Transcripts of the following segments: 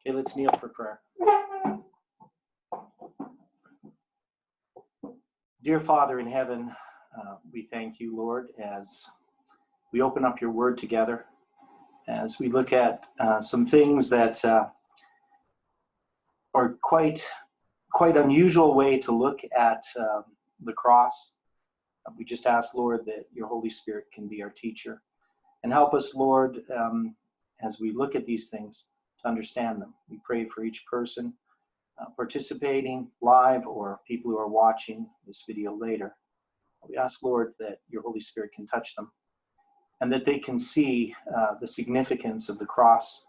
Okay, let's kneel for prayer. Dear Father in heaven, we thank you, Lord, as we open up your word together, as we look at some things that are quite unusual way to look at the cross. We just ask, Lord, that your Holy Spirit can be our teacher and help us, Lord, as we look at these things to understand them. We pray for each person participating live or people who are watching this video later. We ask, Lord, that your Holy Spirit can touch them and that they can see the significance of the cross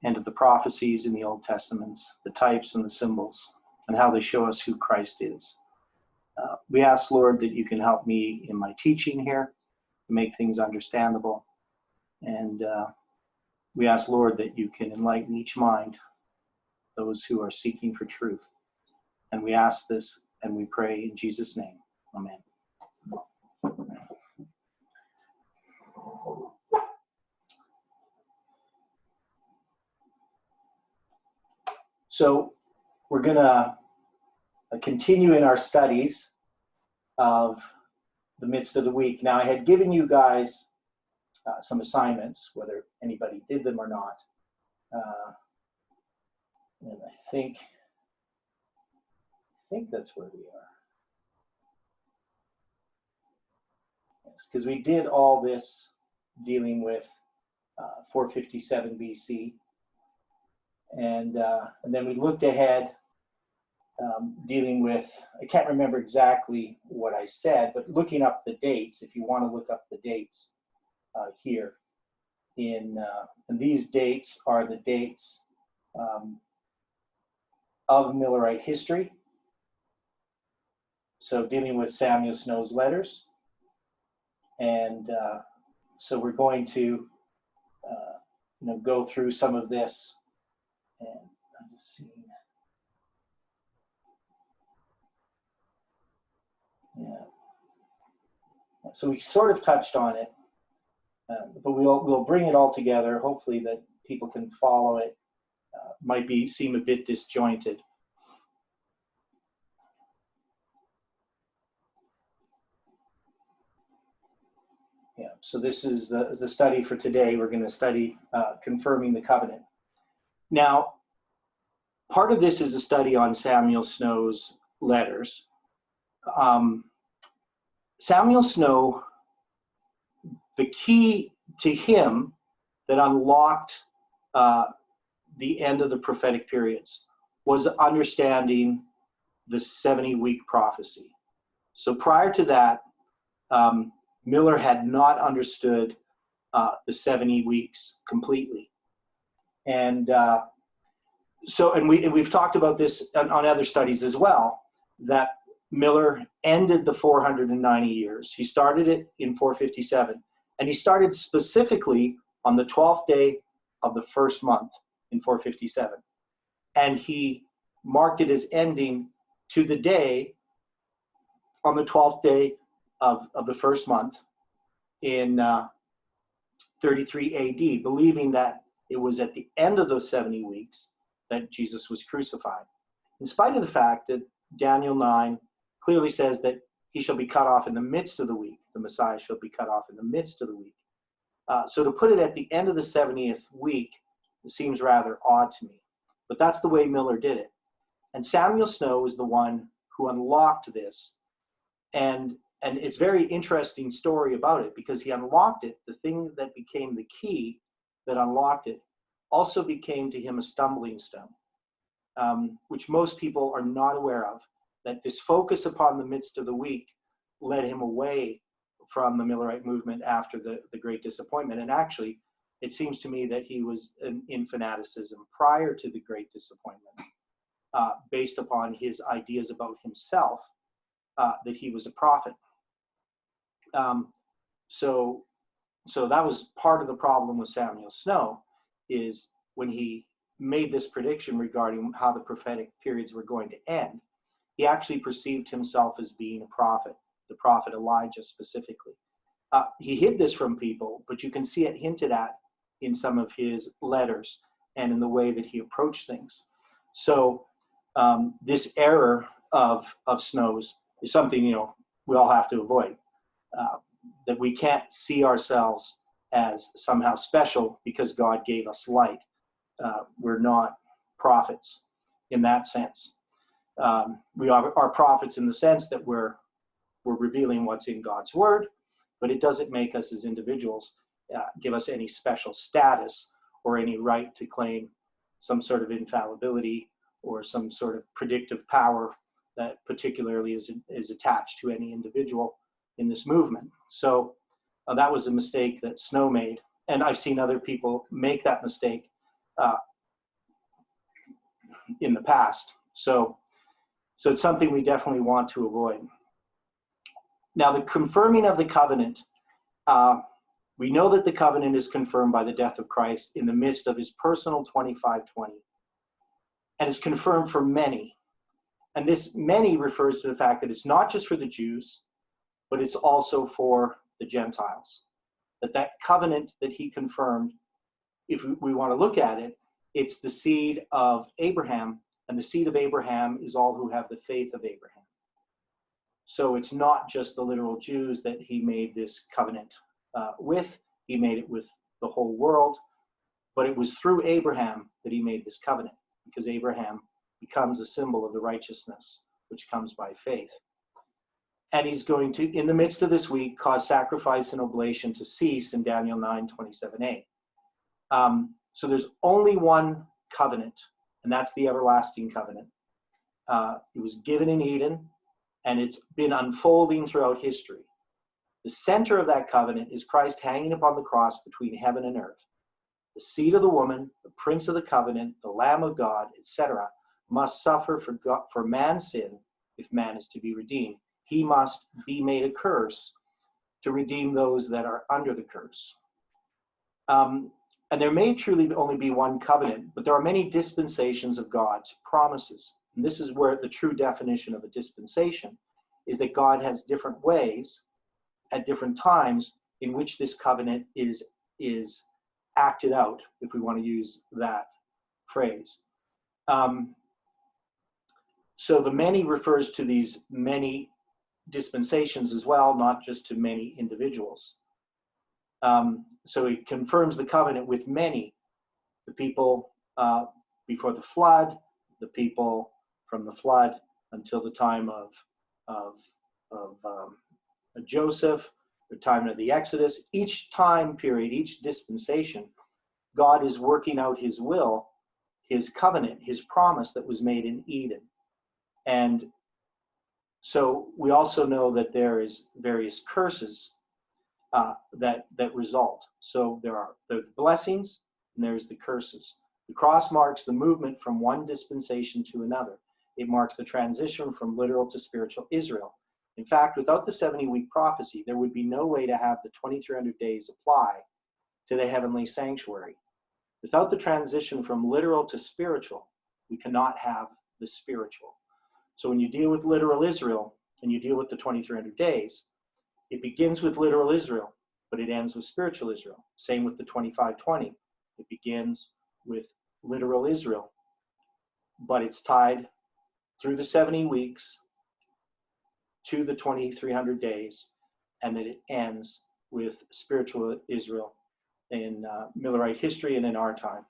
and of the prophecies in the Old Testament, the types and the symbols, and how they show us who Christ is. We ask, Lord, that you can help me in my teaching here to make things understandable. And we ask, Lord, that you can enlighten each mind, those who are seeking for truth. And we ask this and we pray in Jesus' name. Amen. So we're going to continue in our studies of the midst of the week. Now, I had given you guys some assignments, whether anybody did them or not. And I think that's where we are. Yes, because we did all this dealing with 457 BC. And then we looked ahead, dealing with, I can't remember exactly what I said, but looking up the dates, if you want to look up the dates here. And these dates are the dates of Millerite history. So dealing with Samuel Snow's letters. And so we're going to go through some of this. And I'm just seeing. Yeah. So we sort of touched on it, but we'll bring it all together. Hopefully that people can follow it. Might seem a bit disjointed. Yeah. So this is the study for today. We're going to study confirming the covenant. Now, part of this is a study on Samuel Snow's letters. Samuel Snow, the key to him that unlocked the end of the prophetic periods was understanding the 70-week prophecy. So prior to that, Miller had not understood the 70 weeks completely. And we've talked about this on other studies as well, that Miller ended the 490 years. He started it in 457, and he started specifically on the 12th day of the first month in 457. And he marked it as ending to the day on the 12th day of the first month in 33 AD, believing that it was at the end of those 70 weeks that Jesus was crucified. In spite of the fact that Daniel 9 clearly says that he shall be cut off in the midst of the week. The Messiah shall be cut off in the midst of the week. So to put it at the end of the 70th week seems rather odd to me. But that's the way Miller did it. And Samuel Snow is the one who unlocked this. And it's a very interesting story about it because he unlocked it. The thing that became the key that unlocked it also became to him a stumbling stone, which most people are not aware of, that this focus upon the midst of the week led him away from the Millerite movement after the Great Disappointment. And actually, it seems to me that he was in fanaticism prior to the Great Disappointment, based upon his ideas about himself, that he was a prophet. So that was part of the problem with Samuel Snow, is when he made this prediction regarding how the prophetic periods were going to end, he actually perceived himself as being a prophet, the prophet Elijah specifically. He hid this from people, but you can see it hinted at in some of his letters, and in the way that he approached things. So this error of Snow's is something, we all have to avoid, that we can't see ourselves as somehow special because God gave us light. We're not prophets in that sense. We are prophets in the sense that we're revealing what's in God's word, but it doesn't make us as individuals, give us any special status or any right to claim some sort of infallibility or some sort of predictive power that particularly is attached to any individual in this movement. So that was a mistake that Snow made, and I've seen other people make that mistake in the past. So it's something we definitely want to avoid. Now, the confirming of the covenant, we know that the covenant is confirmed by the death of Christ in the midst of his personal 25:20, and it's confirmed for many. And this many refers to the fact that it's not just for the Jews, but it's also for the Gentiles. That covenant that he confirmed, if we want to look at it, it's the seed of Abraham, and the seed of Abraham is all who have the faith of Abraham. So it's not just the literal Jews that he made this covenant with. He made it with the whole world, but it was through Abraham that he made this covenant, because Abraham becomes a symbol of the righteousness which comes by faith. And he's going to, in the midst of this week, cause sacrifice and oblation to cease in Daniel 9:27a. So there's only one covenant, and that's the everlasting covenant. It was given in Eden, and it's been unfolding throughout history. The center of that covenant is Christ hanging upon the cross between heaven and earth. The seed of the woman, the prince of the covenant, the Lamb of God, etc., must suffer for man's sin if man is to be redeemed. He must be made a curse to redeem those that are under the curse. And there may truly only be one covenant, but there are many dispensations of God's promises. And this is where the true definition of a dispensation is that God has different ways at different times in which this covenant is acted out, if we want to use that phrase. So the many refers to these many dispensations as well, not just to many individuals. So he confirms the covenant with many, the people before the flood, the people from the flood until the time of Joseph, the time of the Exodus. Each time period, each dispensation, God is working out his will, his covenant, his promise that was made in Eden. And so we also know that there is various curses that result. So there are the blessings and there's the curses. The cross marks the movement from one dispensation to another. It marks the transition from literal to spiritual Israel. In fact, without the 70-week prophecy, there would be no way to have the 2300 days apply to the heavenly sanctuary. Without the transition from literal to spiritual, we cannot have the spiritual. So when you deal with literal Israel and you deal with the 2300 days, it begins with literal Israel, but it ends with spiritual Israel. Same with the 25:20. It begins with literal Israel, but it's tied through the 70 weeks to the 2300 days, and then it ends with spiritual Israel in Millerite history and in our time.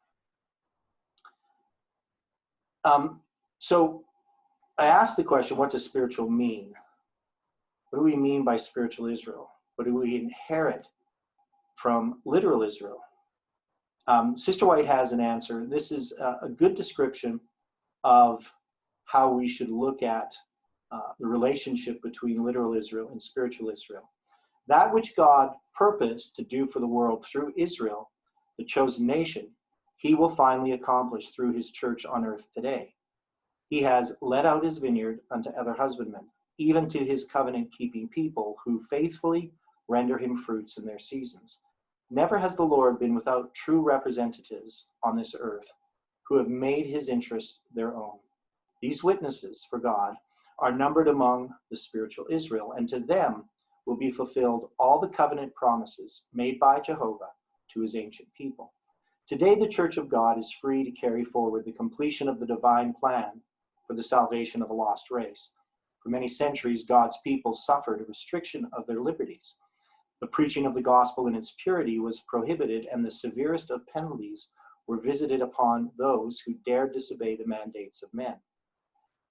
So I asked the question, what does spiritual mean? What do we mean by spiritual Israel? What do we inherit from literal Israel? Sister White has an answer. This is a good description of how we should look at the relationship between literal Israel and spiritual Israel. That which God purposed to do for the world through Israel, the chosen nation, he will finally accomplish through his church on earth today. He has let out his vineyard unto other husbandmen, even to his covenant-keeping people who faithfully render him fruits in their seasons. Never has the Lord been without true representatives on this earth who have made his interests their own. These witnesses for God are numbered among the spiritual Israel, and to them will be fulfilled all the covenant promises made by Jehovah to his ancient people. Today, the Church of God is free to carry forward the completion of the divine plan for the salvation of a lost race. For many centuries, God's people suffered a restriction of their liberties. The preaching of the gospel in its purity was prohibited, and the severest of penalties were visited upon those who dared disobey the mandates of men.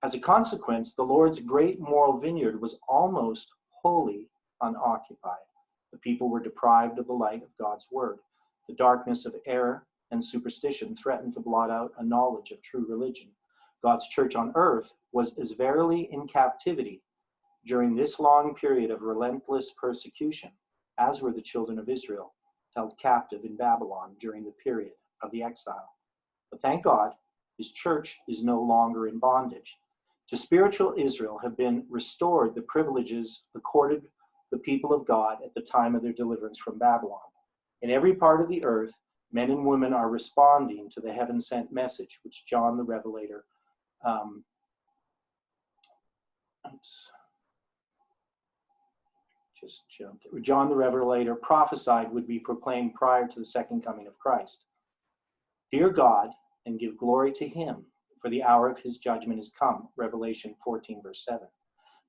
As a consequence, the Lord's great moral vineyard was almost wholly unoccupied. The people were deprived of the light of God's word. The darkness of error and superstition threatened to blot out a knowledge of true religion. God's church on earth was as verily in captivity during this long period of relentless persecution as were the children of Israel held captive in Babylon during the period of the exile. But thank God, his church is no longer in bondage. To spiritual Israel have been restored the privileges accorded the people of God at the time of their deliverance from Babylon. In every part of the earth, men and women are responding to the heaven-sent message which John the Revelator John the Revelator prophesied would be proclaimed prior to the second coming of Christ. Fear God and give glory to him, for the hour of his judgment is come. Revelation 14, verse 7.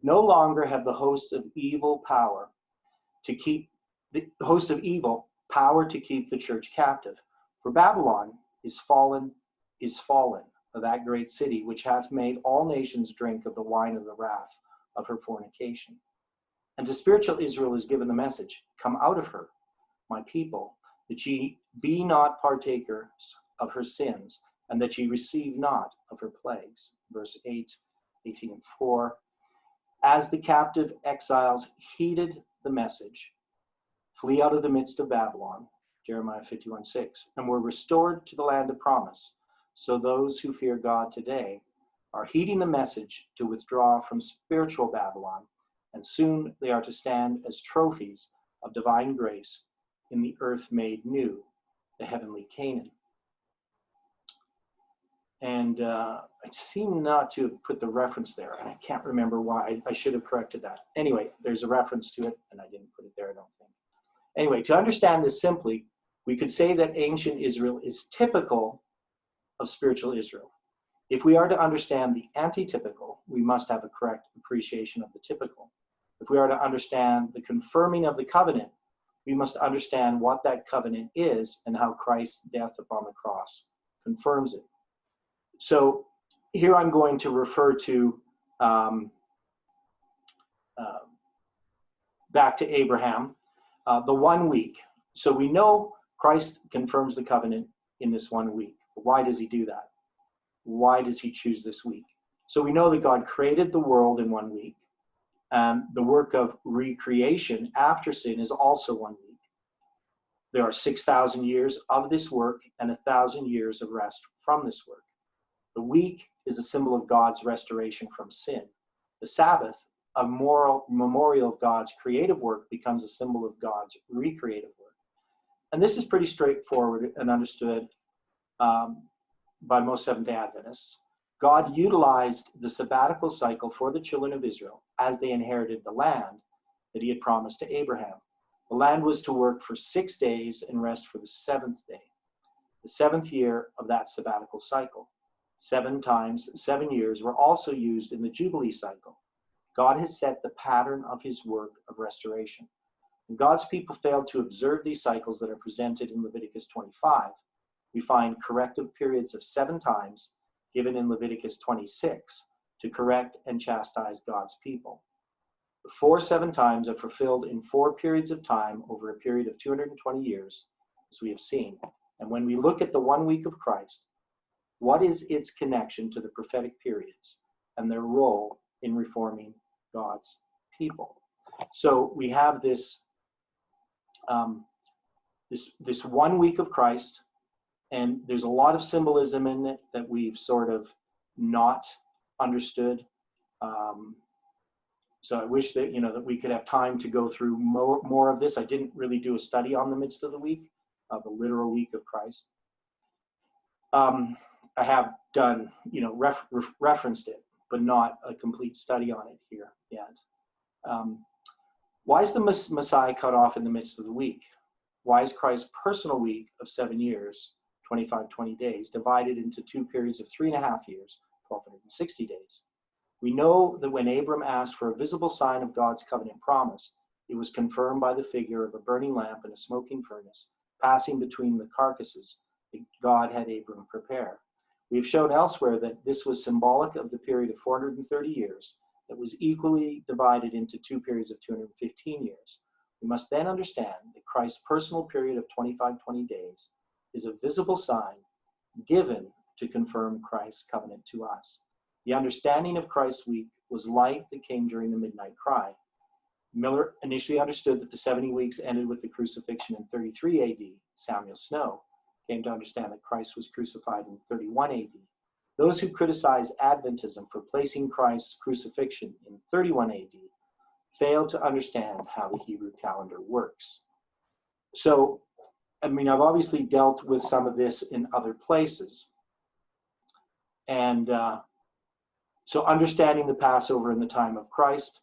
No longer have the hosts of evil power to keep the church captive. For Babylon is fallen, of that great city, which hath made all nations drink of the wine of the wrath of her fornication. And to spiritual Israel is given the message, come out of her, my people, that ye be not partakers of her sins, and that ye receive not of her plagues. Verse 8, 18 and 4. As the captive exiles heeded the message, flee out of the midst of Babylon, Jeremiah 51, 6, and were restored to the land of promise. So those who fear God today are heeding the message to withdraw from spiritual Babylon, and soon they are to stand as trophies of divine grace in the earth made new, the heavenly Canaan. And I seem not to have put the reference there, and I can't remember why. I should have corrected that. Anyway, there's a reference to it, and I didn't put it there, I don't think. Anyway, to understand this simply, we could say that ancient Israel is typical of spiritual Israel. If we are to understand the antitypical, we must have a correct appreciation of the typical. If we are to understand the confirming of the covenant, we must understand what that covenant is and how Christ's death upon the cross confirms it. So here I'm going to refer to back to Abraham, the 1 week. So we know Christ confirms the covenant in this 1 week. Why does he do that? Why does he choose this week? So we know that God created the world in 1 week. The work of recreation after sin is also 1 week. There are 6,000 years of this work and 1,000 years of rest from this work. The week is a symbol of God's restoration from sin. The Sabbath, a memorial of God's creative work, becomes a symbol of God's recreative work. And this is pretty straightforward and understood by most Seventh-day Adventists. God utilized the sabbatical cycle for the children of Israel as they inherited the land that he had promised to Abraham. The land was to work for 6 days and rest for the seventh day, the seventh year of that sabbatical cycle. 7 times 7 years were also used in the Jubilee cycle. God has set the pattern of his work of restoration. When God's people failed to observe these cycles that are presented in Leviticus 25, we find corrective periods of 7 times given in Leviticus 26 to correct and chastise God's people. The 4 7 times are fulfilled in 4 periods of time over a period of 220 years, as we have seen. And when we look at the 1 week of Christ, what is its connection to the prophetic periods and their role in reforming God's people? So we have this 1 week of Christ, and there's a lot of symbolism in it that we've sort of not understood. So I wish that that we could have time to go through more of this. I didn't really do a study on the midst of the week, the literal week of Christ. I have done, referenced it, but not a complete study on it here yet. Why is the Messiah cut off in the midst of the week? Why is Christ's personal week of 7 years 20 days, divided into two periods of 3.5 years, 1260 days. We know that when Abram asked for a visible sign of God's covenant promise, it was confirmed by the figure of a burning lamp and a smoking furnace passing between the carcasses that God had Abram prepare. We have shown elsewhere that this was symbolic of the period of 430 years that was equally divided into two periods of 215 years. We must then understand that Christ's personal period of 20 days is a visible sign given to confirm Christ's covenant to us. The understanding of Christ's week was light that came during the midnight cry. Miller initially understood that the 70 weeks ended with the crucifixion in 33 AD. Samuel Snow came to understand that Christ was crucified in 31 AD. Those who criticize Adventism for placing Christ's crucifixion in 31 AD fail to understand how the Hebrew calendar works. So, I've obviously dealt with some of this in other places. And so understanding the Passover in the time of Christ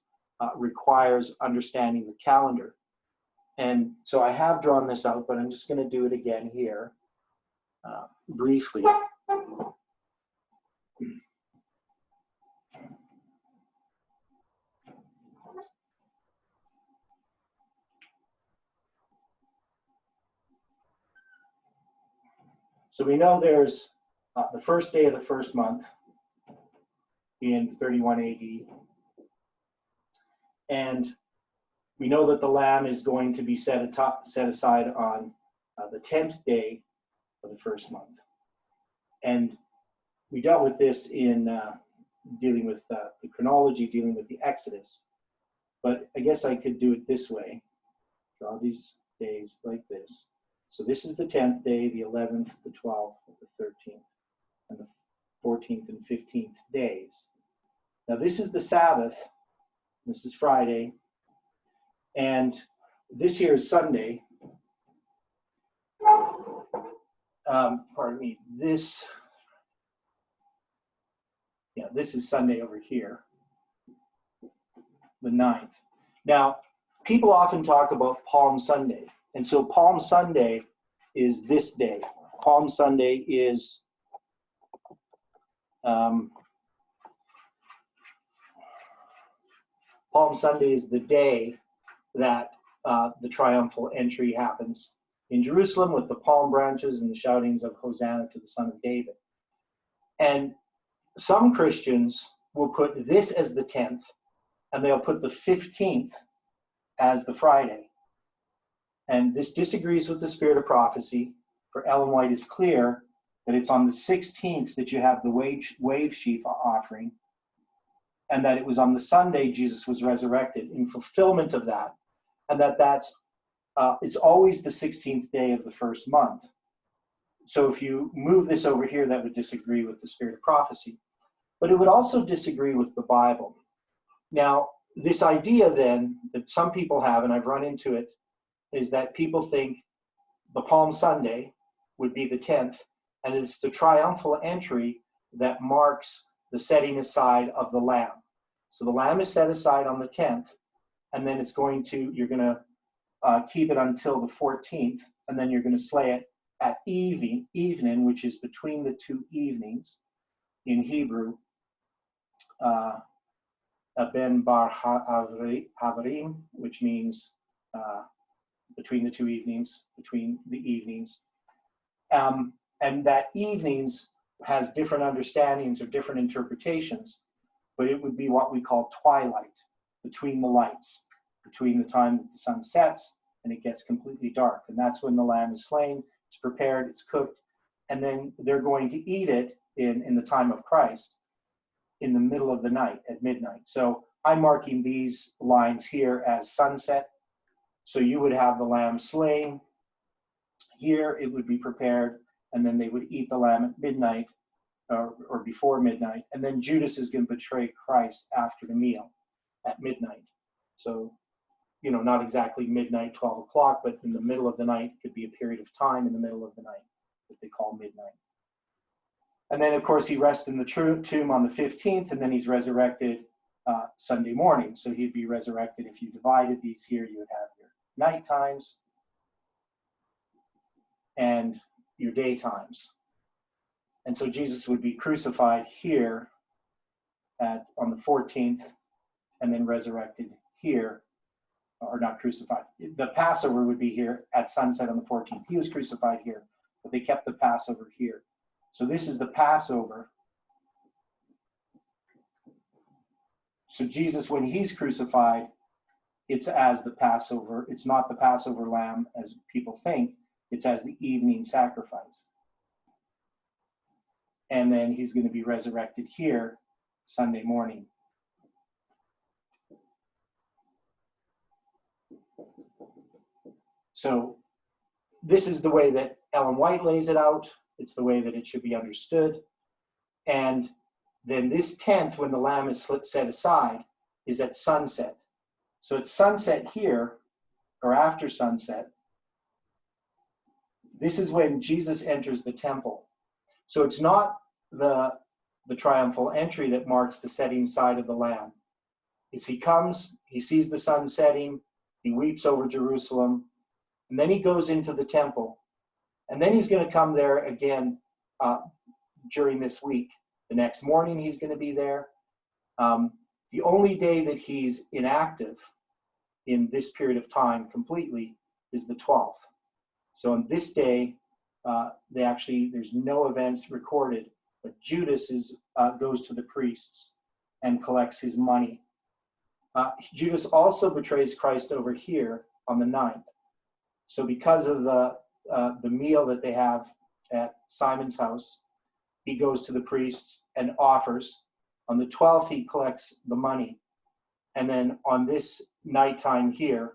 requires understanding the calendar. And so I have drawn this out, but I'm just going to do it again here briefly. So we know there's the first day of the first month in 31 AD. And we know that the lamb is going to be set aside on the 10th day of the first month. And we dealt with this in dealing with the chronology, dealing with the Exodus. But I guess I could do it this way. Draw these days like this. So this is the 10th day, the 11th, the 12th, the 13th, and the 14th and 15th days. Now this is the Sabbath. This is Friday. And this here is Sunday. Pardon me. This is Sunday over here, the 9th. Now, people often talk about Palm Sunday. And so Palm Sunday is this day. Palm Sunday is the day that the triumphal entry happens in Jerusalem with the palm branches and the shoutings of Hosanna to the Son of David. And some Christians will put this as the 10th, and they'll put the 15th as the Friday. And this disagrees with the spirit of prophecy, for Ellen White is clear that it's on the 16th that you have the wave sheaf offering, and that it was on the Sunday Jesus was resurrected in fulfillment of that, and that's it's always the 16th day of the first month. So if you move this over here, that would disagree with the spirit of prophecy. But it would also disagree with the Bible. Now, this idea then that some people have, and I've run into it, is that people think the Palm Sunday would be the 10th, and it's the triumphal entry that marks the setting aside of the lamb. So the lamb is set aside on the 10th, and then you're going to keep it until the 14th, and then you're going to slay it at evening, which is between the two evenings in Hebrew, Ben Bar Havarim, which means between the two evenings, between the evenings. And that evenings has different understandings or different interpretations, but it would be what we call twilight, between the lights, between the time that the sun sets and it gets completely dark. And that's when the lamb is slain, it's prepared, it's cooked, and then they're going to eat it in the time of Christ in the middle of the night at midnight. So I'm marking these lines here as sunset. So you would have the lamb slain. Here it would be prepared, and then they would eat the lamb at midnight or before midnight. And then Judas is going to betray Christ after the meal at midnight. So, not exactly midnight, 12 o'clock, but in the middle of the night could be a period of time in the middle of the night that they call midnight. And then, of course, he rests in the tomb on the 15th, and then he's resurrected Sunday morning. So he'd be resurrected. If you divided these here, you would have your night times and your daytimes. And so Jesus would be crucified here on the 14th and then resurrected here, or not crucified. The Passover would be here at sunset on the 14th. He was crucified here, but they kept the Passover here. So this is the Passover. So Jesus, when he's crucified, it's as the Passover. It's not the Passover lamb as people think. It's as the evening sacrifice. And then he's going to be resurrected here Sunday morning. So this is the way that Ellen White lays it out. It's the way that it should be understood. And then this 10th, when the lamb is set aside, is at sunset. So at sunset here, or after sunset, this is when Jesus enters the temple. So it's not the triumphal entry that marks the setting side of the lamb. It's he comes, he sees the sun setting, he weeps over Jerusalem, and then he goes into the temple. And then he's going to come there again during this week. The next morning he's going to be there. The only day that he's inactive in this period of time completely is the 12th. So on this day, there's no events recorded, but Judas goes to the priests and collects his money. Judas also betrays Christ over here on the 9th. So because of the meal that they have at Simon's house, he goes to the priests and offers. On the 12th, he collects the money. And then on this nighttime here,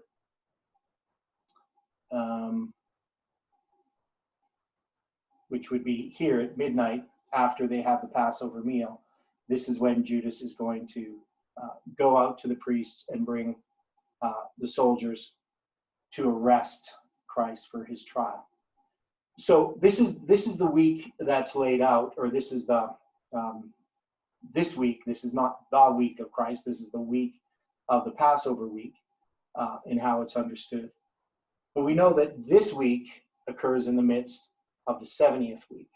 which would be here at midnight after they have the Passover meal, this is when Judas is going to go out to the priests and bring the soldiers to arrest Christ for his trial. So this is the week that's laid out, or this is this week. This is not the week of Christ. This is the week of the Passover week in how it's understood. But we know that this week occurs in the midst of the 70th week.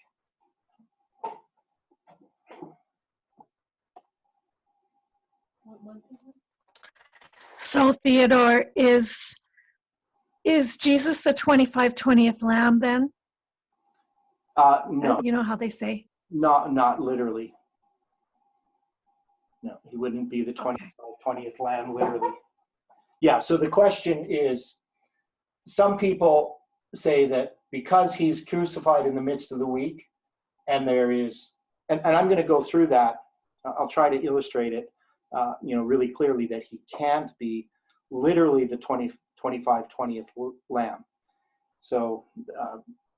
So Theodore, is Jesus the 20th lamb then? No. You know how they say? Not literally. No, he wouldn't be the 20th lamb literally. Yeah, so the question is, some people say that because he's crucified in the midst of the week, and there is, and I'm going to go through that. I'll try to illustrate it, really clearly, that he can't be literally the 20th lamb. So,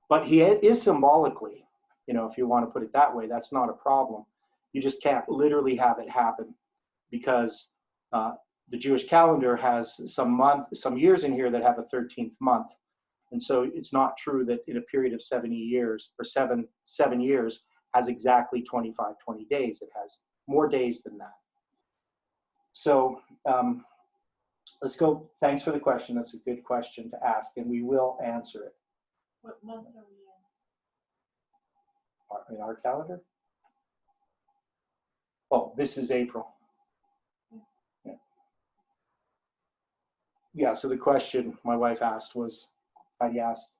but he is symbolically, if you want to put it that way, that's not a problem. You just can't literally have it happen, because the Jewish calendar has some years in here that have a 13th month. And so it's not true that in a period of 70 years, or seven years, has exactly 20 days. It has more days than that. So let's go. Thanks for the question. That's a good question to ask, and we will answer it. What month are we in? In our calendar? Oh, this is April. Yeah, so the question my wife asked was, Heidi asked,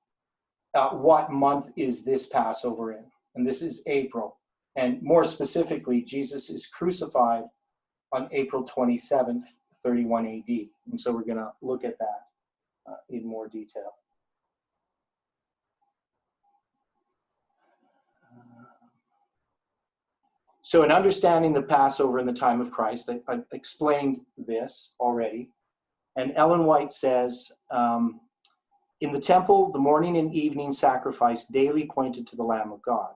what month is this Passover in? And this is April. And more specifically, Jesus is crucified on April 27th, 31 AD. And so we're going to look at that in more detail. So in understanding the Passover in the time of Christ, I explained this already. And Ellen White says, in the temple, the morning and evening sacrifice daily pointed to the Lamb of God.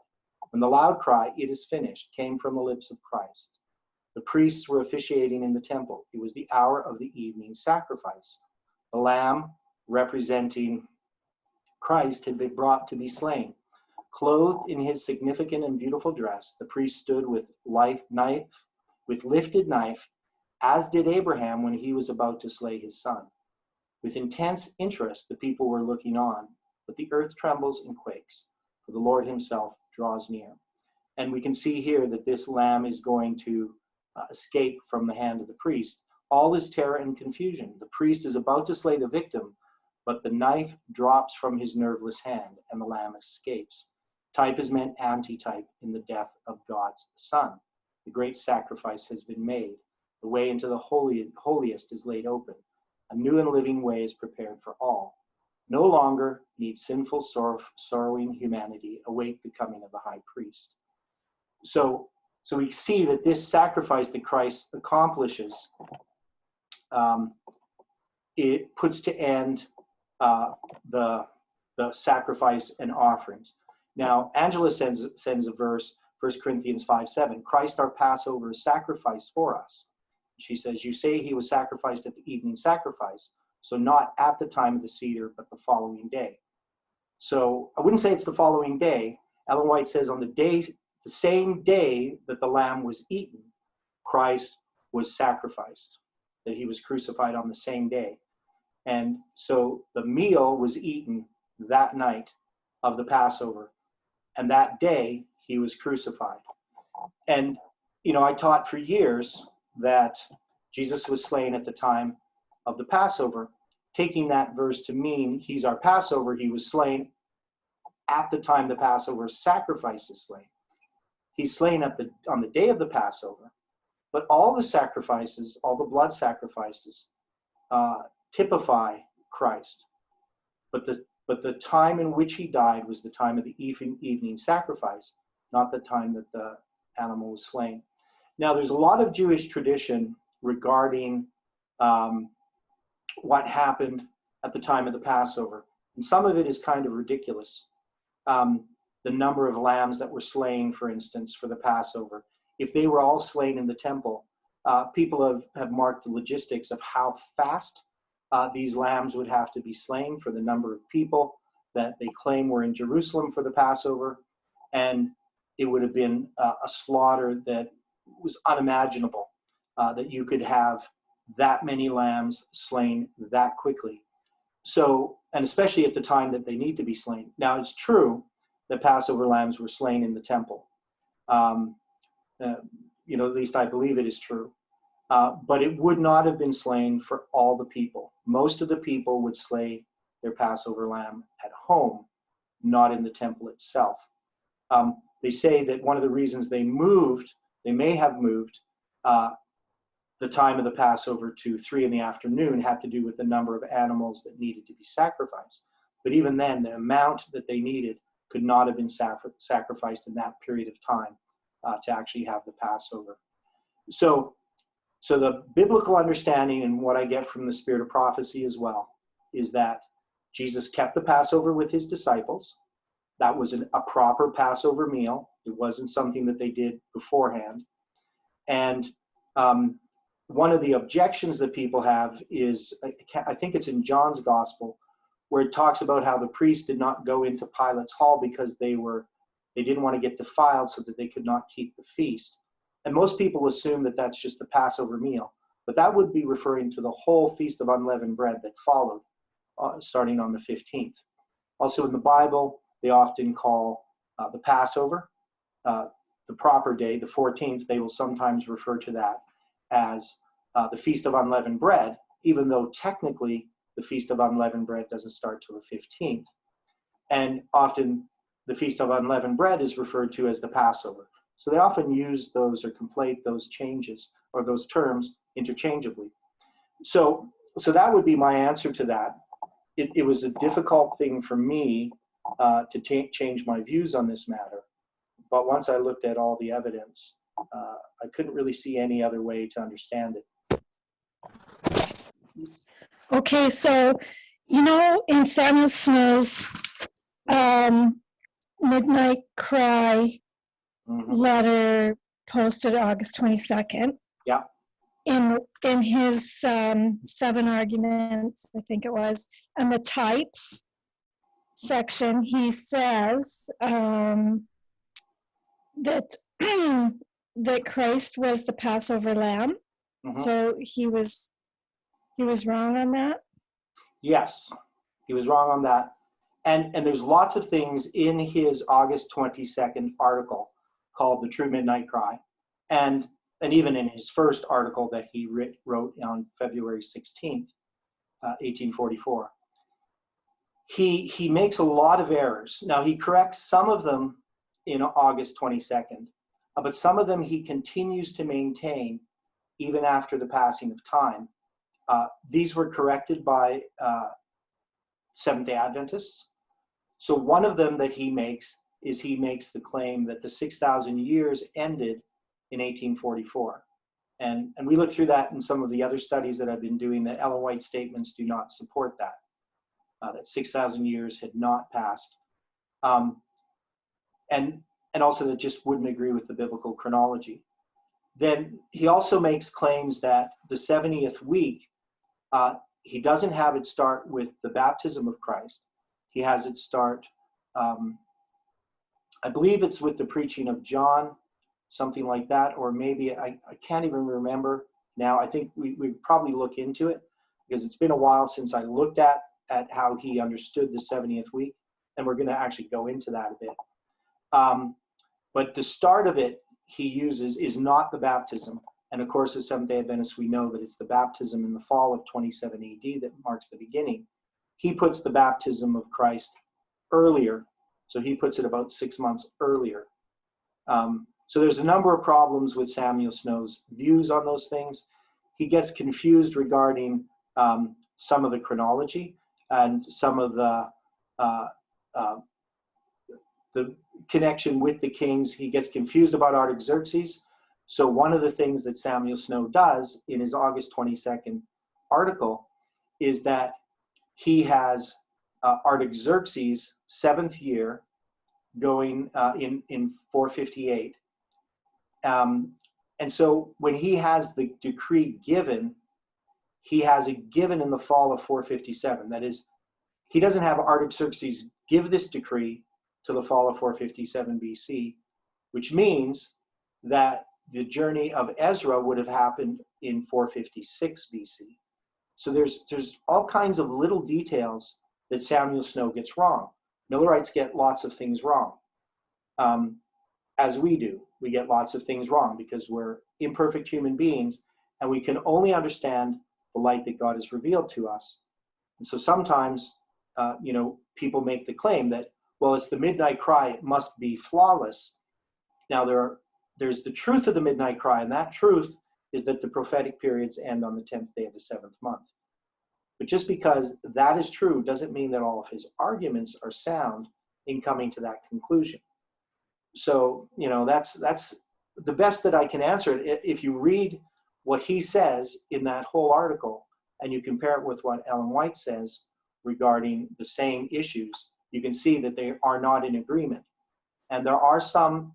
When the loud cry, "It is finished," came from the lips of Christ, the priests were officiating in the temple. It was the hour of the evening sacrifice. The Lamb, representing Christ, had been brought to be slain. Clothed in his significant and beautiful dress, the priest stood with lifted knife, as did Abraham when he was about to slay his son. With intense interest, the people were looking on, but the earth trembles and quakes. for the Lord himself draws near. And we can see here that this lamb is going to escape from the hand of the priest. All is terror and confusion. The priest is about to slay the victim, but the knife drops from his nerveless hand and the lamb escapes. Type is meant antitype in the death of God's Son. The great sacrifice has been made. The way into the holiest is laid open. A new and living way is prepared for all. No longer need sinful, sorrowing humanity await the coming of the high priest. So we see that this sacrifice that Christ accomplishes, it puts to end the sacrifice and offerings. Now, Angela sends a verse, 1 Corinthians 5:7. Christ our Passover is sacrificed for us. She says, you say he was sacrificed at the evening sacrifice, so not at the time of the Seder, but the following day. So I wouldn't say it's the following day. Ellen White says on the same day that the lamb was eaten, Christ was sacrificed, that he was crucified on the same day. And so the meal was eaten that night of the Passover, and that day he was crucified. And, I taught for years that Jesus was slain at the time of the Passover, taking that verse to mean he's our Passover. He was slain at the time the Passover sacrifice is slain. He's slain on the day of the Passover, but all the sacrifices, all the blood sacrifices, typify Christ. But the time in which he died was the time of the evening sacrifice, not the time that the animal was slain. Now, there's a lot of Jewish tradition regarding what happened at the time of the Passover, and some of it is kind of ridiculous. The number of lambs that were slain, for instance, for the Passover. If they were all slain in the temple, people have marked the logistics of how fast these lambs would have to be slain for the number of people that they claim were in Jerusalem for the Passover. And it would have been a slaughter that was unimaginable, that you could have that many lambs slain that quickly. So, and especially at the time that they need to be slain. Now, it's true that Passover lambs were slain in the temple. At least I believe it is true. But it would not have been slain for all the people. Most of the people would slay their Passover lamb at home, not in the temple itself. They say that one of the reasons they may have moved the time of the Passover to 3 p.m, had to do with the number of animals that needed to be sacrificed. But even then, the amount that they needed could not have been sacrificed in that period of time to actually have the Passover. So the biblical understanding, and what I get from the spirit of prophecy as well, is that Jesus kept the Passover with his disciples. That was a proper Passover meal. It wasn't something that they did beforehand. And one of the objections that people have is, I think it's in John's Gospel, where it talks about how the priests did not go into Pilate's hall because they didn't want to get defiled so that they could not keep the feast. And most people assume that that's just the Passover meal. But that would be referring to the whole Feast of Unleavened Bread that followed, starting on the 15th. Also in the Bible, they often call the Passover, the proper day, the 14th. They will sometimes refer to that as the Feast of Unleavened Bread, even though technically the Feast of Unleavened Bread doesn't start till the 15th. And often the Feast of Unleavened Bread is referred to as the Passover. So they often use those or conflate those changes or those terms interchangeably. So that would be my answer to that. It was a difficult thing for me to change my views on this matter. But once I looked at all the evidence, I couldn't really see any other way to understand it. Okay, so, in Samuel Snow's Midnight Cry letter posted August 22nd, Yeah. in his 7 arguments, I think it was, and the types section, he says that that Christ was the Passover lamb. So he was wrong on that? Yes, he was wrong on that. And there's lots of things in his August 22nd article called The True Midnight Cry. And even in his first article that he wrote on February 16th, 1844. He makes a lot of errors. Now, he corrects some of them in August 22nd, but some of them he continues to maintain even after the passing of time. These were corrected by Seventh-day Adventists. So one of them that he makes is he makes the claim that the 6,000 years ended in 1844. And we look through that in some of the other studies that I've been doing. The Ellen White statements do not support that. That 6,000 years had not passed. And also that just wouldn't agree with the biblical chronology. Then he also makes claims that the 70th week, he doesn't have it start with the baptism of Christ. He has it start, I believe it's with the preaching of John, something like that, or maybe, I can't even remember now. I think we probably look into it, because it's been a while since I looked at how he understood the 70th week, and we're going to actually go into that a bit. But the start of it he uses is not the baptism. And of course, as Seventh-day Adventists, we know that it's the baptism in the fall of 27 AD that marks the beginning. He puts the baptism of Christ earlier. So he puts it about 6 months earlier. So there's a number of problems with Samuel Snow's views on those things. He gets confused regarding some of the chronology and some of the connection with the kings. He gets confused about Artaxerxes. So one of the things that Samuel Snow does in his August 22nd article is that he has Artaxerxes' 7th year going in 458. And so when he has the decree given, he has it given in the fall of 457. That is, he doesn't have Artaxerxes give this decree to the fall of 457 BC, which means that the journey of Ezra would have happened in 456 BC. So there's all kinds of little details that Samuel Snow gets wrong. Millerites get lots of things wrong, as we do. We get lots of things wrong because we're imperfect human beings, and we can only understand the light that God has revealed to us. And so sometimes, people make the claim that, well, it's the midnight cry, it must be flawless. Now, there's the truth of the midnight cry, and that truth is that the prophetic periods end on the 10th day of the 7th month. But just because that is true doesn't mean that all of his arguments are sound in coming to that conclusion. So, that's the best that I can answer it. If you read what he says in that whole article and you compare it with what Ellen White says regarding the same issues, you can see that they are not in agreement. And there are some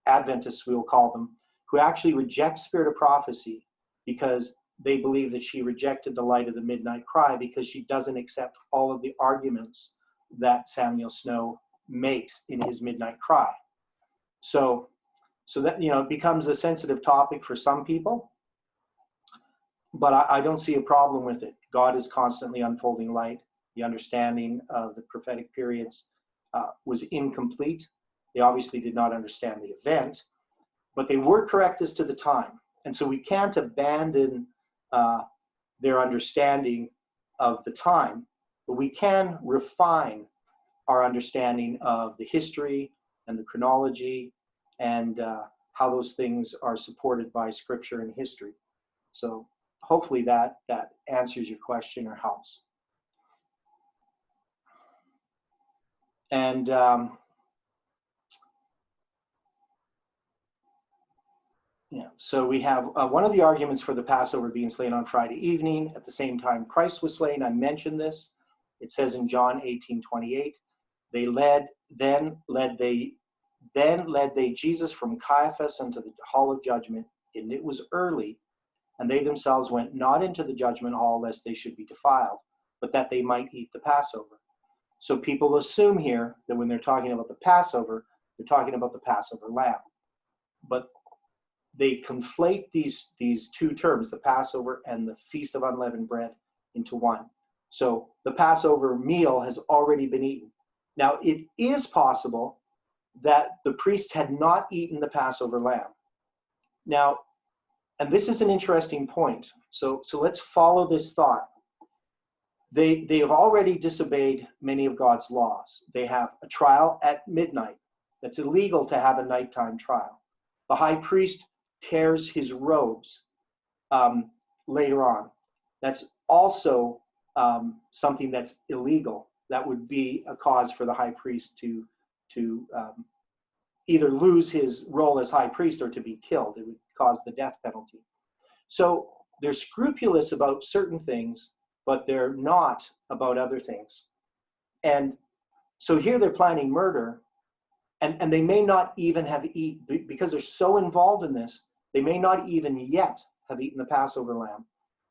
Adventists, we will call them, who actually reject spirit of prophecy because they believe that she rejected the light of the midnight cry because she doesn't accept all of the arguments that Samuel Snow makes in his midnight cry. So that, it becomes a sensitive topic for some people, but I don't see a problem with it. God is constantly unfolding light. The understanding of the prophetic periods was incomplete. They obviously did not understand the event, but they were correct as to the time. And so we can't abandon their understanding of the time, but we can refine our understanding of the history and the chronology and how those things are supported by scripture and history. So hopefully that answers your question or helps. And so we have one of the arguments for the Passover being slain on Friday evening at the same time Christ was slain. I mentioned this. It says in John 18:28, then led they Jesus from Caiaphas unto the hall of judgment, and it was early, and they themselves went not into the judgment hall lest they should be defiled, but that they might eat the Passover. So people assume here that when they're talking about the Passover, they're talking about the Passover lamb. But they conflate these two terms, the Passover and the Feast of Unleavened Bread, into one. So the Passover meal has already been eaten. Now, it is possible that the priests had not eaten the Passover lamb. Now, and this is an interesting point. So let's follow this thought. They have already disobeyed many of God's laws. They have a trial at midnight. That's illegal to have a nighttime trial. The high priest tears his robes later on. That's also something that's illegal. That would be a cause for the high priest to either lose his role as high priest or to be killed. It would cause the death penalty. So they're scrupulous about certain things, but they're not about other things. And so here they're planning murder, and they may not even have eaten, because they're so involved in this, they may not even yet have eaten the Passover lamb,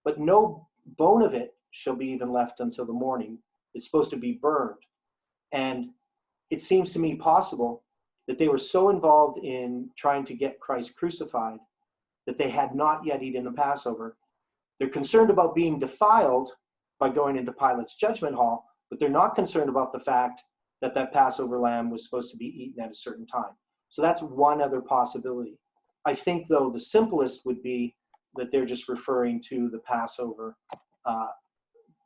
but no bone of it shall be even left until the morning. It's supposed to be burned. And it seems to me possible that they were so involved in trying to get Christ crucified that they had not yet eaten the Passover. They're concerned about being defiled by going into Pilate's judgment hall, but they're not concerned about the fact that that Passover lamb was supposed to be eaten at a certain time. So that's one other possibility. I think, though, the simplest would be that they're just referring to the Passover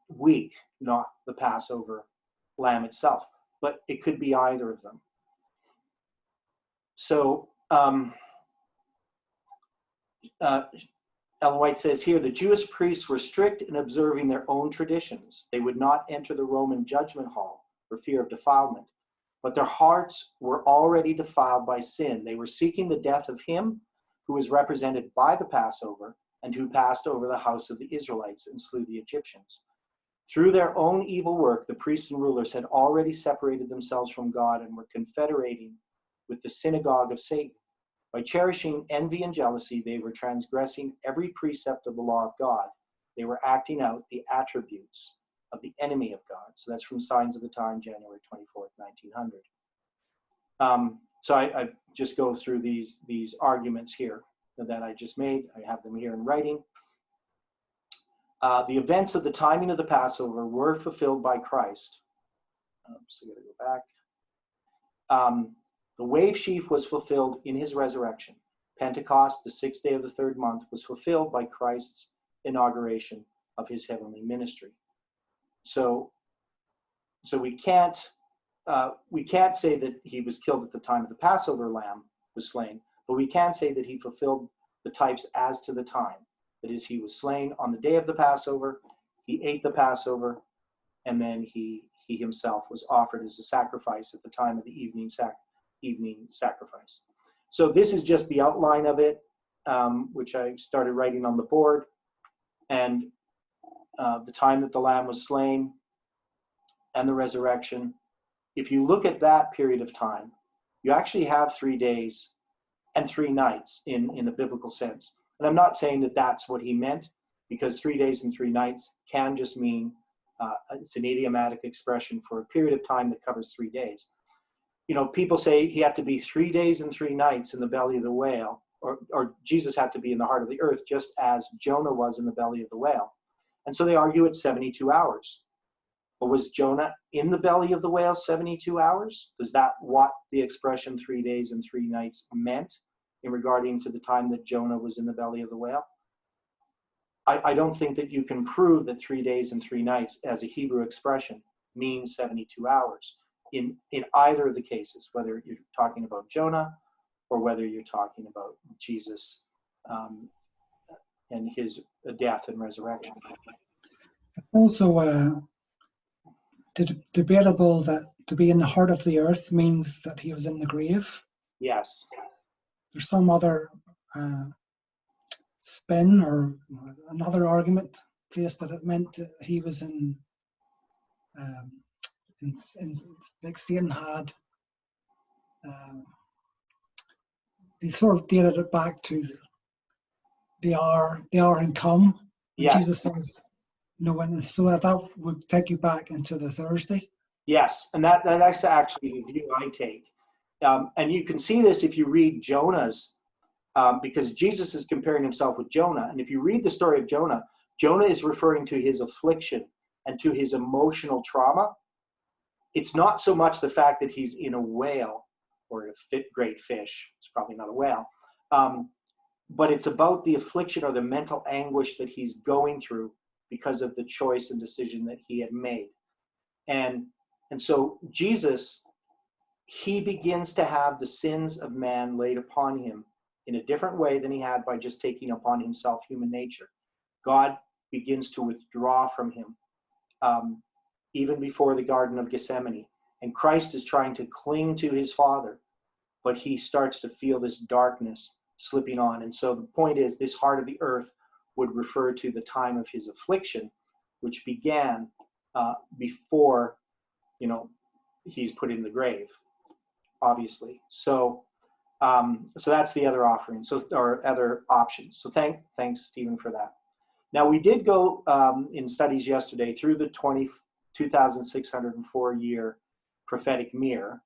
week, not the Passover lamb itself. But it could be either of them. So Ellen White says here, the Jewish priests were strict in observing their own traditions. They would not enter the Roman judgment hall for fear of defilement, but their hearts were already defiled by sin. They were seeking the death of him who was represented by the Passover and who passed over the house of the Israelites and slew the Egyptians. Through their own evil work, the priests and rulers had already separated themselves from God and were confederating with the synagogue of Satan. By cherishing envy and jealousy, they were transgressing every precept of the law of God. They were acting out the attributes of the enemy of God. So that's from Signs of the Time, January 24th, 1900. So I just go through these arguments here that I just made. I have them here in writing. The events of the timing of the Passover were fulfilled by Christ. So I got to go back. The wave sheaf was fulfilled in his resurrection. Pentecost, the 6th day of the 3rd month, was fulfilled by Christ's inauguration of his heavenly ministry. So we can't say that he was killed at the time of the Passover lamb was slain, but we can say that he fulfilled the types as to the time. That is, he was slain on the day of the Passover, he ate the Passover, and then he himself was offered as a sacrifice at the time of the evening sacrifice. So this is just the outline of it, which I started writing on the board, and the time that the lamb was slain and the resurrection. If you look at that period of time, you actually have 3 days and 3 nights in a biblical sense. And I'm not saying that that's what he meant, because 3 days and 3 nights can just mean it's an idiomatic expression for a period of time that covers 3 days. You know, people say he had to be 3 days and 3 nights in the belly of the whale, or Jesus had to be in the heart of the earth, just as Jonah was in the belly of the whale. And so they argue it's 72 hours. But was Jonah in the belly of the whale 72 hours? Is that what the expression 3 days and 3 nights meant in regarding to the time that Jonah was in the belly of the whale? I don't think that you can prove that 3 days and 3 nights as a Hebrew expression means 72 hours in either of the cases, whether you're talking about Jonah or whether you're talking about Jesus and his death and resurrection. Also, debatable that to be in the heart of the earth means that he was in the grave. Yes. There's some other spin or another argument placed that it meant that he was in like Satan had. They sort of dated it back to the hour and come. Yes. Jesus says, no, and so that would take you back into the Thursday. Yes, and that's actually the view I take. And you can see this if you read Jonah's, because Jesus is comparing himself with Jonah. And if you read the story of Jonah, Jonah is referring to his affliction and to his emotional trauma. It's not so much the fact that he's in a whale or a great fish. It's probably not a whale. But it's about the affliction or the mental anguish that he's going through because of the choice and decision that he had made. And so Jesus, he begins to have the sins of man laid upon him in a different way than he had by just taking upon himself human nature. God begins to withdraw from him, even before the Garden of Gethsemane. And Christ is trying to cling to his Father, but he starts to feel this darkness slipping on. And so the point is, this heart of the earth would refer to the time of his affliction, which began before, he's put in the grave, obviously. So that's the other offering, or other options. So thanks, Stephen, for that. Now, we did go in studies yesterday through the 2,604 year prophetic mirror.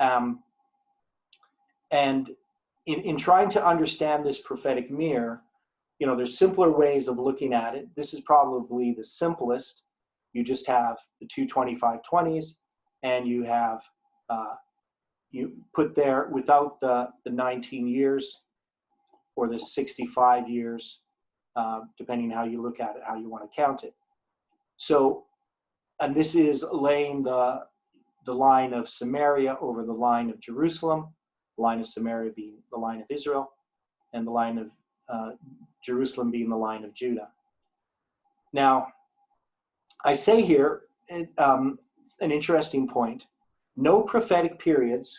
And in trying to understand this prophetic mirror, there's simpler ways of looking at it. This is probably the simplest. You just have the two 25/20s, and you have, you put there without the 19 years or the 65 years, depending how you look at it, how you want to count it. So, and this is laying the line of Samaria over the line of Jerusalem, the line of Samaria being the line of Israel, and the line of Jerusalem being the line of Judah. Now, I say here, an interesting point, no prophetic periods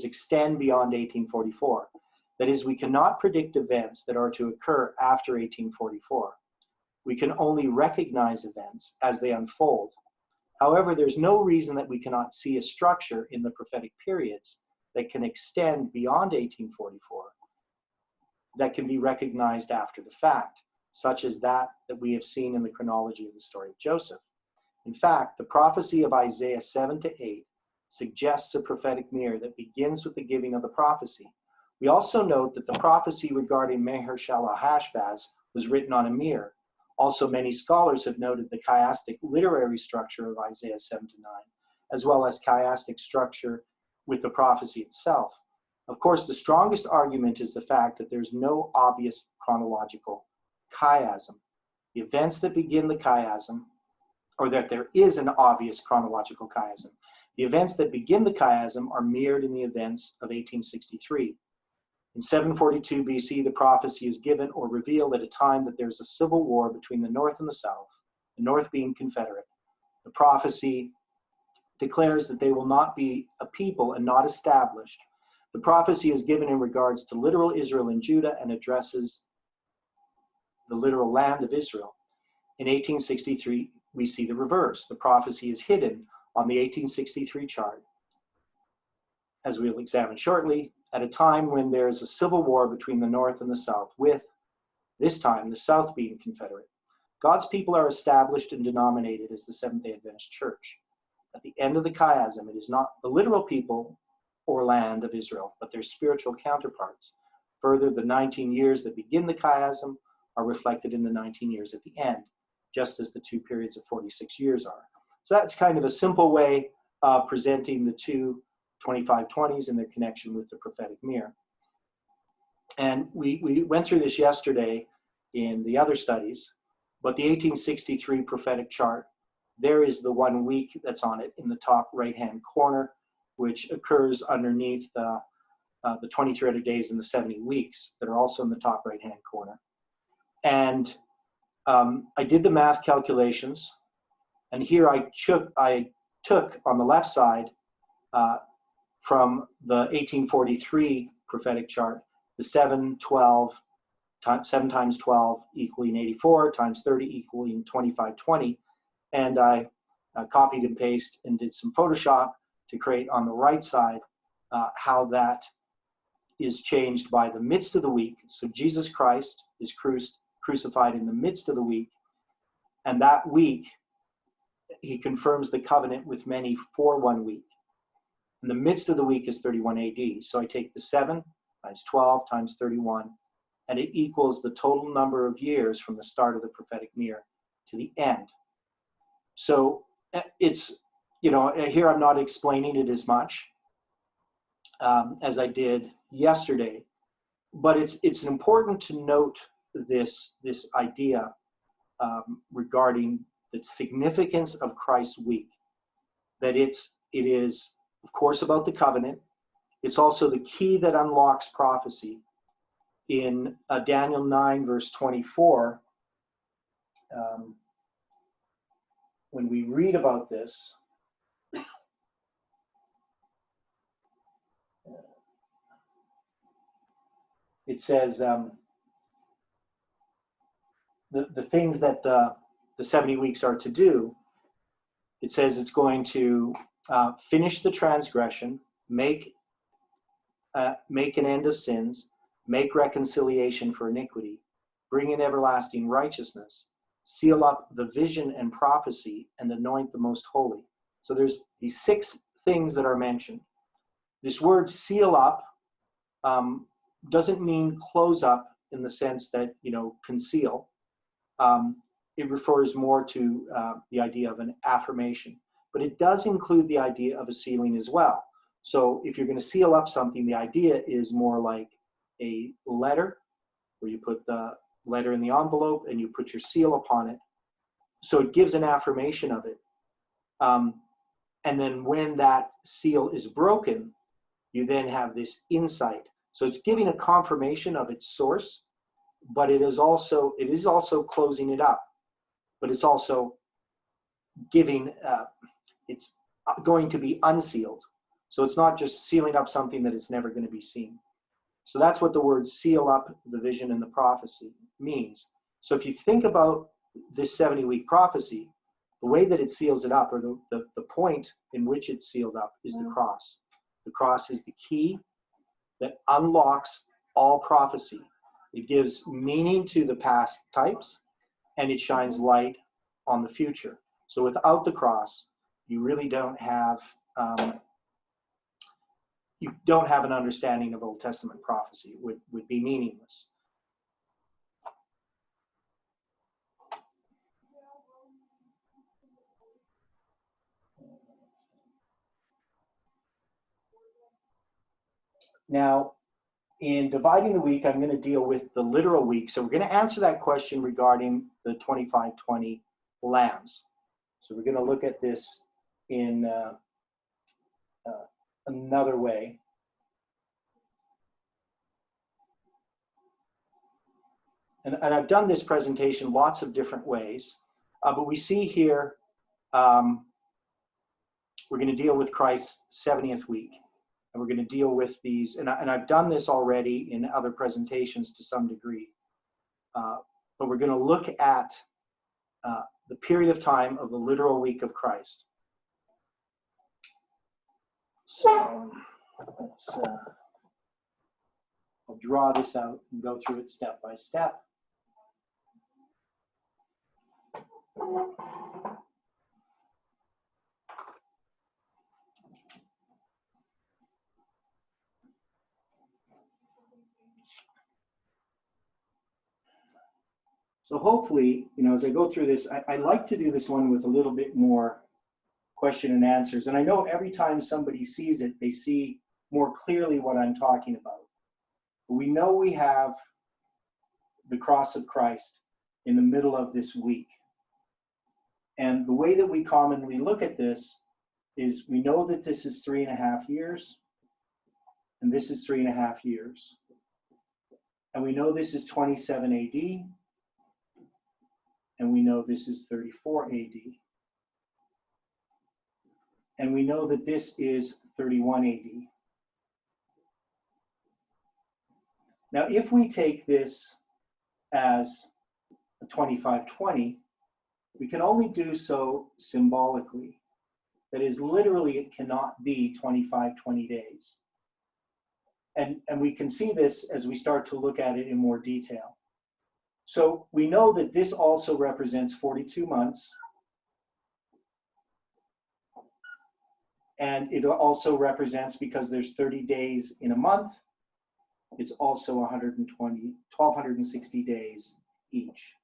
extend beyond 1844. That is, we cannot predict events that are to occur after 1844. We can only recognize events as they unfold. However, there's no reason that we cannot see a structure in the prophetic periods that can extend beyond 1844, that can be recognized after the fact, such as that we have seen in the chronology of the story of Joseph. In fact, the prophecy of Isaiah 7-8 suggests a prophetic mirror that begins with the giving of the prophecy. We also note that the prophecy regarding Maher-shalal-Hashbaz was written on a mirror. Also, many scholars have noted the chiastic literary structure of Isaiah 7-9, as well as chiastic structure with the prophecy itself. Of course, the strongest argument is the fact that there's no obvious chronological chiasm. The events that begin the chiasm, or that there is an obvious chronological chiasm. The events that begin the chiasm are mirrored in the events of 1863. In 742 BC, the prophecy is given or revealed at a time that there's a civil war between the North and the South, the North being Confederate. The prophecy declares that they will not be a people and not established. The prophecy is given in regards to literal Israel and Judah and addresses the literal land of Israel. In 1863, we see the reverse. The prophecy is hidden on the 1863 chart, as we'll examine shortly, at a time when there is a civil war between the North and the South, with, this time, the South being Confederate. God's people are established and denominated as the Seventh-day Adventist Church. At the end of the chiasm, it is not the literal people or land of Israel, but their spiritual counterparts. Further, the 19 years that begin the chiasm are reflected in the 19 years at the end, just as the two periods of 46 years are. So that's kind of a simple way of presenting the two 25/20s and their connection with the prophetic mirror. And we went through this yesterday in the other studies, but the 1863 prophetic chart, there is the 1 week that's on it in the top right-hand corner, which occurs underneath the 2300 days and the 70 weeks that are also in the top right-hand corner. And I did the math calculations, and here I took on the left side from the 1843 prophetic chart, the 7 times 12 equaling 84, times 30 equaling 25/20, and I copied and pasted and did some Photoshop to create on the right side how that is changed by the midst of the week. So Jesus Christ is crucified in the midst of the week, and that week he confirms the covenant with many for 1 week. In the midst of the week is 31 AD. So I take the 7 times 12 times 31, and it equals the total number of years from the start of the prophetic mirror to the end. So it's, here I'm not explaining it as much as I did yesterday, but it's important to note this idea regarding the significance of Christ's week, that it is, of course, about the covenant. It's also the key that unlocks prophecy. In Daniel 9, verse 24, when we read about this, it says the things that the 70 weeks are to do. It says it's going to finish the transgression, make an end of sins, make reconciliation for iniquity, bring in everlasting righteousness, seal up the vision and prophecy, and anoint the most holy. So there's these 6 things that are mentioned. This word seal up doesn't mean close up in the sense that, conceal. It refers more to the idea of an affirmation, but it does include the idea of a sealing as well. So if you're going to seal up something, the idea is more like a letter, where you put the letter in the envelope and you put your seal upon it. So it gives an affirmation of it. And then when that seal is broken, you then have this insight. So it's giving a confirmation of its source, but it is also closing it up. But it's also giving, it's going to be unsealed. So it's not just sealing up something that it's never going to be seen. So that's what the word seal up the vision and the prophecy means. So if you think about this 70-week prophecy, the way that it seals it up, or the point in which it's sealed up, is the cross. The cross is the key that unlocks all prophecy. It gives meaning to the past types, and it shines light on the future. So without the cross, you really don't have an understanding of Old Testament prophecy. It would be meaningless. Now, in dividing the week, I'm going to deal with the literal week. So we're going to answer that question regarding the 25-20 lambs. So we're going to look at this in another way. And I've done this presentation lots of different ways, but we see here we're going to deal with Christ's 70th week. And we're going to deal with these, and I've done this already in other presentations to some degree, but we're going to look at the period of time of the literal week of Christ. So let's I'll draw this out and go through it step by step. So hopefully, as I go through this, I like to do this one with a little bit more question and answers. And I know every time somebody sees it, they see more clearly what I'm talking about. But we know we have the cross of Christ in the middle of this week. And the way that we commonly look at this is we know that this is 3.5 years, and this is 3.5 years. And we know this is 27 AD, and we know this is 34 AD. And we know that this is 31 AD. Now, if we take this as a 25-20, we can only do so symbolically. That is, literally, it cannot be 25-20 days. And we can see this as we start to look at it in more detail. So we know that this also represents 42 months. And it also represents, because there's 30 days in a month, it's also 160 days each.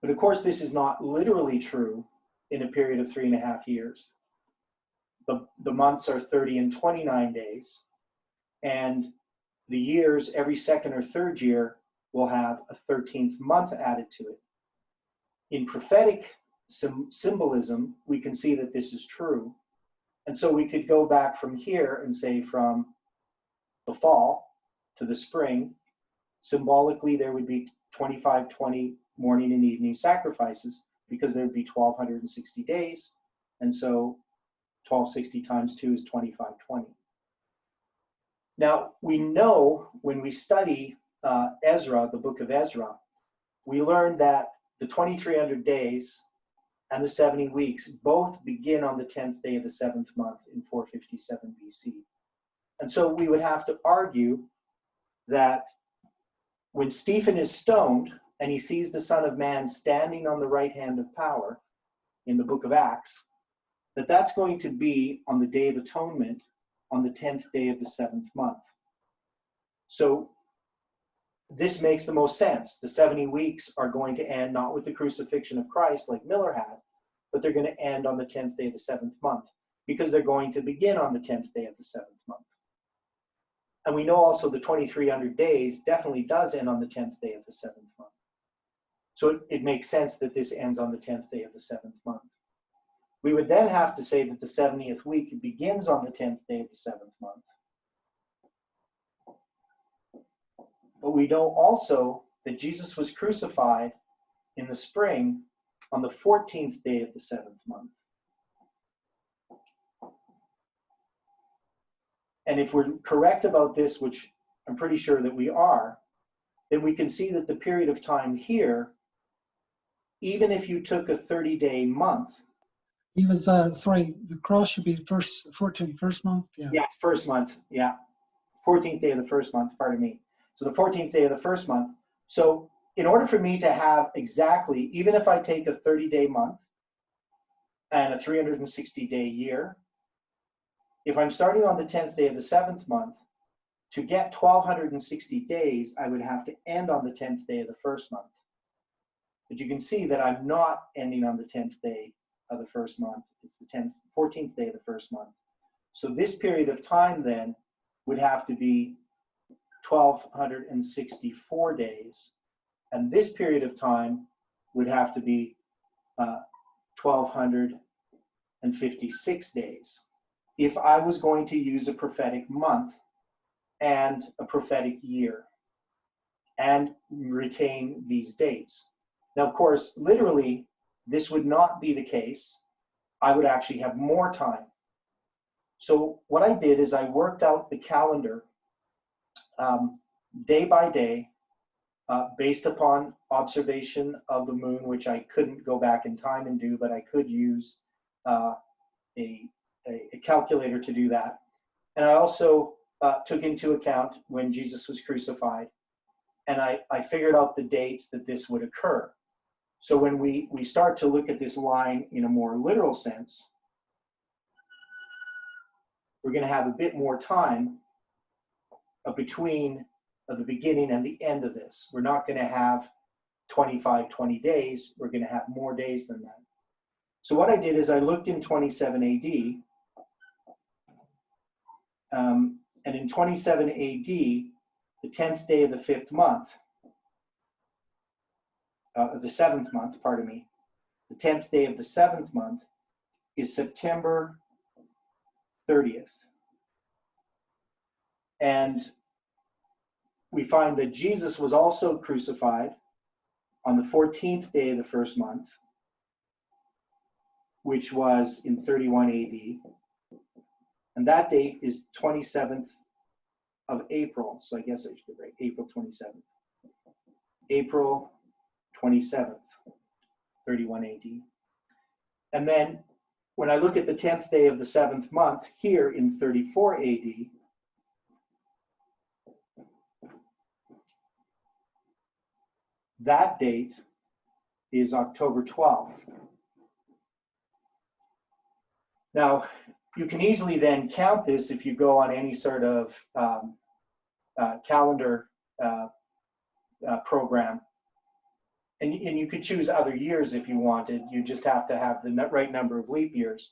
But of course, this is not literally true in a period of 3.5 years. The months are 30 and 29 days, and the years, every second or third year, will have a 13th month added to it. In prophetic symbolism, we can see that this is true. And so we could go back from here and say from the fall to the spring, symbolically there would be 25/20 morning and evening sacrifices, because there would be 1260 days. And so 1260 times 2 is 25/20. Now, we know when we study Ezra, the book of Ezra, we learn that the 2300 days and the 70 weeks both begin on the 10th day of the 7th month in 457 BC. And so we would have to argue that when Stephen is stoned and he sees the Son of Man standing on the right hand of power in the book of Acts, that's going to be on the Day of Atonement on the 10th day of the 7th month. So this makes the most sense. The 70 weeks are going to end not with the crucifixion of Christ like Miller had, but they're going to end on the 10th day of the 7th month, because they're going to begin on the 10th day of the 7th month. And we know also the 2300 days definitely does end on the 10th day of the 7th month. So it makes sense that this ends on the 10th day of the 7th month. We would then have to say that the 70th week begins on the 10th day of the 7th month. But we know also that Jesus was crucified in the spring on the 14th day of the 7th month. And if we're correct about this, which I'm pretty sure that we are, then we can see that the period of time here, even if you took a 30-day month. He was, sorry, the cross should be first month? Yeah. Yeah, first month, yeah. 14th day of the first month, pardon me. So the 14th day of the first month. So in order for me to have exactly, even if I take a 30-day month and a 360-day year, if I'm starting on the 10th day of the 7th month, to get 1260 days, I would have to end on the 10th day of the first month. But you can see that I'm not ending on the 10th day of the first month. It's the 14th day of the first month. So this period of time then would have to be 1264 days. And this period of time would have to be 1256 days if I was going to use a prophetic month and a prophetic year and retain these dates. Now, of course, literally, this would not be the case. I would actually have more time. So what I did is I worked out the calendar day by day, based upon observation of the moon, which I couldn't go back in time and do, but I could use a calculator to do that. And I also took into account when Jesus was crucified, and I figured out the dates that this would occur. So when we start to look at this line in a more literal sense, we're going to have a bit more time between the beginning and the end of this. We're not going to have 20 days. We're going to have more days than that. So what I did is I looked in 27 AD, and in 27 AD, the 10th day of the 5th month, the 7th month, pardon me, the 10th day of the 7th month is September 30th. And we find that Jesus was also crucified on the 14th day of the first month, which was in 31 AD. And that date is 27th of April. So I guess I should write April 27th. April 27th, 31 AD. And then when I look at the 10th day of the 7th month here in 34 AD, that date is October 12th. Now, you can easily then count this if you go on any sort of calendar program. and you could choose other years if you wanted. You just have to have the right number of leap years.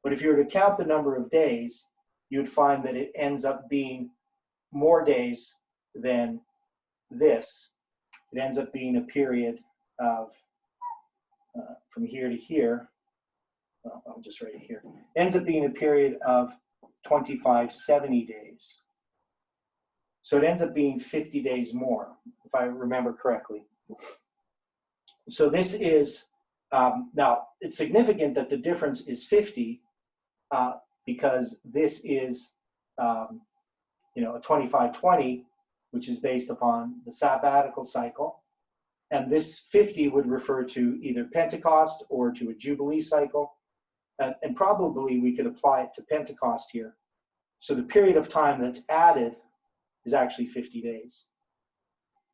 But if you were to count the number of days, you'd find that it ends up being more days than this. It ends up being a period of, from here to here, well, I'll just write it here, it ends up being a period of 2570 days. So it ends up being 50 days more, if I remember correctly. So this is, now it's significant that the difference is 50 because this is, you know, a 2520, which is based upon the sabbatical cycle. And this 50 would refer to either Pentecost or to a Jubilee cycle. And probably we could apply it to Pentecost here. So the period of time that's added is actually 50 days.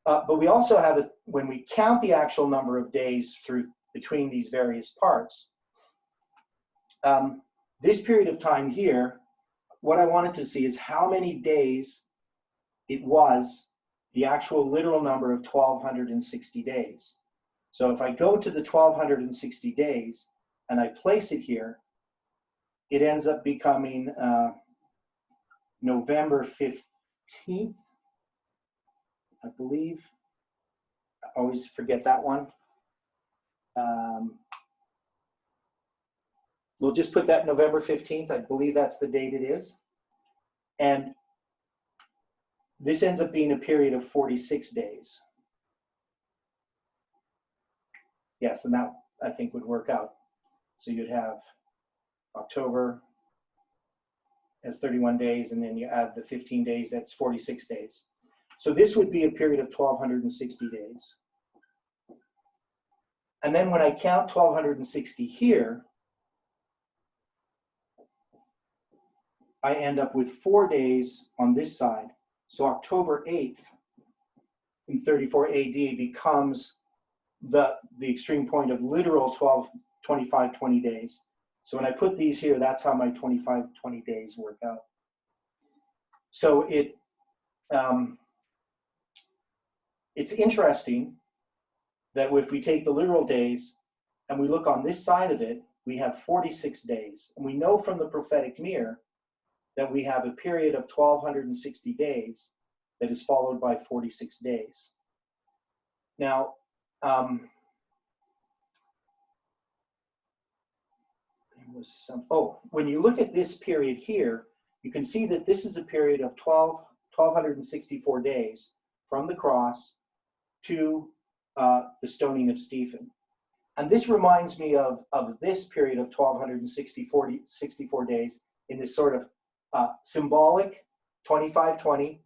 But we also have, when we count the actual number of days through between these various parts, this period of time here, what I wanted to see is how many days it was, the actual literal number of 1260 days. So if I go to the 1260 days and I place it here, it ends up becoming November 15th, I believe. I always forget that one. We'll just put that November 15th. I believe that's the date it is. And this ends up being a period of 46 days. Yes, and that I think would work out. So you'd have October as 31 days, and then you add the 15 days, that's 46 days. So this would be a period of 1260 days. And then when I count 1260 here, I end up with 4 days on this side. So October 8th in 34 AD becomes the extreme point of literal 2520 days. So when I put these here, that's how my 2520 days work out. So it's interesting that if we take the literal days and we look on this side of it, we have 46 days. And we know from the prophetic mirror that we have a period of 1260 days that is followed by 46 days. Now, when you look at this period here, you can see that this is a period of 1264 days from the cross to the stoning of Stephen. And this reminds me of this period of 1264 days in this sort of symbolic 2520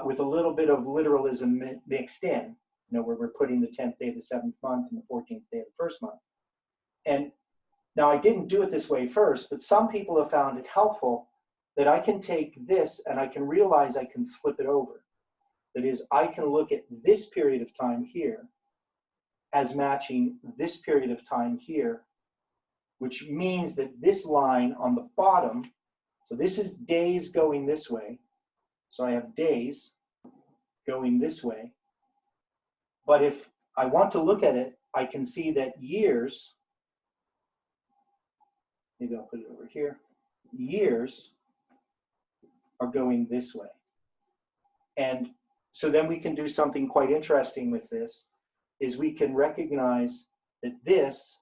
with a little bit of literalism mixed in, you know, where we're putting the 10th day of the 7th month and the 14th day of the 1st month. And now I didn't do it this way first, but some people have found it helpful that I can take this and I can realize I can flip it over. That is, I can look at this period of time here as matching this period of time here, which means that this line on the bottom, so this is days going this way. So I have days going this way. But if I want to look at it, I can see that years, maybe I'll put it over here, years are going this way. And so then we can do something quite interesting with this, is we can recognize that this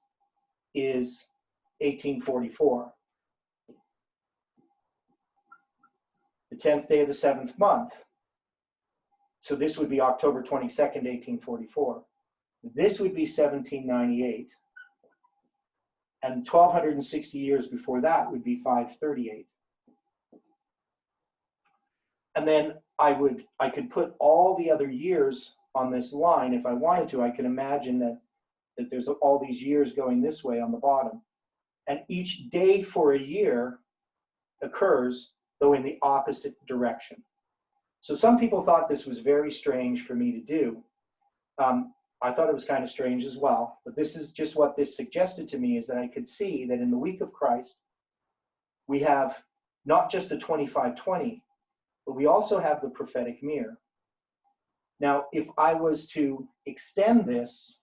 is 1844. The 10th day of the 7th month. So this would be October 22nd, 1844. This would be 1798. And 1260 years before that would be 538. And then I could put all the other years on this line if I wanted to. I can imagine that there's all these years going this way on the bottom. And each day for a year occurs, though in the opposite direction. So some people thought this was very strange for me to do. I thought it was kind of strange as well, but this is just what this suggested to me, is that I could see that in the week of Christ, we have not just the 2520, but we also have the prophetic mirror. Now, if I was to extend this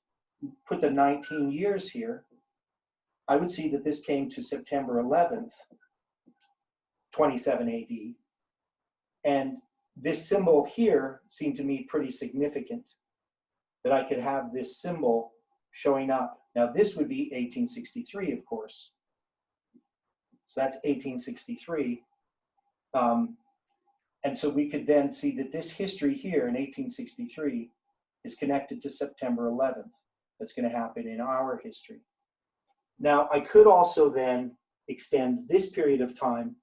put the 19 years here, I would see that this came to September 11th, 27 AD. And this symbol here seemed to me pretty significant, that I could have this symbol showing up. Now this would be 1863, of course. So that's 1863. And so we could then see that this history here in 1863 is connected to September 11th. That's going to happen in our history. Now, I could also then extend this period of time.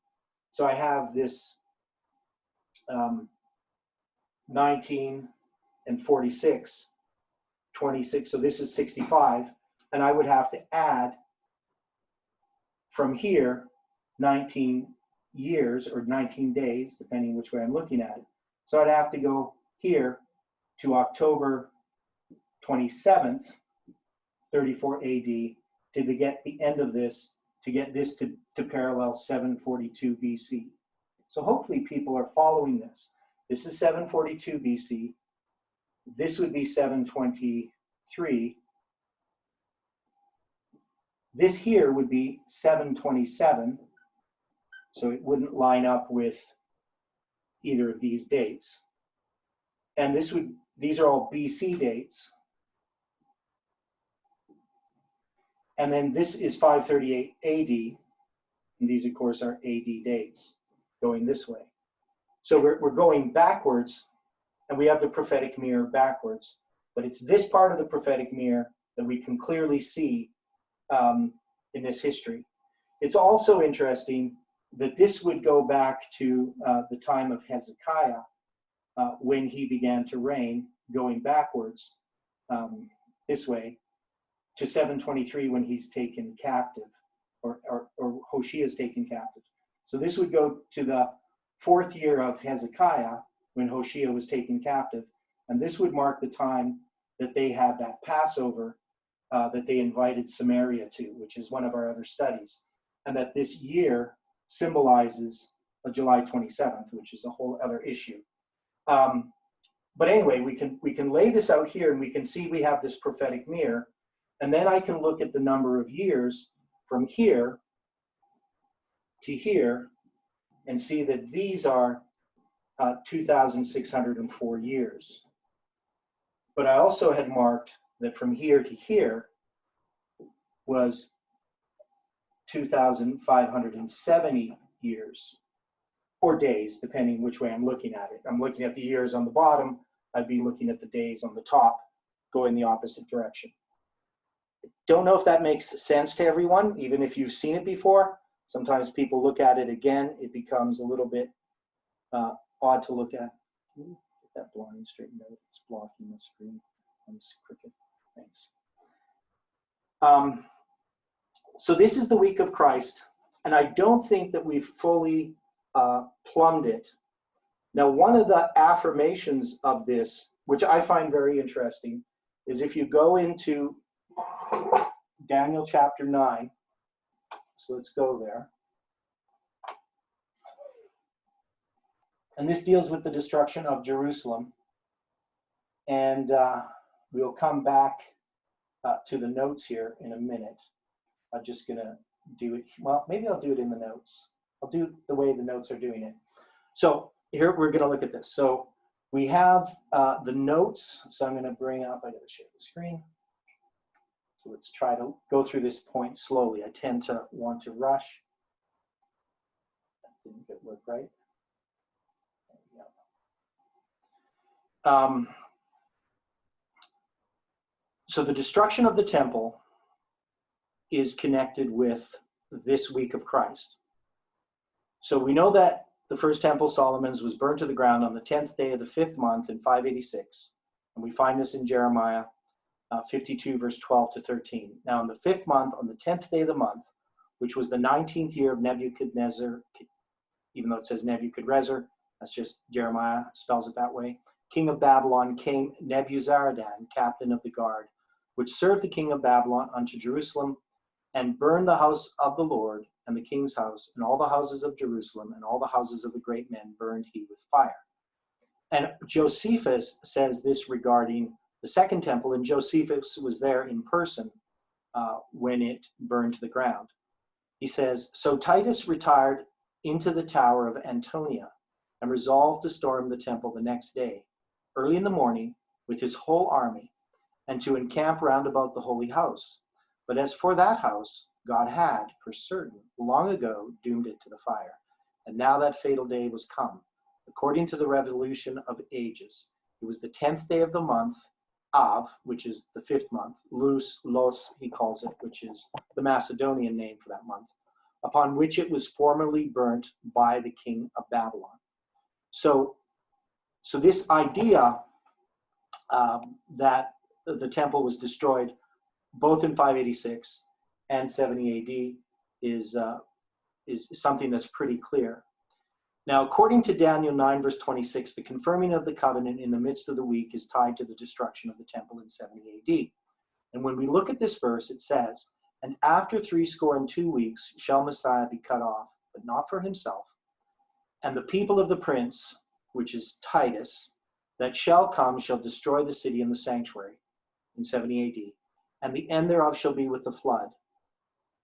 So I have this 19 and 46, 26. So this is 65. And I would have to add from here 19 years or 19 days, depending which way I'm looking at it. So I'd have to go here to October 27th, 34 AD, to get the end of this, to get this to parallel 742 BC. So hopefully people are following this. This is 742 BC. This would be 723. This here would be 727. So it wouldn't line up with either of these dates. And these are all BC dates. And then this is 538 AD. And these, of course, are AD dates going this way. So we're going backwards, and we have the prophetic mirror backwards. But it's this part of the prophetic mirror that we can clearly see in this history. It's also interesting that this would go back to the time of Hezekiah when he began to reign, going backwards this way to 723 when he's taken captive, or Hoshea is taken captive. So this would go to the 4th year of Hezekiah when Hoshea was taken captive, and this would mark the time that they had that Passover that they invited Samaria to, which is one of our other studies, and that this year symbolizes July 27th, which is a whole other issue. But anyway, we can lay this out here, and we can see we have this prophetic mirror, and then I can look at the number of years from here to here and see that these are 2,604 years. But I also had marked that from here to here was 2,570 years, or days, depending which way I'm looking at it. I'm looking at the years on the bottom, I'd be looking at the days on the top, going the opposite direction. Don't know if that makes sense to everyone, even if you've seen it before. Sometimes people look at it again, it becomes a little bit odd to look at. Get that blind straightened out, it's blocking the screen. I'm just crooked, thanks. So this is the week of Christ, and I don't think that we've fully plumbed it. Now, one of the affirmations of this, which I find very interesting, is if you go into Daniel chapter 9, so let's go there. And this deals with the destruction of Jerusalem. And we'll come back to the notes here in a minute. I'm just going to do it. Well, maybe I'll do it in the notes. I'll do the way the notes are doing it. So here we're going to look at this. So we have the notes. So I'm going to bring up, I got to share the screen. So let's try to go through this point slowly. I tend to want to rush. That didn't get work right. There we go. So the destruction of the temple is connected with this week of Christ. So we know that the first temple, Solomon's, was burned to the ground on the 10th day of the 5th month in 586. And we find this in Jeremiah 52, verse 12 to 13. Now in the 5th month, on the 10th day of the month, which was the 19th year of Nebuchadnezzar, even though it says Nebuchadrezzar, that's just Jeremiah spells it that way, king of Babylon, came Nebuzaradan, captain of the guard, which served the king of Babylon unto Jerusalem, and burned the house of the Lord, and the king's house, and all the houses of Jerusalem, and all the houses of the great men burned he with fire. And Josephus says this regarding the second temple, and Josephus was there in person when it burned to the ground. He says, "So Titus retired into the tower of Antonia and resolved to storm the temple the next day, early in the morning, with his whole army, and to encamp round about the holy house. But as for that house, God had, for certain, long ago doomed it to the fire. And now that fatal day was come, according to the revolution of ages. It was the 10th day of the month, Av, which is the 5th month, Los, he calls it, which is the Macedonian name for that month, upon which it was formerly burnt by the king of Babylon." So this idea that the temple was destroyed both in 586 and 70 AD is something that's pretty clear. Now, according to Daniel 9, verse 26, the confirming of the covenant in the midst of the week is tied to the destruction of the temple in 70 AD. And when we look at this verse, it says, "And after 62 weeks shall Messiah be cut off, but not for himself. And the people of the prince," which is Titus, "that shall come shall destroy the city and the sanctuary," in 70 AD. "And the end thereof shall be with the flood.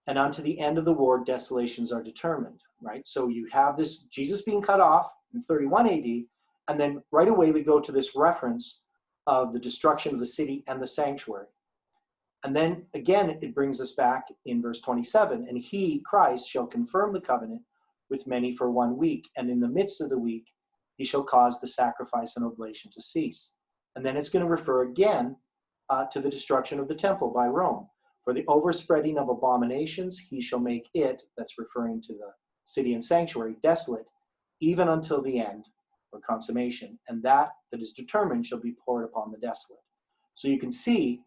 And unto the end of the war, desolations are determined," right? So you have this Jesus being cut off in 31 AD, and then right away we go to this reference of the destruction of the city and the sanctuary. And then again, it brings us back in verse 27, "And he, Christ, shall confirm the covenant with many for 1 week, and in the midst of the week he shall cause the sacrifice and oblation to cease." And then it's going to refer again to the destruction of the temple by Rome. "For the overspreading of abominations, he shall make it," that's referring to the city and sanctuary, "desolate, even until the end," or consummation, "and that is determined shall be poured upon the desolate." So you can see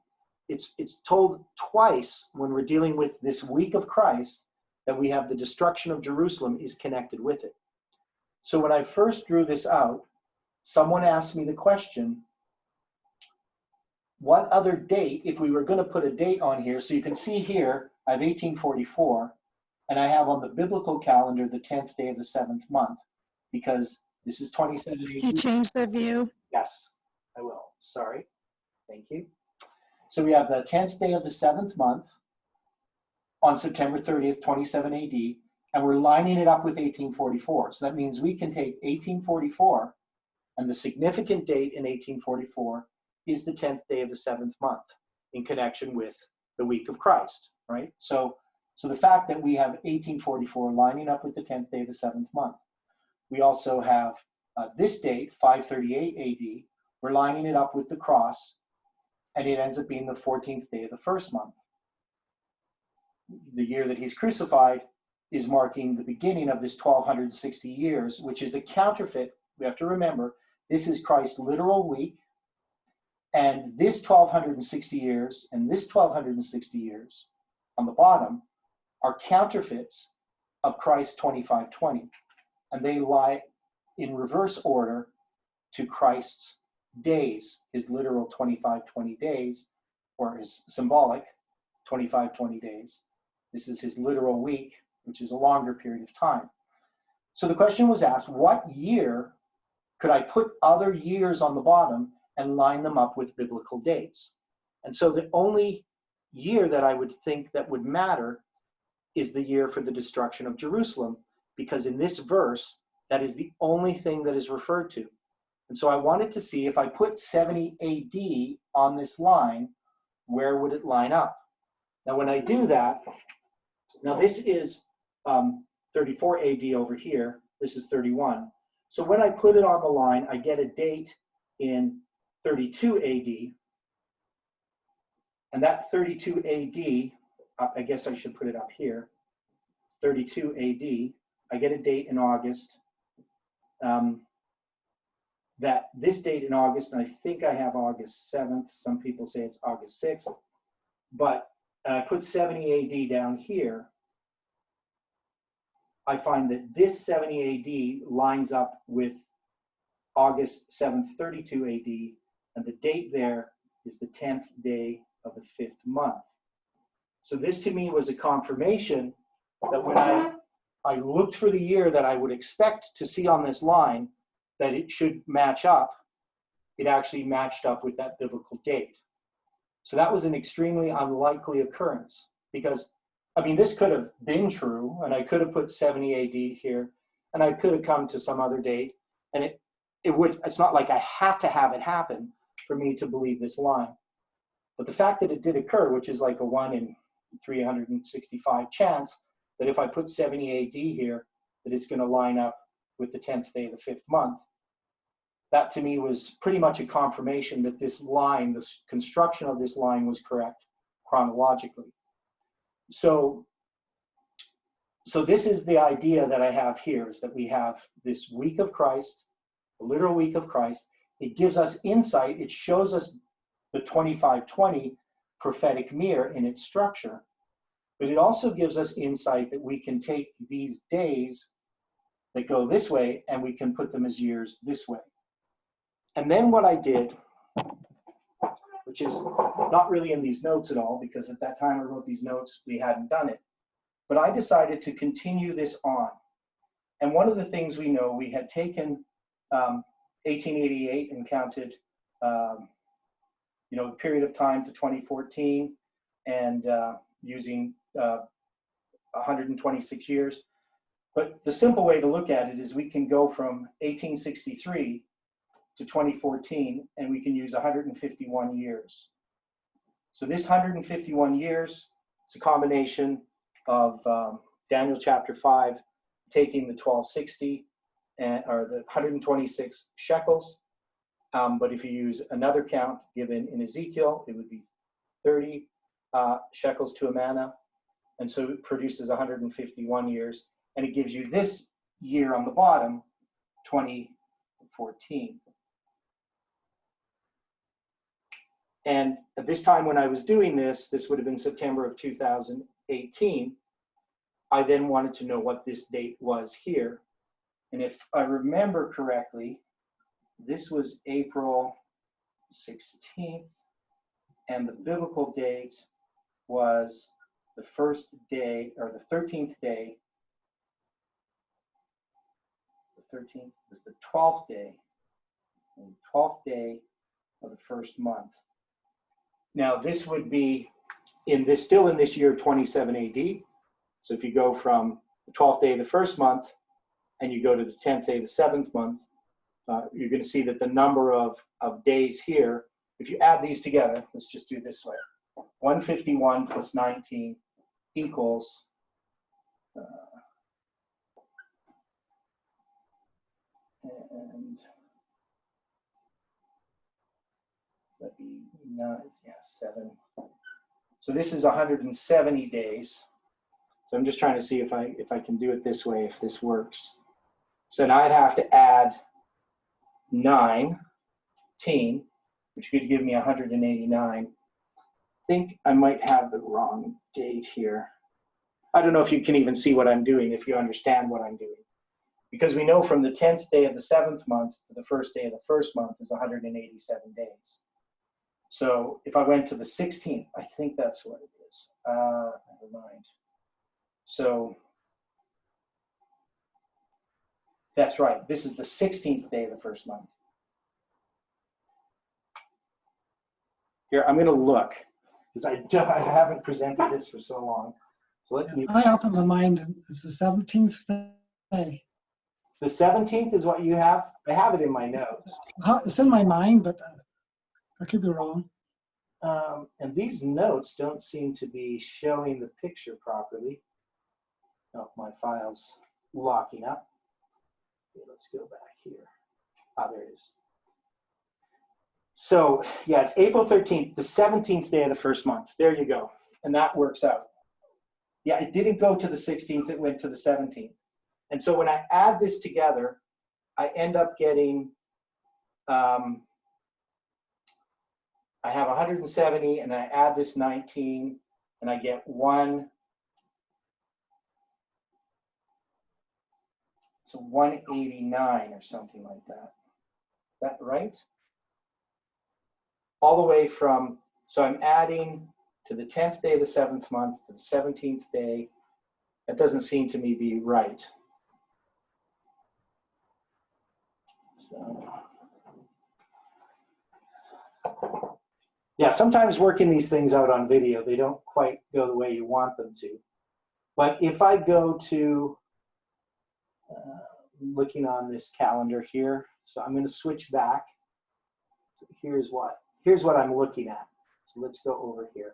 it's told twice when we're dealing with this week of Christ that we have the destruction of Jerusalem is connected with it. So when I first drew this out, someone asked me the question, what other date, if we were going to put a date on here, so you can see here, I have 1844, and I have on the biblical calendar the 10th day of the 7th month, because this is 27 AD. You changed the view. Yes, I will. Sorry. Thank you. So we have the 10th day of the 7th month on September 30th, 27 AD, and we're lining it up with 1844. So that means we can take 1844, and the significant date in 1844 is the 10th day of the 7th month in connection with the week of Christ, right? So the fact that we have 1844 lining up with the 10th day of the 7th month. We also have this date, 538 AD, we're lining it up with the cross, and it ends up being the 14th day of the 1st month. The year that he's crucified is marking the beginning of this 1260 years, which is a counterfeit. We have to remember, this is Christ's literal week, and this 1260 years and this 1260 years on the bottom are counterfeits of Christ's 2520, and they lie in reverse order to Christ's days, his literal 2520 days, or his symbolic 2520 days. This is his literal week, which is a longer period of time. So the question was asked, what year could I put other years on the bottom and line them up with biblical dates? And so the only year that I would think that would matter is the year for the destruction of Jerusalem, because in this verse, that is the only thing that is referred to. And so I wanted to see if I put 70 AD on this line, where would it line up? Now, when I do that, now this is 34 AD over here. This is 31. So when I put it on the line, I get a date in 32 AD. And that 32 AD, I guess I should put it up here. It's 32 AD. I get a date in August. That this date in August, and I think I have August 7th. Some people say it's August 6th. But I put 70 AD down here. I find that this 70 AD lines up with August 7th, 32 AD, and the date there is the 10th day of the 5th month. So this to me was a confirmation that when I looked for the year that I would expect to see on this line, that it should match up it actually matched up with that biblical date. So that was an extremely unlikely occurrence because, I mean, this could have been true, and I could have put 70 AD here, and I could have come to some other date, and it's not like I had to have it happen for me to believe this line. But the fact that it did occur, which is like a 1 in 365 chance, that if I put 70 AD here, that it's going to line up with the 10th day of the 5th month. That to me was pretty much a confirmation that this line, the construction of this line was correct chronologically. So this is the idea that I have here, is that we have this week of Christ, the literal week of Christ. It gives us insight. It shows us the 2520 prophetic mirror in its structure, but it also gives us insight that we can take these days that go this way and we can put them as years this way. And then what I did, which is not really in these notes at all, because at that time I wrote these notes, we hadn't done it, but I decided to continue this on. And one of the things we know, we had taken 1888 and counted the period of time to 2014 and using 126 years. But the simple way to look at it is we can go from 1863 to 2014 and we can use 151 years. So this 151 years is a combination of Daniel chapter 5 taking the 1260 or the 126 shekels. But if you use another count given in Ezekiel, it would be 30 shekels to a manna. And so it produces 151 years. And it gives you this year on the bottom, 2014. And at this time when I was doing this would have been September of 2018. I then wanted to know what this date was here. And if I remember correctly, this was April 16th, and the biblical date was the first day, or the 13th day. The 13th was the 12th day, and the 12th day of the first month. Now this would be still in this year 27 AD. So if you go from the 12th day of the first month and you go to the 10th day of the 7th month, you're going to see that the number of days here, if you add these together, let's just do it this way. 151 plus 19 equals and that'd be 7. So this is 170 days. So I'm just trying to see if I can do it this way, if this works. So now I'd have to add 19, which could give me 189. I think I might have the wrong date here. I don't know if you can even see what I'm doing, if you understand what I'm doing. Because we know from the 10th day of the 7th month to the first day of the first month is 187 days. So if I went to the 16th, I think that's what it is. Never mind. So that's right. This is the 16th day of the first month. Here, I'm going to look, because I haven't presented this for so long. So let me. I have in my mind it's the 17th day. The 17th is what you have? I have it in my notes. It's in my mind, but I could be wrong. And these notes don't seem to be showing the picture properly. Oh, my file's locking up. Okay, let's go back here. There it is. So, yeah, it's April 13th, the 17th day of the first month. There you go. And that works out. Yeah, it didn't go to the 16th, it went to the 17th. And so when I add this together, I end up getting, I have 170, and I add this 19, and I get 1. So 189 or something like that. Is that right? All the way from, so I'm adding to the 10th day of the 7th month to the 17th day. That doesn't seem to me be right. So Yeah, sometimes working these things out on video, they don't quite go the way you want them to. But if I go to, looking on this calendar here, so I'm going to switch back. So here's what I'm looking at. So let's go over here.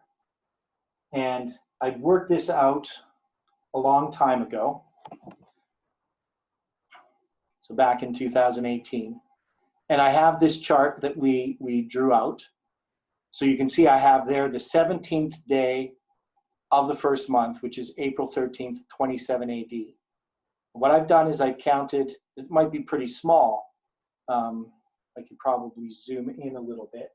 And I worked this out a long time ago. So back in 2018. And I have this chart that we drew out. So you can see I have there the 17th day of the first month, which is April 13th, 27 AD. What I've done is I counted, it might be pretty small. I could probably zoom in a little bit.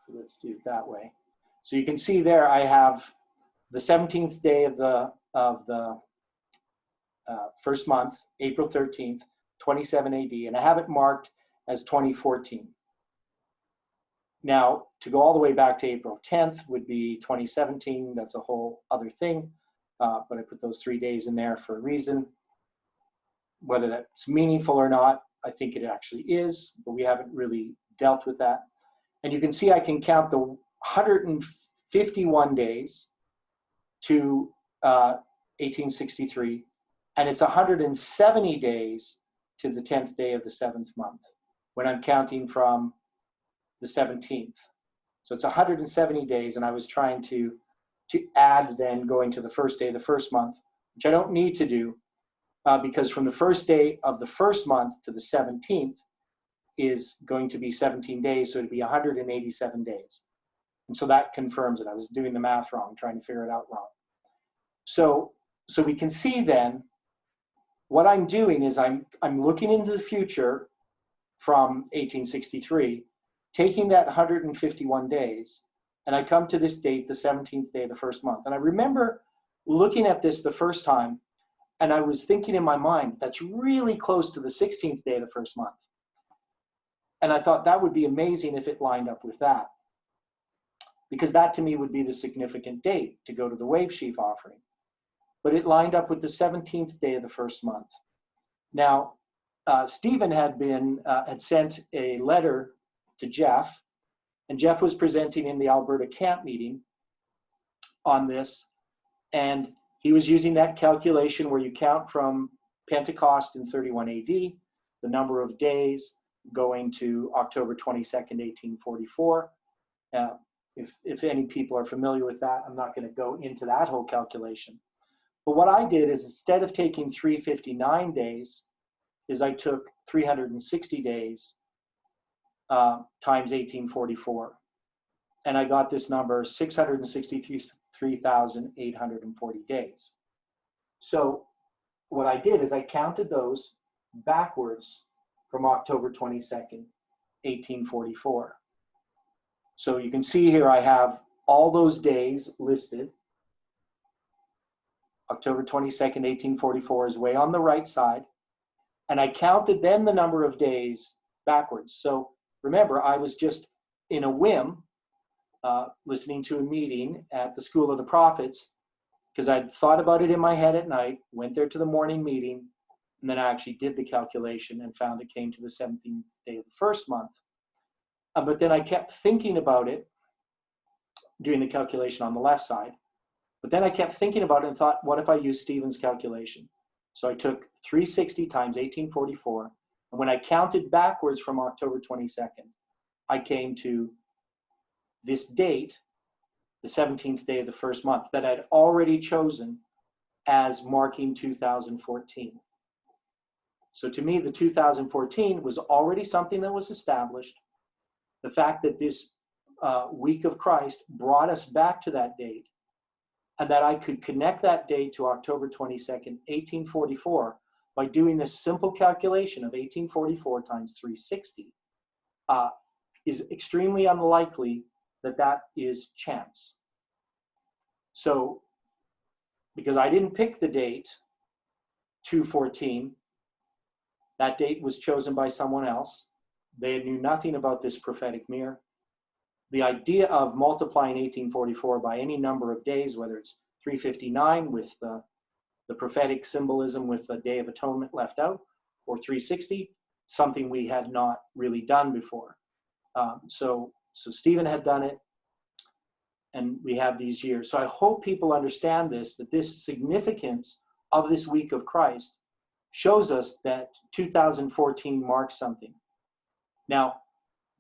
So let's do it that way. So you can see there I have the 17th day of the first month, April 13th, 27 AD, and I have it marked as 2014. Now, to go all the way back to April 10th would be 2017. That's a whole other thing, but I put those 3 days in there for a reason. Whether that's meaningful or not, I think it actually is, but we haven't really dealt with that. And you can see I can count the 151 days to 1863, and it's 170 days to the 10th day of the 7th month when I'm counting from the 17th. So it's 170 days, and I was trying to add then going to the first day of the first month, which I don't need to do because from the first day of the first month to the 17th is going to be 17 days, so it'd be 187 days. And so that confirms it. I was doing the math wrong, trying to figure it out wrong. So we can see then what I'm doing is I'm looking into the future from 1863, taking that 151 days, and I come to this date, the 17th day of the first month. And I remember looking at this the first time, and I was thinking in my mind, that's really close to the 16th day of the first month. And I thought that would be amazing if it lined up with that, because that to me would be the significant date to go to the wave sheaf offering. But it lined up with the 17th day of the first month. Now, Stephen had sent a letter to Jeff, and Jeff was presenting in the Alberta camp meeting on this, and he was using that calculation where you count from Pentecost in 31 AD, the number of days going to October 22nd, 1844. If any people are familiar with that, I'm not going to go into that whole calculation. But what I did is instead of taking 359 days, is I took 360 days times 1844. And I got this number, 663,840 days. So what I did is I counted those backwards from October 22nd, 1844. So you can see here I have all those days listed. October 22nd, 1844 is way on the right side. And I counted then the number of days backwards. So remember, I was just in a whim listening to a meeting at the School of the Prophets because I'd thought about it in my head at night, went there to the morning meeting, and then I actually did the calculation and found it came to the 17th day of the first month. But then I kept thinking about it, doing the calculation on the left side. But then I kept thinking about it and thought, what if I use Stephen's calculation? So I took 360 times 1844, and when I counted backwards from October 22nd, I came to this date, the 17th day of the first month, that I'd already chosen as marking 2014. So to me, the 2014 was already something that was established. The fact that this week of Christ brought us back to that date, and that I could connect that date to October 22nd, 1844 by doing this simple calculation of 1844 times 360 is extremely unlikely that that is chance. So, because I didn't pick the date 214, that date was chosen by someone else. They knew nothing about this prophetic mirror. The idea of multiplying 1844 by any number of days, whether it's 359 with the prophetic symbolism with the Day of Atonement left out, or 360, something we had not really done before. So Stephen had done it, and we have these years. So I hope people understand this, that this significance of this week of Christ shows us that 2014 marks something. Now,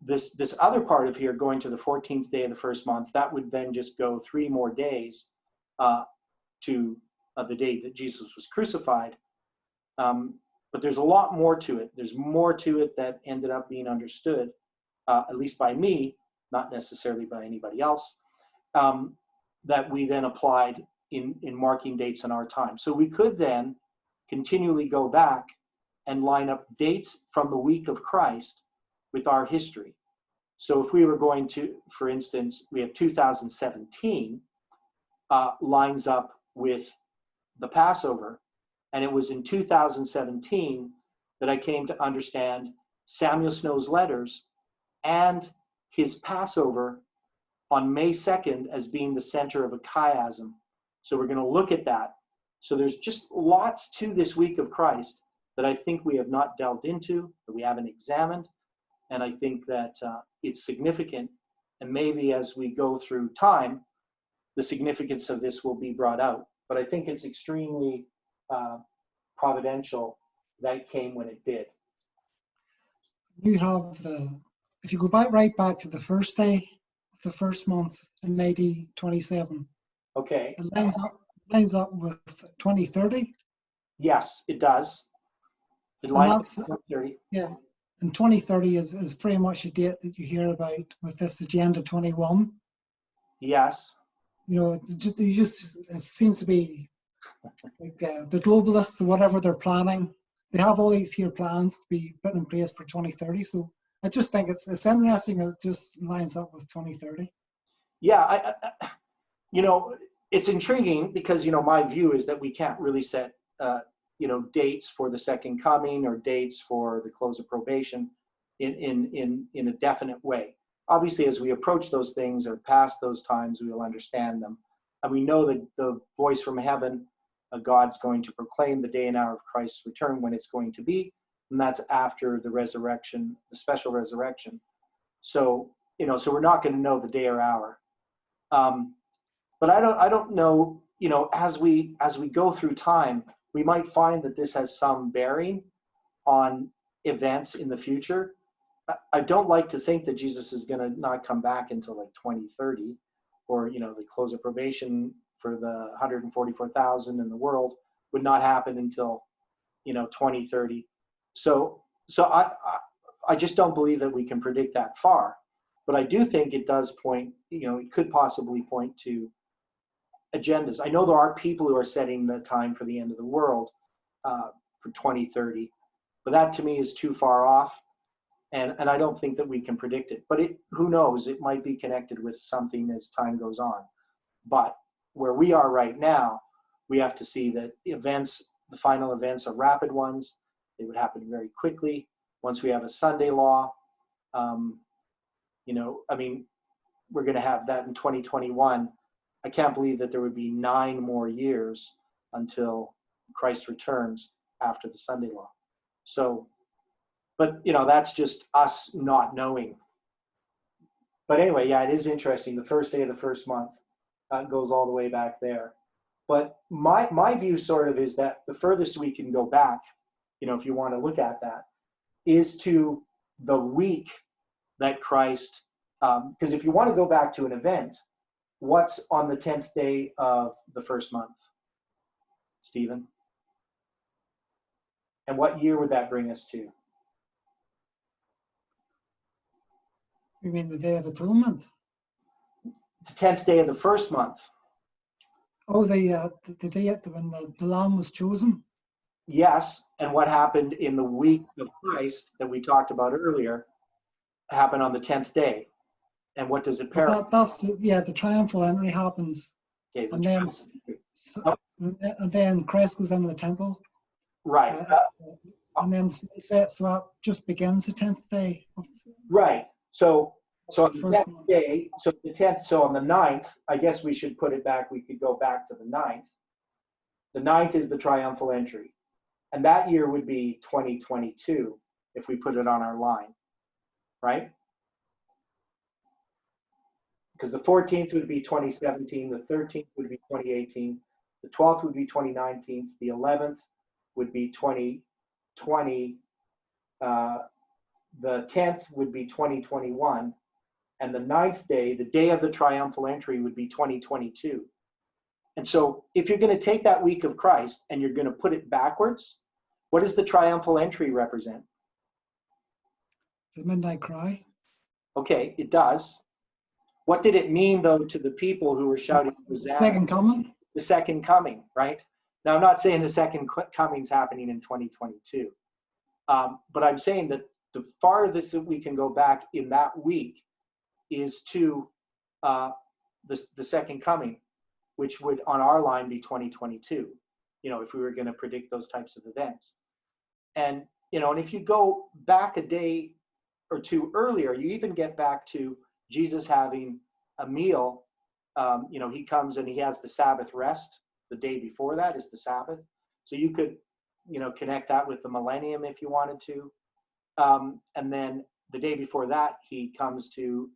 this other part of here, going to the 14th day of the first month, that would then just go 3 more days to the day that Jesus was crucified. But there's a lot more to it. There's more to it that ended up being understood, at least by me, not necessarily by anybody else, that we then applied in marking dates in our time. So we could then continually go back and line up dates from the week of Christ with our history. So if we were going to, for instance, we have 2017 lines up with the Passover, and it was in 2017 that I came to understand Samuel Snow's letters and his Passover on May 2nd as being the center of a chiasm. So we're going to look at that. So there's just lots to this week of Christ that I think we have not delved into, that we haven't examined. And I think that it's significant. And maybe as we go through time, the significance of this will be brought out. But I think it's extremely providential that it came when it did. You have if you go back right back to the first day of the first month in AD 27, Okay. it lines up with 2030. Yes, it does. It And lines up that's, with 2030. yeah, and 2030 is pretty much a date that you hear about with this Agenda 21. Yes. You know, it seems to be like the globalists, or whatever they're planning, they have all these here plans to be put in place for 2030. So I just think it's interesting that it just lines up with 2030. Yeah, you know, it's intriguing because, you know, my view is that we can't really set, you know, dates for the second coming or dates for the close of probation in a definite way. Obviously, as we approach those things or past those times, we will understand them. And we know that the voice from heaven, God's going to proclaim the day and hour of Christ's return when it's going to be, and that's after the resurrection, the special resurrection. So, you know, so we're not going to know the day or hour. But I don't know, you know, as we go through time, we might find that this has some bearing on events in the future. I don't like to think that Jesus is going to not come back until like 2030, or, you know, the close of probation for the 144,000 in the world would not happen until, you know, 2030. So I just don't believe that we can predict that far. But I do think it does point, you know, it could possibly point to agendas. I know there are people who are setting the time for the end of the world for 2030, but that to me is too far off. And I don't think that we can predict it. But who knows? It might be connected with something as time goes on. But where we are right now, we have to see that the final events are rapid ones. They would happen very quickly. Once we have a Sunday law, you know, I mean, we're going to have that in 2021. I can't believe that there would be 9 more years until Christ returns after the Sunday law. So, but, you know, that's just us not knowing. But anyway, yeah, it is interesting. The first day of the first month goes all the way back there. But my view sort of is that the furthest we can go back, you know, if you want to look at that, is to the week that Christ, because if you want to go back to an event, what's on the 10th day of the first month, Stephen? And what year would that bring us to? You mean the Day of Atonement? The 10th day of the first month. Oh, the day when the Lamb was chosen? Yes, and what happened in the week of Christ that we talked about earlier happened on the 10th day. And what does it parallel? The triumphal entry happens. Okay, and then Christ goes into the temple. Right. And then sunset, so that just begins the 10th day. Right. So on the first 10th day, so the 10th, so on the 9th, I guess we should put it back, we could go back to the 9th. The 9th is the triumphal entry. And that year would be 2022 if we put it on our line, right? Because the 14th would be 2017, the 13th would be 2018, the 12th would be 2019, the 11th would be 2020, the 10th would be 2021, and the 9th day, the day of the triumphal entry, would be 2022. And so if you're going to take that week of Christ and you're going to put it backwards, what does the triumphal entry represent? The midnight cry. Okay, it does. What did it mean, though, to the people who were shouting Hosanna? Second coming. The second coming, right? Now, I'm not saying the second coming's happening in 2022, but I'm saying that the farthest that we can go back in that week is to the second coming, which would, on our line, be 2022, if we were going to predict those types of events. And, and if you go back a day or two earlier, you even get back to Jesus having a meal. He comes and he has the Sabbath rest. The day before that is the Sabbath. So you could, connect that with the millennium if you wanted to. And then the day before that, he comes to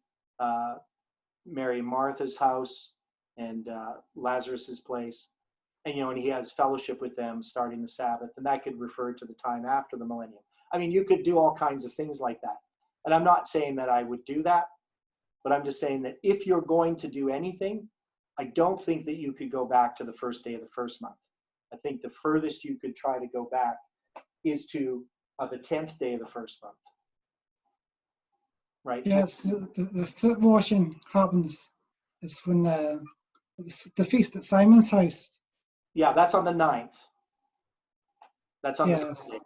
Mary and Martha's house and Lazarus's place. And, he has fellowship with them starting the Sabbath. And that could refer to the time after the millennium. I mean, you could do all kinds of things like that. And I'm not saying that I would do that, but I'm just saying that if you're going to do anything, I don't think that you could go back to the first day of the first month. I think the furthest you could try to go back is to the 10th day of the first month. Right? Yes, the foot washing happens. It's when the feast at Simon's house. Yeah, that's on the 9th. That's on the Yes. Sunday.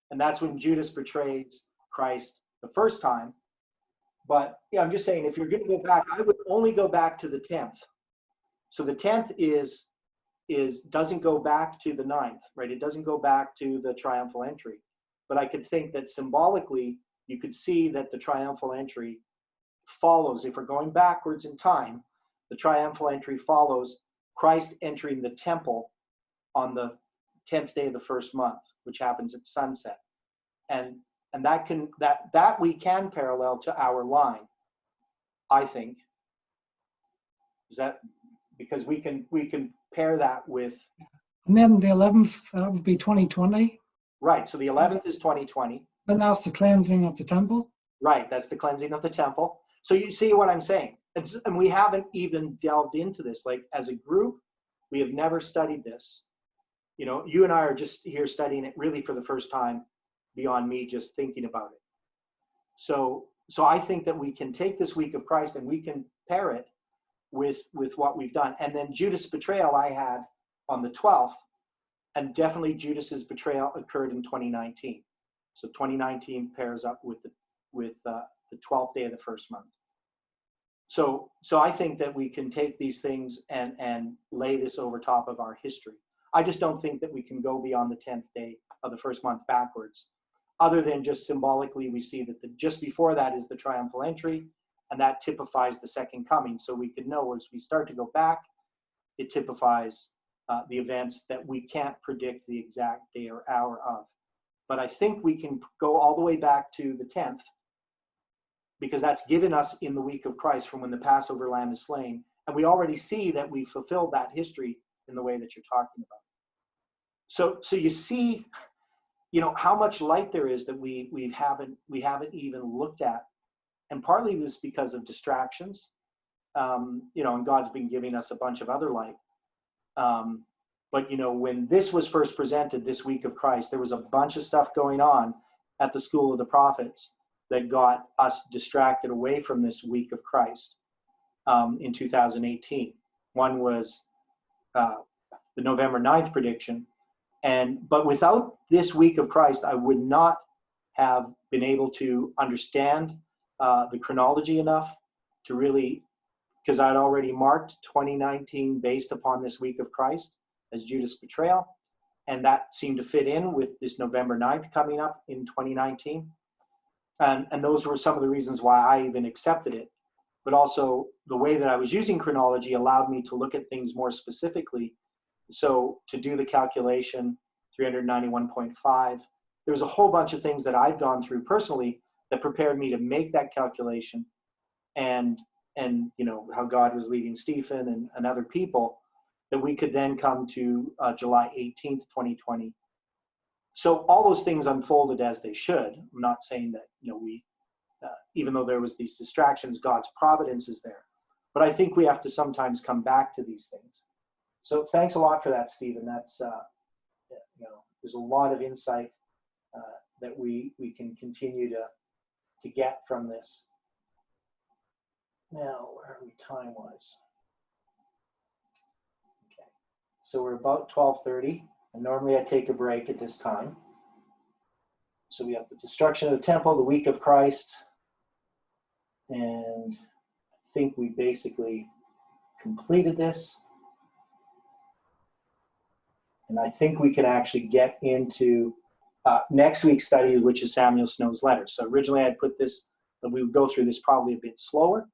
And that's when Judas betrays Christ the first time. But yeah, I'm just saying, if you're going to go back, I would only go back to the 10th. So the 10th doesn't go back to the 9th, right? It doesn't go back to the triumphal entry. But I could think that symbolically, you could see that the triumphal entry follows. If we're going backwards in time, the triumphal entry follows Christ entering the temple on the 10th day of the first month, which happens at sunset. And that we can parallel to our line, I think. Is that because we can pair that with, And then the 11th, that would be 2020. right? So the 11th is 2020. And that's the cleansing of the temple. Right, that's the cleansing of the temple. So you see what I'm saying, and we haven't even delved into this. Like, as a group, we have never studied this. You and I are just here studying it really for the first time, beyond me just thinking about it. So I think that we can take this week of Christ and we can pair it with what we've done. And then Judas' betrayal I had on the 12th, and definitely Judas's betrayal occurred in 2019. So 2019 pairs up with the 12th day of the first month. So I think that we can take these things and lay this over top of our history. I just don't think that we can go beyond the 10th day of the first month backwards, other than just symbolically we see that just before that is the triumphal entry, and that typifies the second coming. So we could know as we start to go back, it typifies the events that we can't predict the exact day or hour of. But I think we can go all the way back to the 10th, because that's given us in the week of Christ from when the Passover lamb is slain. And we already see that we fulfilled that history in the way that you're talking about. So you see, how much light there is that we haven't even looked at. And partly this because of distractions, and God's been giving us a bunch of other light. But when this was first presented, this week of Christ, there was a bunch of stuff going on at the School of the Prophets that got us distracted away from this week of Christ in 2018. One was the November 9th prediction. But without this week of Christ, I would not have been able to understand the chronology enough to really, because I'd already marked 2019 based upon this week of Christ as Judas' betrayal. And that seemed to fit in with this November 9th coming up in 2019. And those were some of the reasons why I even accepted it. But also the way that I was using chronology allowed me to look at things more specifically. So to do the calculation, 391.5, there was a whole bunch of things that I'd gone through personally that prepared me to make that calculation, and you know, how God was leading Stephen and other people, that we could then come to July 18th, 2020. So all those things unfolded as they should. I'm not saying that, you know, we, even though there was these distractions, God's providence is there. But I think we have to sometimes come back to these things. So thanks a lot for that, Stephen. That's, you know, there's a lot of insight that we can continue to get from this. Now, where are we time-wise? Okay, so we're about 12:30, and normally I take a break at this time. So we have the destruction of the temple, the week of Christ, and I think we basically completed this. And I think we can actually get into next week's study, which is Samuel Snow's letters. So originally I put this, that we would go through this probably a bit slower,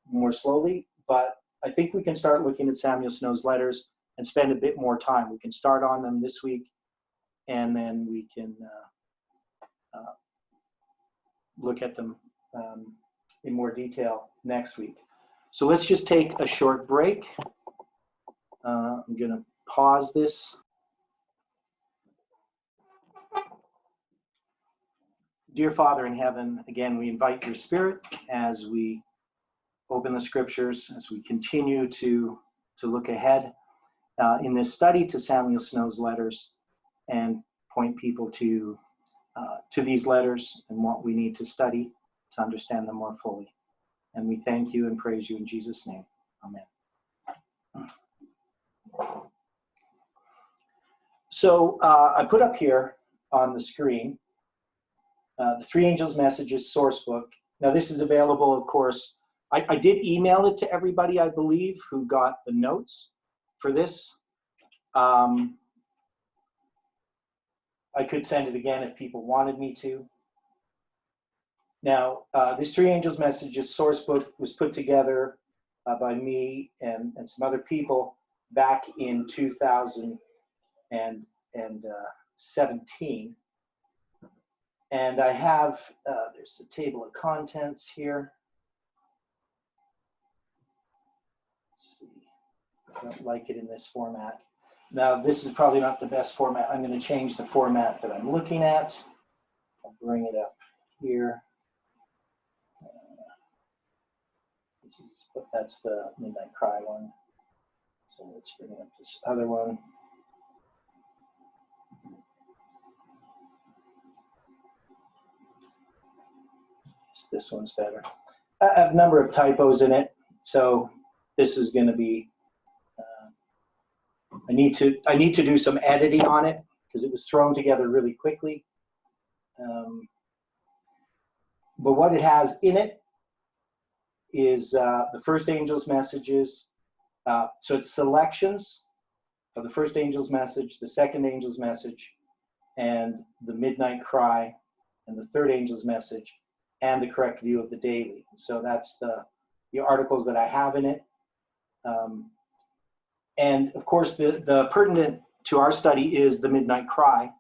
more slowly, but I think we can start looking at Samuel Snow's letters and spend a bit more time. We can start on them this week, and then we can look at them in more detail next week. So let's just take a short break. I'm going to pause this. Dear Father in heaven, again, we invite your Spirit as we open the scriptures, as we continue to look ahead in this study to Samuel Snow's letters, and point people to these letters and what we need to study to understand them more fully. And we thank you and praise you in Jesus' name. Amen. So I put up here on the screen the Three Angels Messages source book. Now this is available, of course. I did email it to everybody, I believe, who got the notes for this. I could send it again if people wanted me to. Now, this Three Angels Messages source book was put together by me and some other people back in 2017. And I have, there's a table of contents here. Let's see, I don't like it in this format. Now, this is probably not the best format. I'm going to change the format that I'm looking at. I'll bring it up here. That's the Midnight Cry one. So let's bring up this other one. This one's better. I have a number of typos in it, so this is going to be. I need to do some editing on it because it was thrown together really quickly. But what it has in it is the first angel's messages. So it's selections of the first angel's message, the second angel's message, and the midnight cry, and the third angel's message, and the correct view of the daily. So that's the articles that I have in it. And of course, the pertinent to our study is the midnight cry.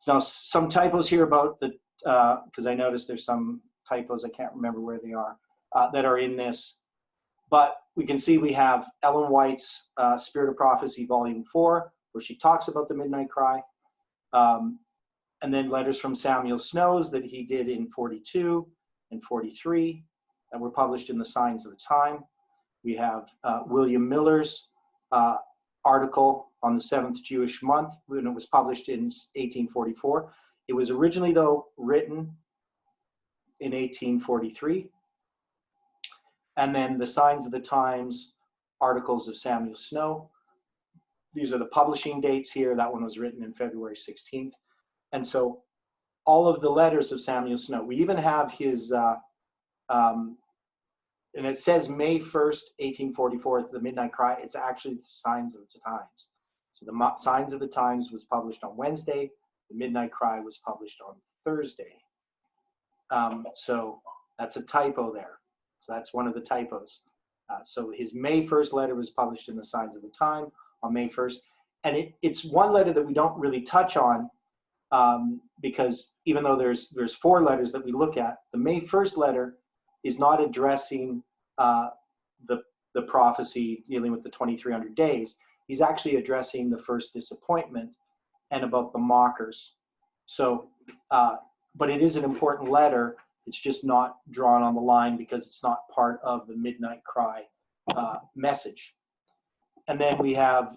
Now, some typos here about the, because I noticed there's some typos, I can't remember where they are, that are in this. But we can see we have Ellen White's Spirit of Prophecy, Volume 4, where she talks about the midnight cry. And then letters from Samuel Snow's that he did in 42 and 43 that were published in the Signs of the Time. We have William Miller's article on the 7th Jewish month when it was published in 1844. It was originally, though, written in 1843. And then the Signs of the Times articles of Samuel Snow. These are the publishing dates here. That one was written in February 16th. And so all of the letters of Samuel Snow, we even have his, and it says May 1st, 1844, the Midnight Cry. It's actually the Signs of the Times. So the Signs of the Times was published on Wednesday. The Midnight Cry was published on Thursday. So that's a typo there. So that's one of the typos. So his May 1st letter was published in the Signs of the Time on May 1st. And it's one letter that we don't really touch on because even though there's 4 letters that we look at, the May 1st letter is not addressing the prophecy dealing with the 2300 days. He's actually addressing the first disappointment and about the mockers. So, but it is an important letter. It's just not drawn on the line because it's not part of the Midnight Cry message. And then we have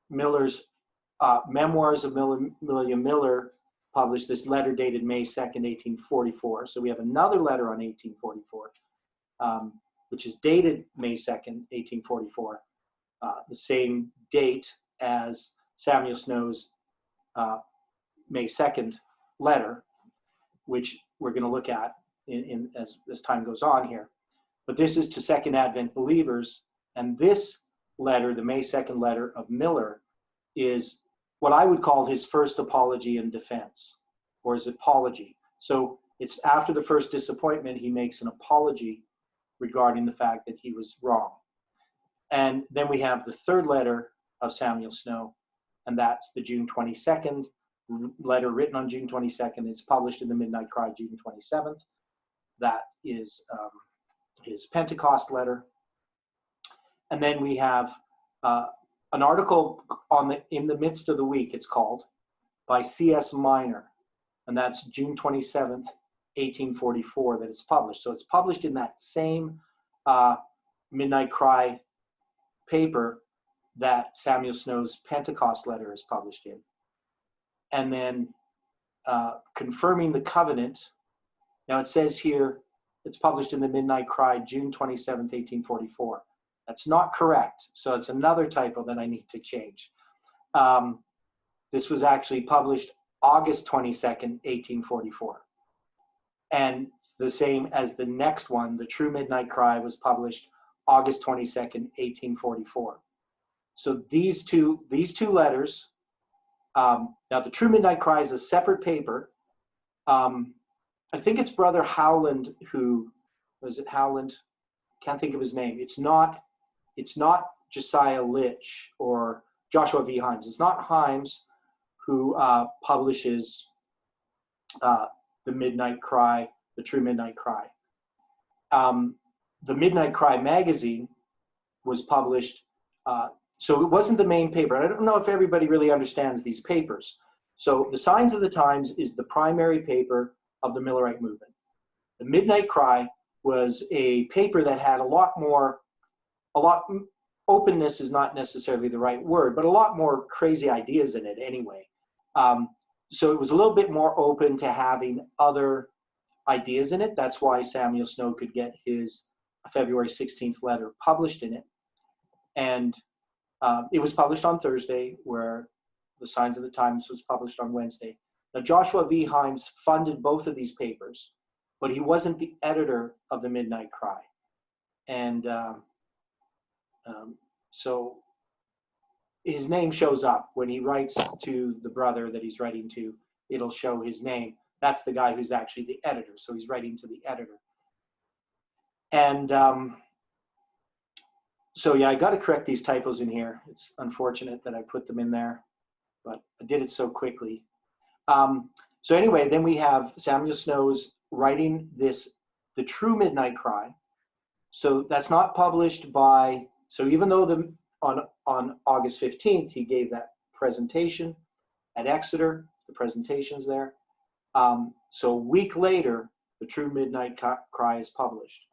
Miller's Memoirs of William Miller, published this letter dated May 2nd, 1844. So we have another letter on 1844, which is dated May 2nd, 1844, the same date as Samuel Snow's May 2nd letter, which we're going to look at as time goes on here. But this is to Second Advent believers, and this letter, the May 2nd letter of Miller, is what I would call his first apology and defense, or his apology. So it's after the first disappointment, he makes an apology regarding the fact that he was wrong. And then we have the third letter of Samuel Snow, and that's the June 22nd letter written on June 22nd. It's published in the Midnight Cry June 27th. That is his Pentecost letter. And then we have an article in the midst of the week, it's called, by C.S. Minor, and that's June 27th, 1844, that it's published. So it's published in that same Midnight Cry paper that Samuel Snow's Pentecost letter is published in. And then Confirming the Covenant. Now it says here, it's published in the Midnight Cry, June 27th, 1844. That's not correct. So it's another typo that I need to change. This was actually published August 22nd, 1844. And the same as the next one, the True Midnight Cry, was published August 22nd, 1844. So these two letters, now the True Midnight Cry is a separate paper. I think it's Brother Howland who, was it Howland? Can't think of his name. It's not Josiah Litch or Joshua V. Himes. It's not Himes who publishes the Midnight Cry, the True Midnight Cry. The Midnight Cry magazine was published, so it wasn't the main paper. I don't know if everybody really understands these papers. So the Signs of the Times is the primary paper of the Millerite movement. The Midnight Cry was a paper that had openness is not necessarily the right word, but a lot more crazy ideas in it anyway. So it was a little bit more open to having other ideas in it. That's why Samuel Snow could get his February 16th letter published in it. And it was published on Thursday, where the Signs of the Times was published on Wednesday. Now, Joshua V. Himes funded both of these papers, but he wasn't the editor of the Midnight Cry. And so his name shows up when he writes to the brother that he's writing to. It'll show his name. That's the guy who's actually the editor. So he's writing to the editor. And so yeah, I got to correct these typos in here. It's unfortunate that I put them in there, but I did it so quickly. So anyway, then we have Samuel Snow's writing the True Midnight Cry. So that's not published by, so even though on August 15th, he gave that presentation at Exeter, the presentation's there. So a week later, the True Midnight Cry is published.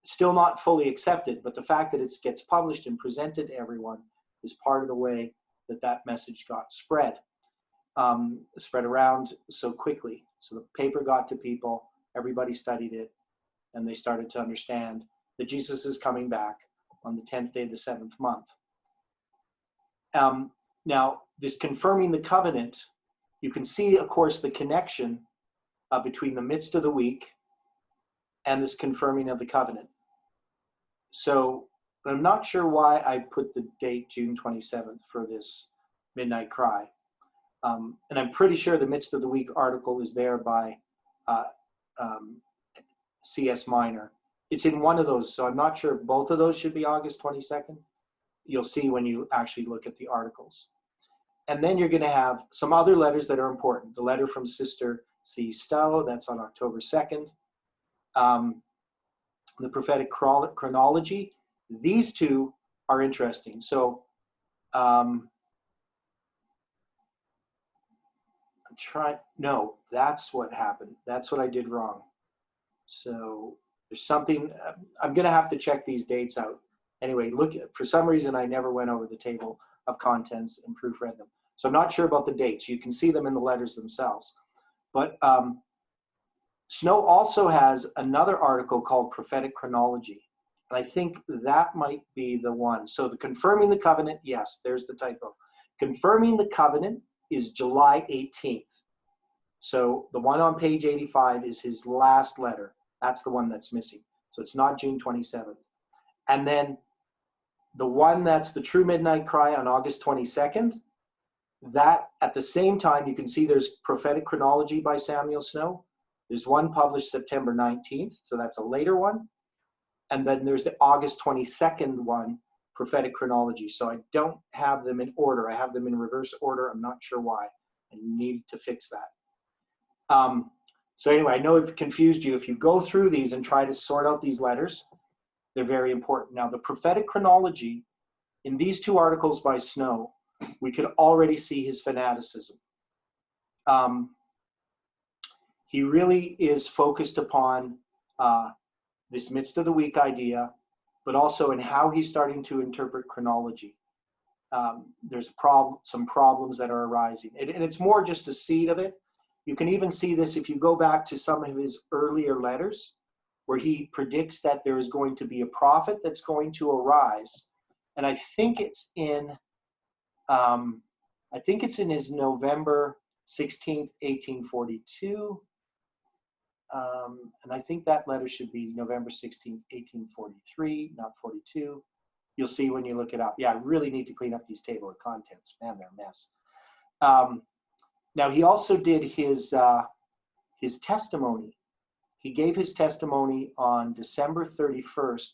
Still not fully accepted, but the fact that it gets published and presented to everyone is part of the way that message got spread around so quickly. So the paper got to people, everybody studied it, and they started to understand that Jesus is coming back on the 10th day of the 7th month. Now, this Confirming the Covenant, you can see, of course, the connection between the midst of the week and this confirming of the covenant. So I'm not sure why I put the date June 27th for this Midnight Cry. And I'm pretty sure the midst of the week article is there by C.S. Minor. It's in one of those, so I'm not sure both of those should be August 22nd. You'll see when you actually look at the articles. And then you're going to have some other letters that are important. The letter from Sister C. Stowe, that's on October 2nd. The Prophetic Chronology. These two are interesting. So no, that's what happened. That's what I did wrong. So there's something, I'm going to have to check these dates out. Anyway, look, for some reason, I never went over the table of contents and proofread them. So I'm not sure about the dates. You can see them in the letters themselves. But Snow also has another article called Prophetic Chronology. And I think that might be the one. So the Confirming the Covenant, yes, there's the typo. Confirming the Covenant is July 18th. So the one on page 85 is his last letter. That's the one that's missing. So it's not June 27th. And then the one that's the True Midnight Cry on August 22nd, that at the same time, you can see there's Prophetic Chronology by Samuel Snow. There's one published September 19th, so that's a later one. And then there's the August 22nd one, Prophetic Chronology. So I don't have them in order. I have them in reverse order. I'm not sure why. I need to fix that. So anyway, I know I've confused you. If you go through these and try to sort out these letters, they're very important. Now, the Prophetic Chronology, in these two articles by Snow, we could already see his fanaticism. He really is focused upon this midst of the week idea, but also in how he's starting to interpret chronology. There's some problems that are arising. And it's more just a seed of it. You can even see this if you go back to some of his earlier letters, where he predicts that there is going to be a prophet that's going to arise. And I think it's in his November 16th, 1842. And I think that letter should be November 16th, 1843, not 42. You'll see when you look it up. Yeah, I really need to clean up these table of contents. Man, they're a mess. Now, he also did his testimony. He gave his testimony on December 31st,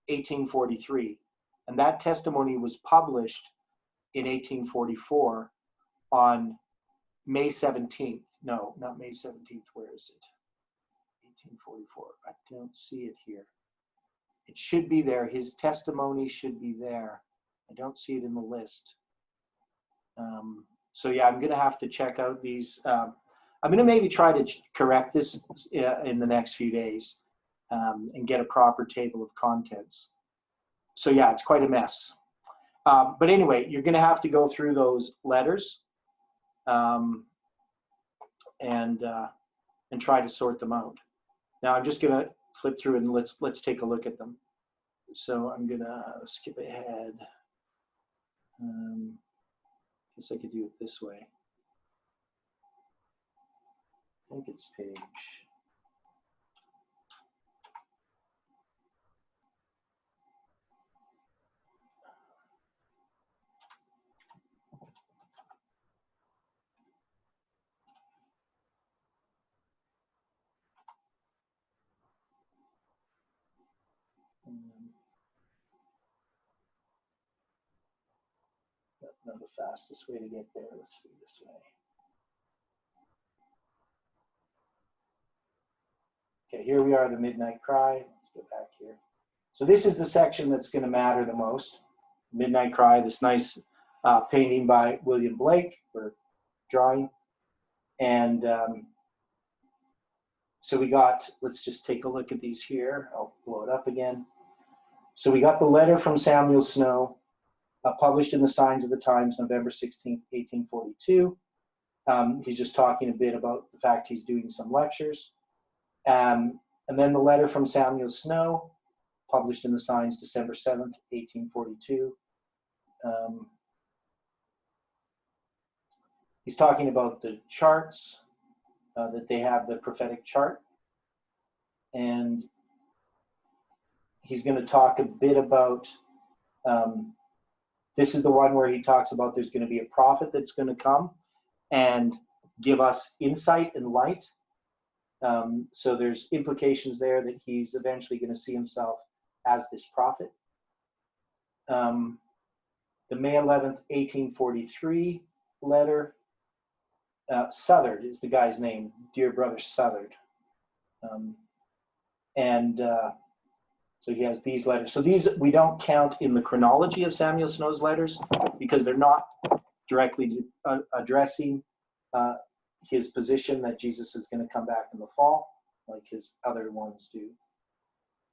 1843. And that testimony was published in 1844 on May 17th. No, not May 17th. Where is it? 1844. I don't see it here. It should be there. His testimony should be there. I don't see it in the list. So yeah, I'm going to have to check out these. I'm going to maybe try to correct this in the next few days and get a proper table of contents. So yeah, it's quite a mess. But anyway, you're going to have to go through those letters and try to sort them out. Now I'm just going to flip through and let's take a look at them. So I'm going to skip ahead. Guess I could do it this way. I think it's page. Not the fastest way to get there. Let's see this way. Okay, here we are, the Midnight Cry. Let's go back here. So this is the section that's going to matter the most. Midnight Cry, this nice painting by William Blake, or drawing. And so we got, let's just take a look at these here. I'll blow it up again. So we got the letter from Samuel Snow, published in the Signs of the Times, November 16th, 1842. He's just talking a bit about the fact he's doing some lectures. And then the letter from Samuel Snow, published in the Signs, December 7th, 1842. He's talking about the charts, that they have the prophetic chart. And he's going to talk a bit about, this is the one where he talks about there's going to be a prophet that's going to come and give us insight and light. So there's implications there that he's eventually going to see himself as this prophet. The May 11th, 1843 letter. Southard is the guy's name, dear brother Southard. So he has these letters. So these we don't count in the chronology of Samuel Snow's letters because they're not directly addressing his position that Jesus is going to come back in the fall, like his other ones do.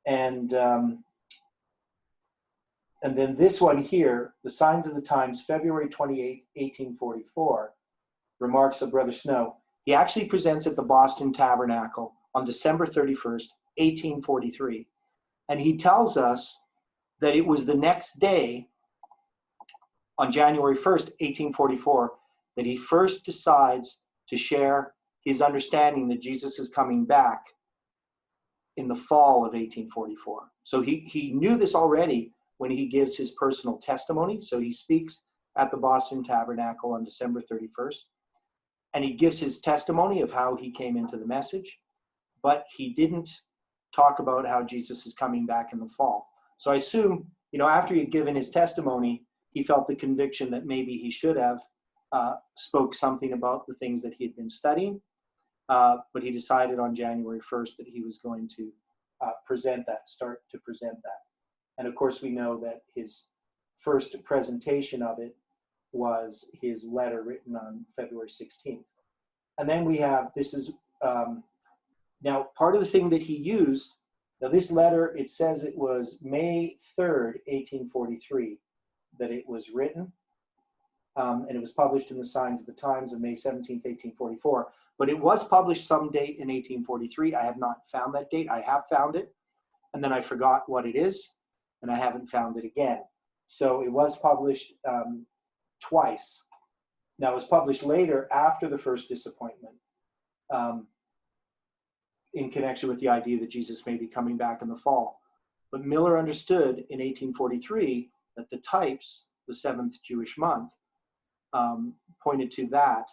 And then this one here, the Signs of the Times, February 28, 1844, remarks of Brother Snow. He actually presents at the Boston Tabernacle on December 31st, 1843. And he tells us that it was the next day, on January 1st, 1844, that he first decides to share his understanding that Jesus is coming back in the fall of 1844. So he knew this already when he gives his personal testimony. So he speaks at the Boston Tabernacle on December 31st, and he gives his testimony of how he came into the message, but he didn't talk about how Jesus is coming back in the fall. So I assume, after he had given his testimony, he felt the conviction that maybe he should have spoke something about the things that he had been studying, but he decided on January 1st that he was going to start to present that. And of course, we know that his first presentation of it was his letter written on February 16th. And then we have, this is, now part of the thing that he used, now this letter, it says it was May 3rd, 1843, that it was written. And it was published in the Signs of the Times on May 17th, 1844. But it was published some date in 1843. I have not found that date. I have found it, and then I forgot what it is, and I haven't found it again. So it was published twice. Now, it was published later after the first disappointment in connection with the idea that Jesus may be coming back in the fall. But Miller understood in 1843 that the types, the seventh Jewish month, pointed to that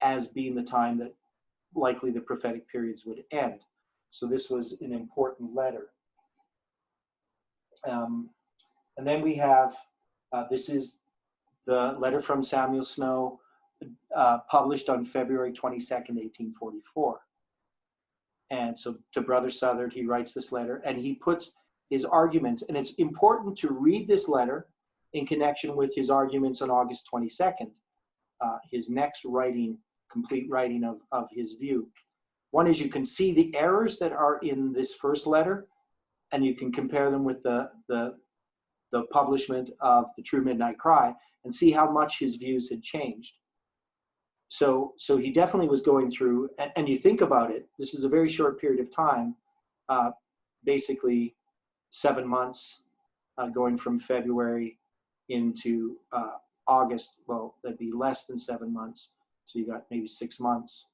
as being the time that likely the prophetic periods would end. So this was an important letter. And then we have, this is the letter from Samuel Snow, published on February 22nd, 1844. And so to Brother Southard, he writes this letter, and he puts his arguments, and it's important to read this letter in connection with his arguments on August 22nd, his next writing, complete writing of his view. One is you can see the errors that are in this first letter, and you can compare them with the publishment of The True Midnight Cry and see how much his views had changed. So he definitely was going through, and you think about it, this is a very short period of time, basically 7 months, going from February into August. Well, that'd be less than 7 months. So you got maybe 6 months,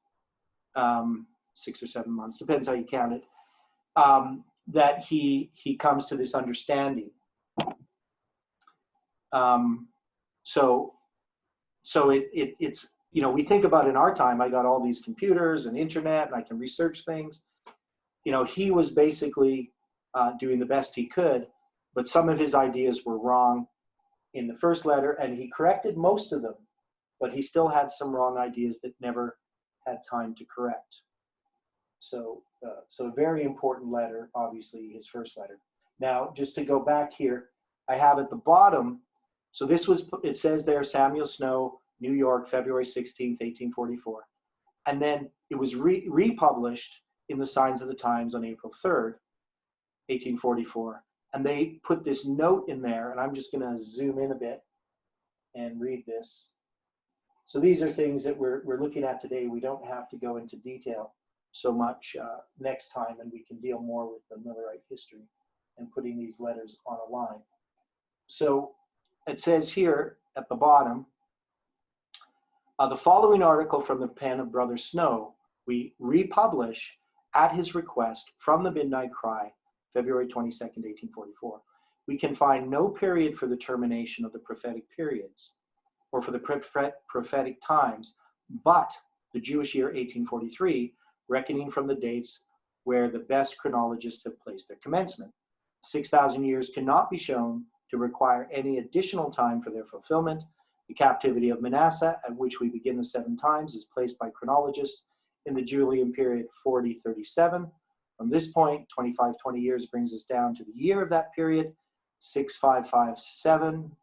6 or 7 months, depends how you count it, that he comes to this understanding. So it's, we think about in our time, I got all these computers and internet and I can research things. He was basically doing the best he could, but some of his ideas were wrong in the first letter, and he corrected most of them, but he still had some wrong ideas that never had time to correct. So a very important letter, obviously, his first letter. Now, just to go back here, I have at the bottom, so this was, it says there, Samuel Snow, New York, February 16th, 1844. And then it was republished in the Signs of the Times on April 3rd, 1844. And they put this note in there, and I'm just going to zoom in a bit and read this. So these are things that we're looking at today. We don't have to go into detail so much next time, and we can deal more with the Millerite history and putting these letters on a line. So it says here at the bottom, the following article from the pen of Brother Snow, we republish at his request from the Midnight Cry, February 22nd, 1844. We can find no period for the termination of the prophetic periods or for the prophetic times, but the Jewish year 1843, reckoning from the dates where the best chronologists have placed their commencement. 6,000 years cannot be shown to require any additional time for their fulfillment, The captivity of Manasseh, at which we begin the 7 times, is placed by chronologists in the Julian period 4037. From this point, 20 years brings us down to the year of that period, 6557,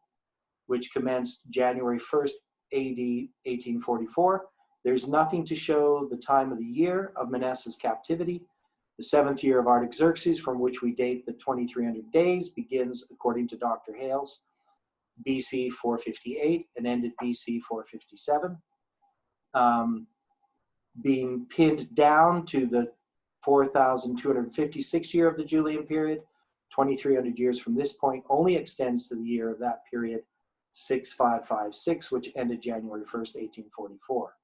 which commenced January 1st, AD 1844. There's nothing to show the time of the year of Manasseh's captivity. The 7th year of Artaxerxes, from which we date the 2300 days, begins, according to Dr. Hales, BC 458 and ended BC 457. Being pinned down to the 4256 year of the Julian period, 2300 years from this point only extends to the year of that period, 6556, which ended January 1st, 1844.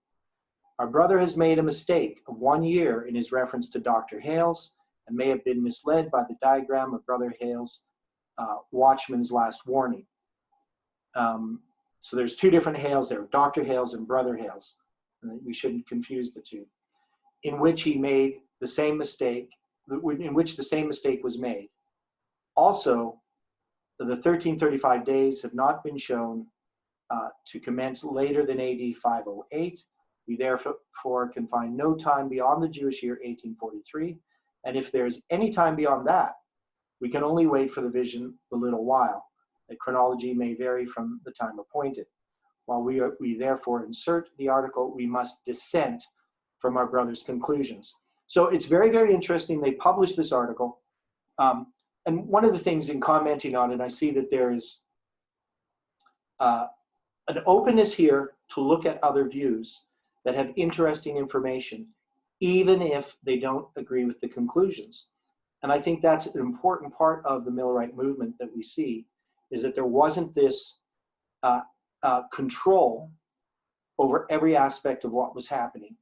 Our brother has made a mistake of 1 year in his reference to Dr. Hales and may have been misled by the diagram of Brother Hales' Watchman's Last Warning. So there's 2 different Hales there, Dr. Hales and Brother Hales. And we shouldn't confuse the 2. In which he made the same mistake, in which the same mistake was made. Also, the 1335 days have not been shown to commence later than AD 508. We therefore can find no time beyond the Jewish year 1843. And if there's any time beyond that, we can only wait for the vision a little while. The chronology may vary from the time appointed. While we therefore insert the article, we must dissent from our brother's conclusions. So it's very, very interesting. They published this article. And one of the things in commenting on it, I see that there is an openness here to look at other views that have interesting information, even if they don't agree with the conclusions. And I think that's an important part of the Millerite movement that we see, is that there wasn't this control over every aspect of what was happening.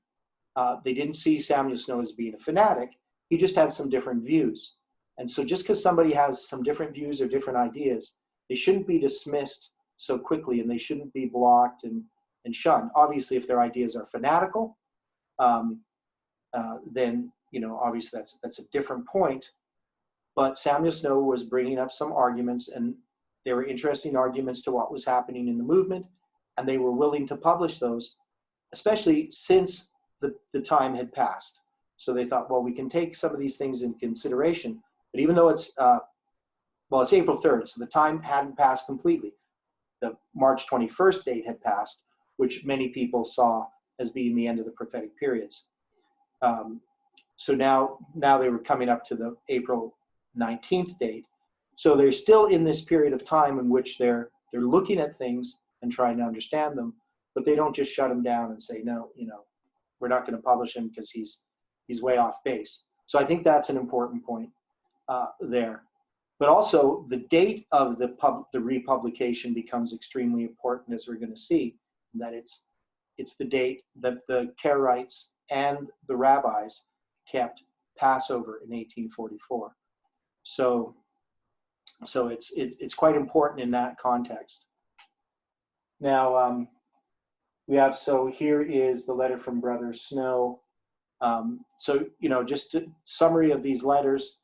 They didn't see Samuel Snow as being a fanatic. He just had some different views. And so just because somebody has some different views or different ideas, they shouldn't be dismissed so quickly, and they shouldn't be blocked and shunned. Obviously, if their ideas are fanatical, then, obviously that's a different point. But Samuel Snow was bringing up some arguments, and they were interesting arguments to what was happening in the movement, and they were willing to publish those, especially since the time had passed. So they thought, well, we can take some of these things in consideration, but even though it's April 3rd, so the time hadn't passed completely. The March 21st date had passed, which many people saw as being the end of the prophetic periods. So now they were coming up to the April 19th date. So they're still in this period of time in which they're looking at things and trying to understand them, but they don't just shut them down and say, no, we're not going to publish him because he's way off base. So I think that's an important point there. But also the date of the republication becomes extremely important, as we're going to see, that it's the date that the Karaites and the rabbis kept Passover in 1844. So it's quite important in that context. Now here is the letter from Brother Snow. Just a summary of these letters.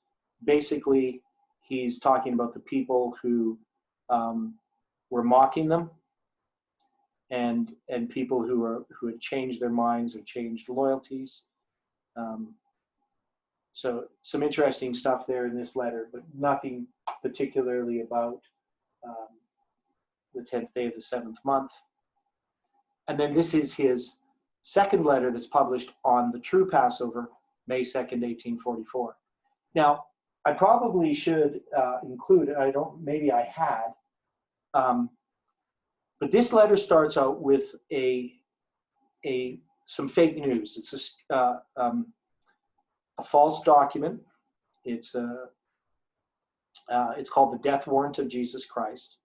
Basically, he's talking about the people who were mocking them, and people who had changed their minds or changed loyalties. So some interesting stuff there in this letter, but nothing particularly about the 10th day of the 7th month. And then this is his second letter that's published on the true Passover, May 2nd, 1844. Now, I probably should include it. Maybe I had. But this letter starts out with some fake news. It's a false document. It's called the Death Warrant of Jesus Christ,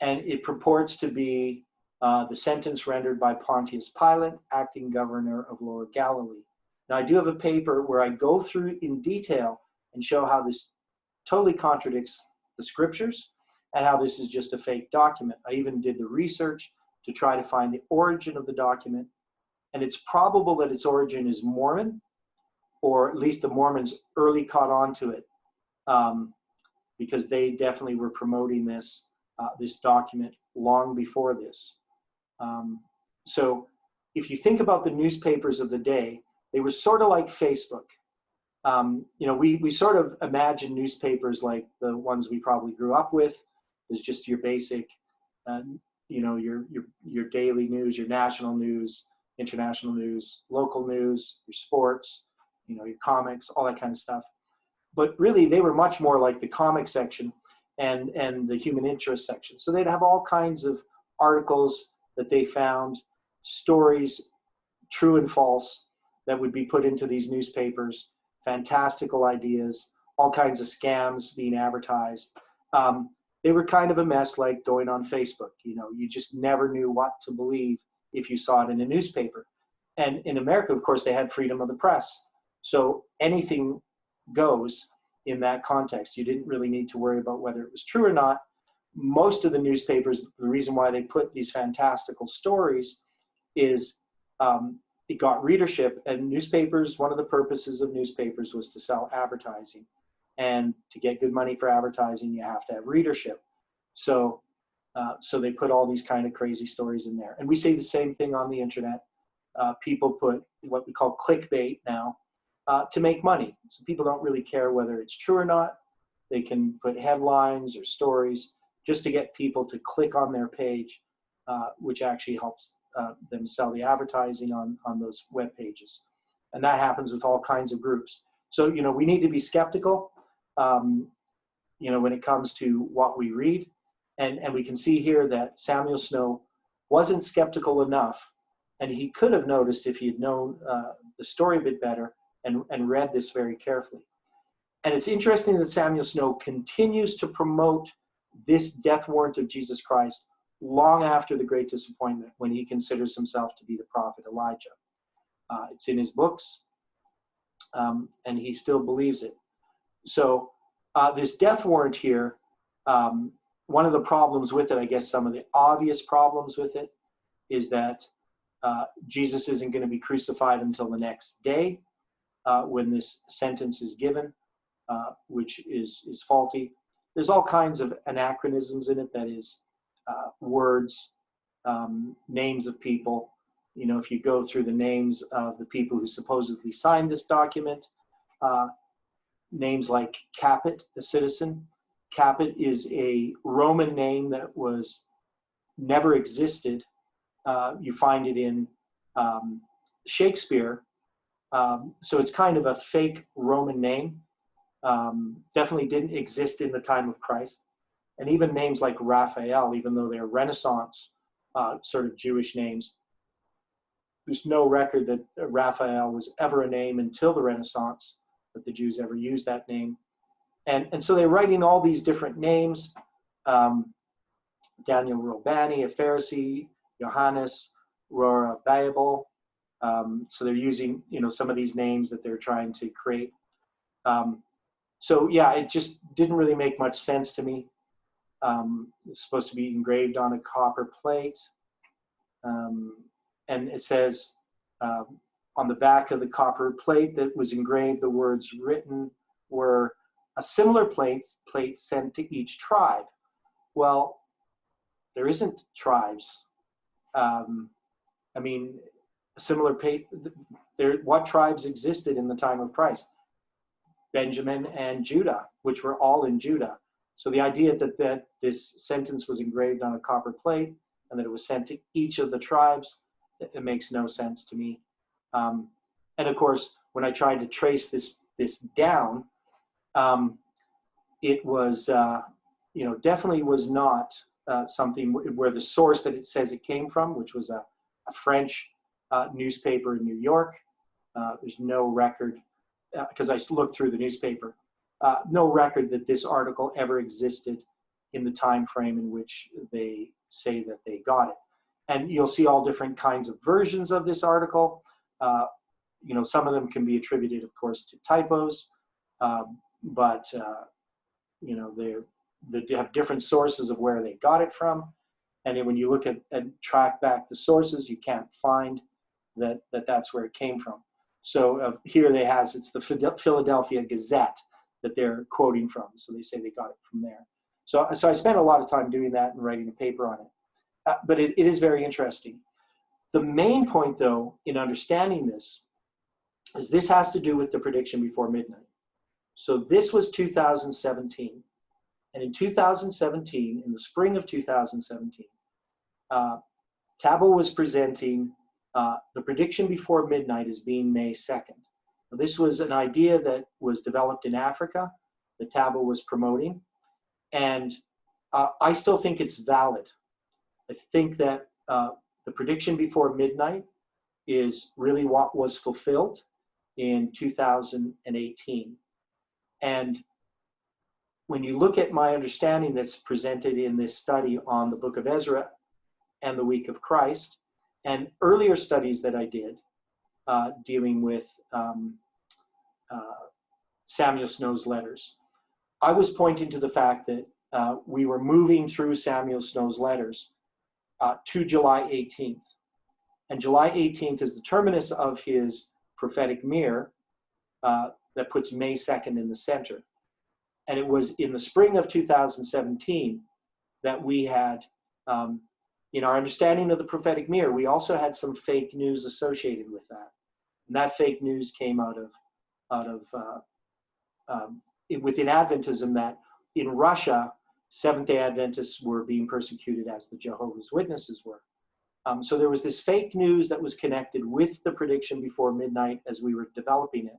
and it purports to be the sentence rendered by Pontius Pilate, acting governor of Lower Galilee. Now, I do have a paper where I go through in detail and show how this totally contradicts the scriptures and how this is just a fake document. I even did the research to try to find the origin of the document, and it's probable that its origin is Mormon, or at least the Mormons early caught on to it, because they definitely were promoting this document long before this. So if you think about the newspapers of the day, they were sort of like Facebook. We sort of imagine newspapers like the ones we probably grew up with, is just your basic, your daily news, your national news, international news, local news, your sports, your comics, all that kind of stuff. But really, they were much more like the comic section and the human interest section. So they'd have all kinds of articles that they found, stories, true and false, that would be put into these newspapers, fantastical ideas, all kinds of scams being advertised. They were kind of a mess, like going on Facebook. You just never knew what to believe if you saw it in a newspaper. And in America, of course, they had freedom of the press. So anything goes in that context. You didn't really need to worry about whether it was true or not. Most of the newspapers, the reason why they put these fantastical stories is it got readership. And newspapers, one of the purposes of newspapers was to sell advertising. And to get good money for advertising, you have to have readership. So they put all these kind of crazy stories in there. And we see the same thing on the internet. People put what we call clickbait now to make money. So people don't really care whether it's true or not. They can put headlines or stories just to get people to click on their page, which actually helps them sell the advertising on those web pages. And that happens with all kinds of groups. So, we need to be skeptical, when it comes to what we read. And we can see here that Samuel Snow wasn't skeptical enough, and he could have noticed if he had known the story a bit better and read this very carefully. And it's interesting that Samuel Snow continues to promote this death warrant of Jesus Christ long after the Great Disappointment, when he considers himself to be the prophet Elijah. It's in his books, and he still believes it. So this death warrant here, one of the problems with it, I guess some of the obvious problems with it, is that Jesus isn't going to be crucified until the next day when this sentence is given, which is faulty. There's all kinds of anachronisms in it, that is, words, names of people. If you go through the names of the people who supposedly signed this document, names like Capet, a citizen. Capet is a Roman name that was never existed. You find it in Shakespeare. So it's kind of a fake Roman name. Definitely didn't exist in the time of Christ. And even names like Raphael, even though they're Renaissance sort of Jewish names, there's no record that Raphael was ever a name until the Renaissance, that the Jews ever used that name. And so they're writing all these different names. Daniel Robani, a Pharisee, Johannes, Rora Babel. So they're using, some of these names that they're trying to create. So yeah, it just didn't really make much sense to me. It's supposed to be engraved on a copper plate. And it says on the back of the copper plate that was engraved, the words written were a similar plate sent to each tribe. Well, there isn't tribes. A similar plate. What tribes existed in the time of Christ? Benjamin and Judah, which were all in Judah. So the idea that this sentence was engraved on a copper plate and that it was sent to each of the tribes, it makes no sense to me. And of course, when I tried to trace this down, it was, definitely was not something where the source that it says it came from, which was a French newspaper in New York. There's no record, because I looked through the newspaper, no record that this article ever existed in the time frame in which they say that they got it. And you'll see all different kinds of versions of this article. Some of them can be attributed, of course, to typos, but they have different sources of where they got it from. And then when you look at and track back the sources, you can't find that's where it came from. So here it's the Philadelphia Gazette that they're quoting from. So they say they got it from there. So I spent a lot of time doing that and writing a paper on it. but it is very interesting. The main point, though, in understanding this is this has to do with the prediction before midnight. So this was 2017. And in 2017, in the spring of 2017, Tabo was presenting the prediction before midnight as being May 2nd. Now, this was an idea that was developed in Africa that Tabo was promoting. And I still think it's valid. I think that the prediction before midnight is really what was fulfilled in 2018. And when you look at my understanding that's presented in this study on the Book of Ezra and the Week of Christ, and earlier studies that I did dealing with Samuel Snow's letters, I was pointing to the fact that we were moving through Samuel Snow's letters to July 18th. And July 18th is the terminus of his prophetic mirror that puts May 2nd in the center. And it was in the spring of 2017 that we had, in our understanding of the prophetic mirror, we also had some fake news associated with that. And that fake news came out of within Adventism, that in Russia, Seventh-day Adventists were being persecuted as the Jehovah's Witnesses were. So there was this fake news that was connected with the prediction before midnight as we were developing it.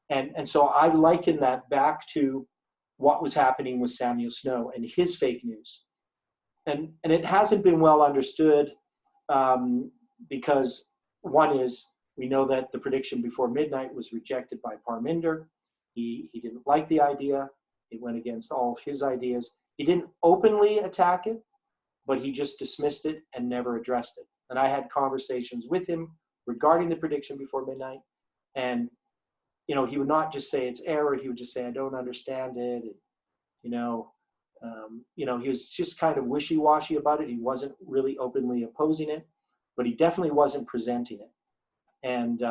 And so I liken that back to what was happening with Samuel Snow and his fake news. And it hasn't been well understood because one is, we know that the prediction before midnight was rejected by Parminder. He didn't like the idea. It went against all of his ideas. He didn't openly attack it, but he just dismissed it and never addressed it. And I had conversations with him regarding the prediction before midnight. And, you know, he would not just say it's error. He would just say, I don't understand it. And, he was just kind of wishy-washy about it. He wasn't really openly opposing it, but he definitely wasn't presenting it. And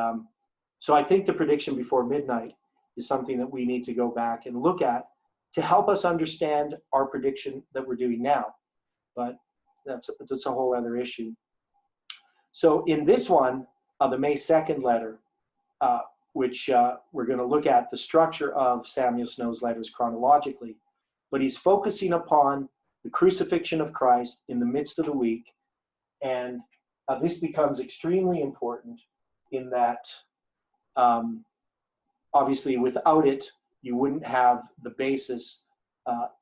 so I think the prediction before midnight is something that we need to go back and look at to help us understand our prediction that we're doing now. But that's a whole other issue. So in this one, the May 2nd letter, which we're going to look at the structure of Samuel Snow's letters chronologically, but he's focusing upon the crucifixion of Christ in the midst of the week. And this becomes extremely important in that, obviously, without it, you wouldn't have the basis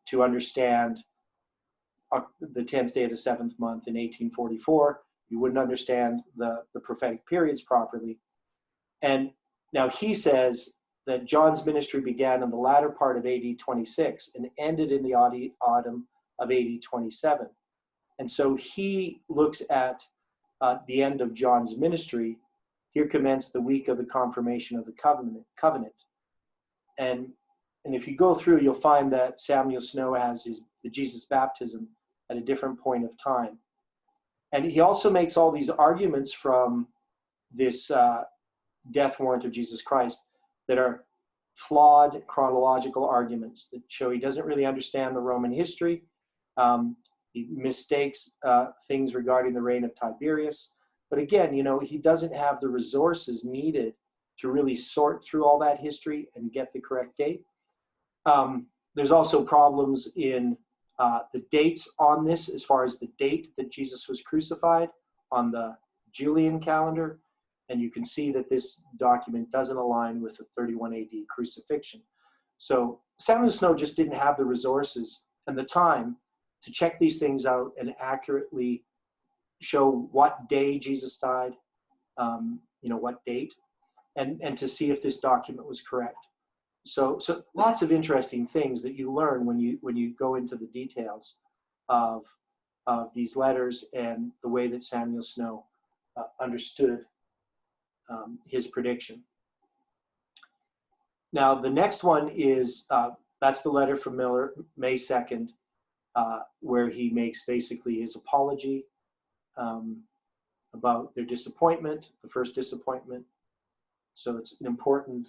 to understand the 10th day of the 7th month in 1844. You wouldn't understand the prophetic periods properly. And now he says that John's ministry began in the latter part of AD 26 and ended in the autumn of AD 27. And so he looks at the end of John's ministry. Here commenced the week of the confirmation of the covenant. And if you go through, you'll find that Samuel Snow has the Jesus baptism at a different point of time. And he also makes all these arguments from this death warrant of Jesus Christ that are flawed chronological arguments that show he doesn't really understand the Roman history. He mistakes things regarding the reign of Tiberius. But again, he doesn't have the resources needed to really sort through all that history and get the correct date. There's also problems in the dates on this, as far as the date that Jesus was crucified on the Julian calendar. And you can see that this document doesn't align with the 31 AD crucifixion. So Samuel Snow just didn't have the resources and the time to check these things out and accurately show what day Jesus died, what date, and to see if this document was correct. So lots of interesting things that you learn when you go into the details of these letters and the way that Samuel Snow understood his prediction. Now, the next one is, that's the letter from Miller, May 2nd, where he makes basically his apology about their disappointment, the first disappointment. So it's an important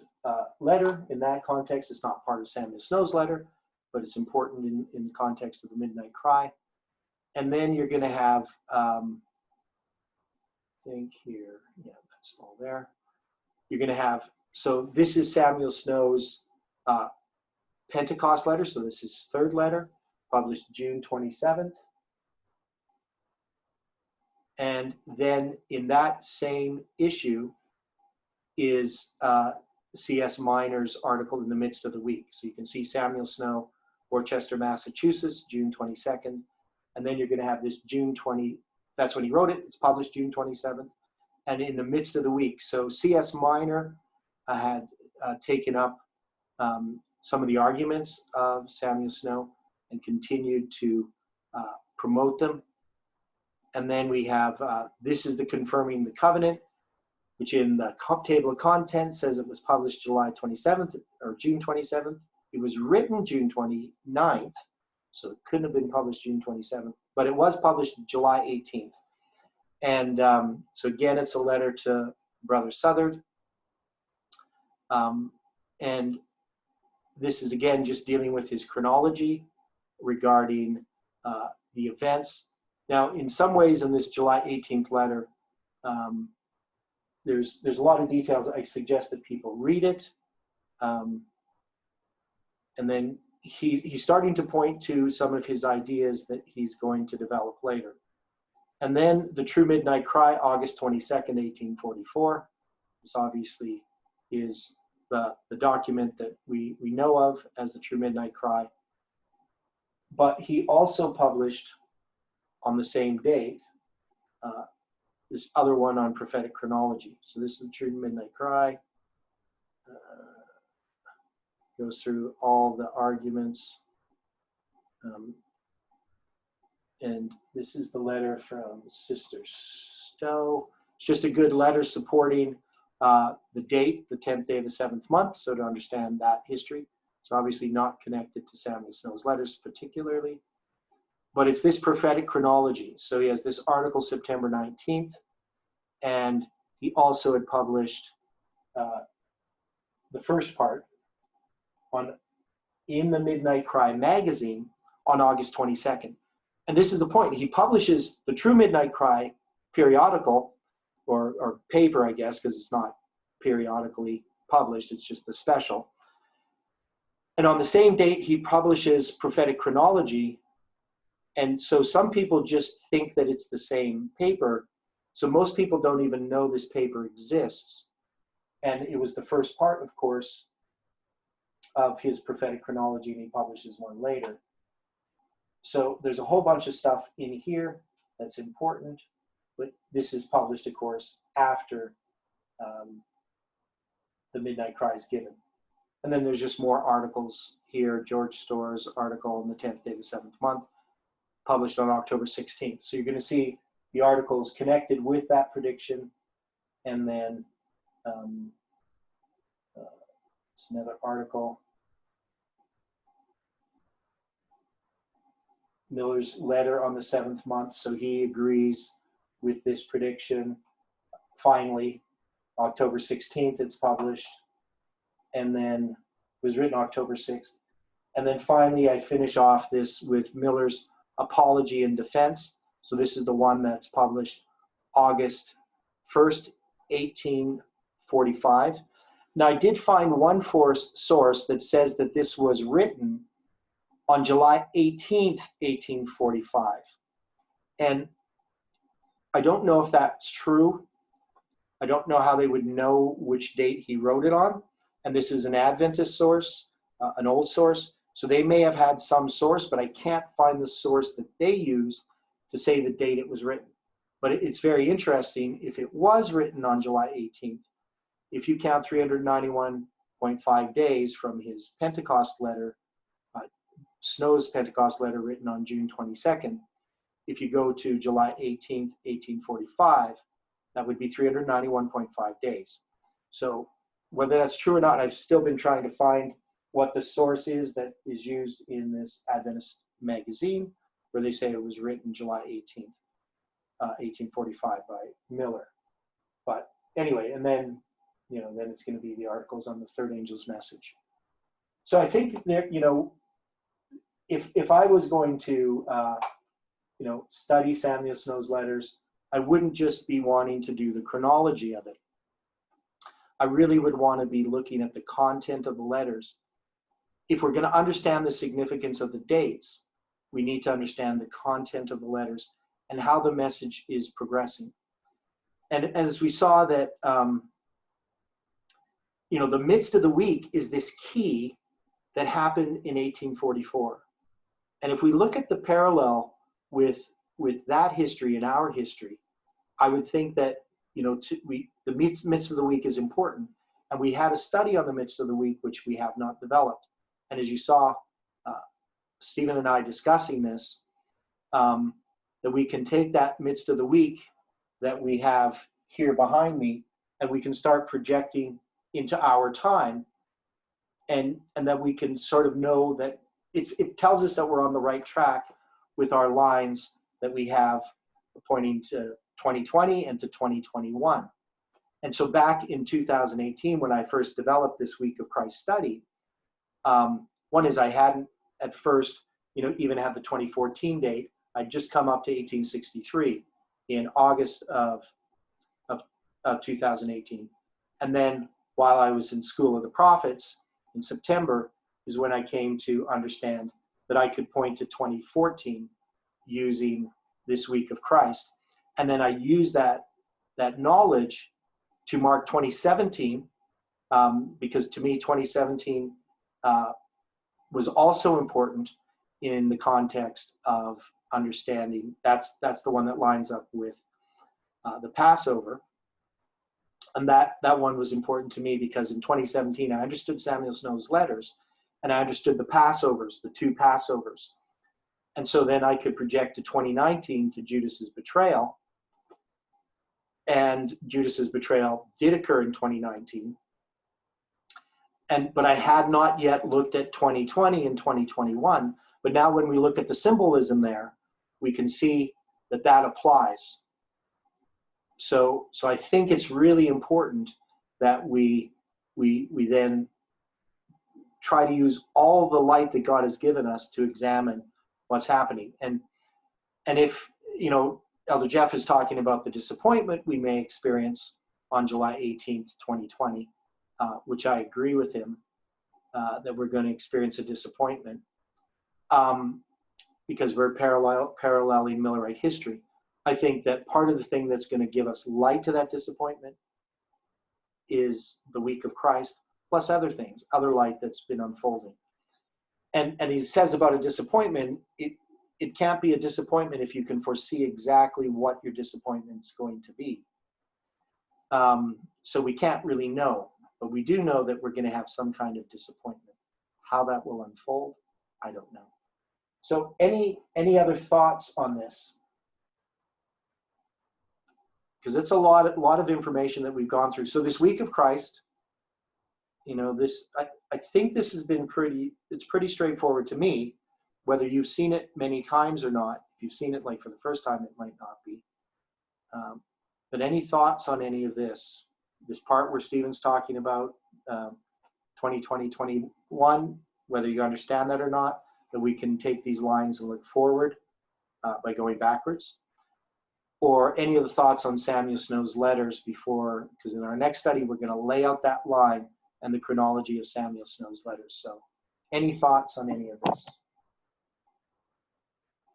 letter in that context. It's not part of Samuel Snow's letter, but it's important in the context of the Midnight Cry. and then you're going to have, I think here, yeah, that's all there. You're going to have, so this is Samuel Snow's Pentecost letter. So this is third letter, published June 27th. And then in that same issue is C.S. Minor's article in the midst of the week. So you can see Samuel Snow, Worcester, Massachusetts, June 22nd. And then you're going to have this June 20, that's when he wrote it. It's published June 27th. And in the midst of the week. So C.S. Minor had taken up some of the arguments of Samuel Snow and continued to promote them. And then we have, this is the Confirming the Covenant, which in the table of contents says it was published July 27th or June 27th. It was written June 29th, so it couldn't have been published June 27th, but it was published July 18th. And so again, it's a letter to Brother Southard. And this is again just dealing with his chronology regarding the events. Now, in some ways in this July 18th letter, there's a lot of details. I suggest that people read it. And then he's starting to point to some of his ideas that he's going to develop later. And then the True Midnight Cry, August 22nd, 1844. This obviously is the document that we know of as the True Midnight Cry. But he also published on the same date this other one on prophetic chronology. So this is the True Midnight Cry. Goes through all the arguments. And this is the letter from Sister Stowe. It's just a good letter supporting the date, the 10th day of the 7th month, so to understand that history. It's obviously not connected to Samuel Snow's letters particularly, but it's this prophetic chronology. So he has this article September 19th, and he also had published the first part in the Midnight Cry magazine on August 22nd. And this is the point. He publishes the True Midnight Cry periodical, or paper, I guess, because it's not periodically published, it's just the special. And on the same date, he publishes Prophetic Chronology. And so some people just think that it's the same paper. So most people don't even know this paper exists. And it was the first part, of course, of his Prophetic Chronology, and he publishes one later. So there's a whole bunch of stuff in here that's important, but this is published, of course, after the Midnight Cry is given. And then there's just more articles here. George Storr's article on the 10th day of the 7th month, published on October 16th. So you're going to see the articles connected with that prediction. And then it's another article. Miller's letter on the 7th month. So he agrees with this prediction. Finally, October 16th, it's published. And then it was written October 6th. And then finally, I finish off this with Miller's Apology and Defense. So this is the one that's published August 1st, 1845. Now, I did find one source that says that this was written on July 18th, 1845. And I don't know if that's true. I don't know how they would know which date he wrote it on. And this is an Adventist source, an old source. So they may have had some source, but I can't find the source that they use to say the date it was written. But it's very interesting. If it was written on July 18th, if you count 391.5 days from his Pentecost letter, Snow's Pentecost letter written on June 22nd, if you go to July 18th, 1845, that would be 391.5 days. So whether that's true or not, I've still been trying to find what the source is that is used in this Adventist magazine, where they say it was written July 18th, 1845 by Miller. But anyway, and then, then it's going to be the articles on the third angel's message. So I think there, if I was going to study Samuel Snow's letters, I wouldn't just be wanting to do the chronology of it. I really would want to be looking at the content of the letters. If we're going to understand the significance of the dates, we need to understand the content of the letters and how the message is progressing. And as we saw that, the midst of the week is this key that happened in 1844. And if we look at the parallel with that history and our history, I would think that, the midst of the week is important. And we had a study on the midst of the week, which we have not developed. And as you saw, Stephen and I discussing this, that we can take that midst of the week that we have here behind me, and we can start projecting into our time, and that we can sort of know that it tells us that we're on the right track with our lines that we have pointing to 2020 and to 2021. And so back in 2018, when I first developed this Week of Christ study, one is I hadn't at first, even had the 2014 date. I'd just come up to 1863 in August of 2018. And then while I was in School of the Prophets in September is when I came to understand that I could point to 2014 using this Week of Christ. And then I used that knowledge to mark 2017, because to me 2017 was also important in the context of understanding. That's the one that lines up with the Passover. And that one was important to me because in 2017 I understood Samuel Snow's letters, and I understood the Passovers, the two Passovers. And so then I could project to 2019 to Judas's betrayal. And Judas's betrayal did occur in 2019. But I had not yet looked at 2020 and 2021. But now when we look at the symbolism there, we can see that applies. So I think it's really important that we then try to use all the light that God has given us to examine what's happening. And if, Elder Jeff is talking about the disappointment we may experience on July 18th, 2020, which I agree with him, that we're going to experience a disappointment because we're paralleling Millerite history. I think that part of the thing that's going to give us light to that disappointment is the Week of Christ, plus other things, other light that's been unfolding. And he says about a disappointment, it can't be a disappointment if you can foresee exactly what your disappointment's going to be. So we can't really know, but we do know that we're going to have some kind of disappointment. How that will unfold, I don't know. So any other thoughts on this? Because it's a lot of information that we've gone through. So this Week of Christ, I think this has been it's pretty straightforward to me. Whether you've seen it many times or not, if you've seen it like for the first time, it might not be. But any thoughts on any of this? This part where Stephen's talking about 2020, 21, whether you understand that or not, that we can take these lines and look forward by going backwards. Or any of the thoughts on Samuel Snow's letters before, because in our next study, we're going to lay out that line and the chronology of Samuel Snow's letters. So any thoughts on any of this?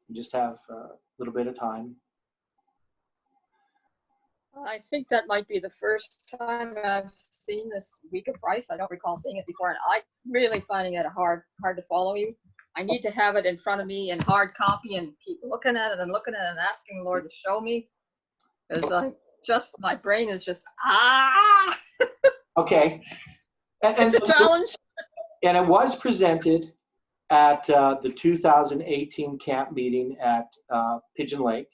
You just have a little bit of time. I think that might be the first time I've seen this Week of Christ. I don't recall seeing it before, and I'm really finding it hard to follow you. I need to have it in front of me in hard copy and keep looking at it and looking at it and asking the Lord to show me. Because my brain is just, Okay. It's a challenge. And it was presented at the 2018 camp meeting at Pigeon Lake.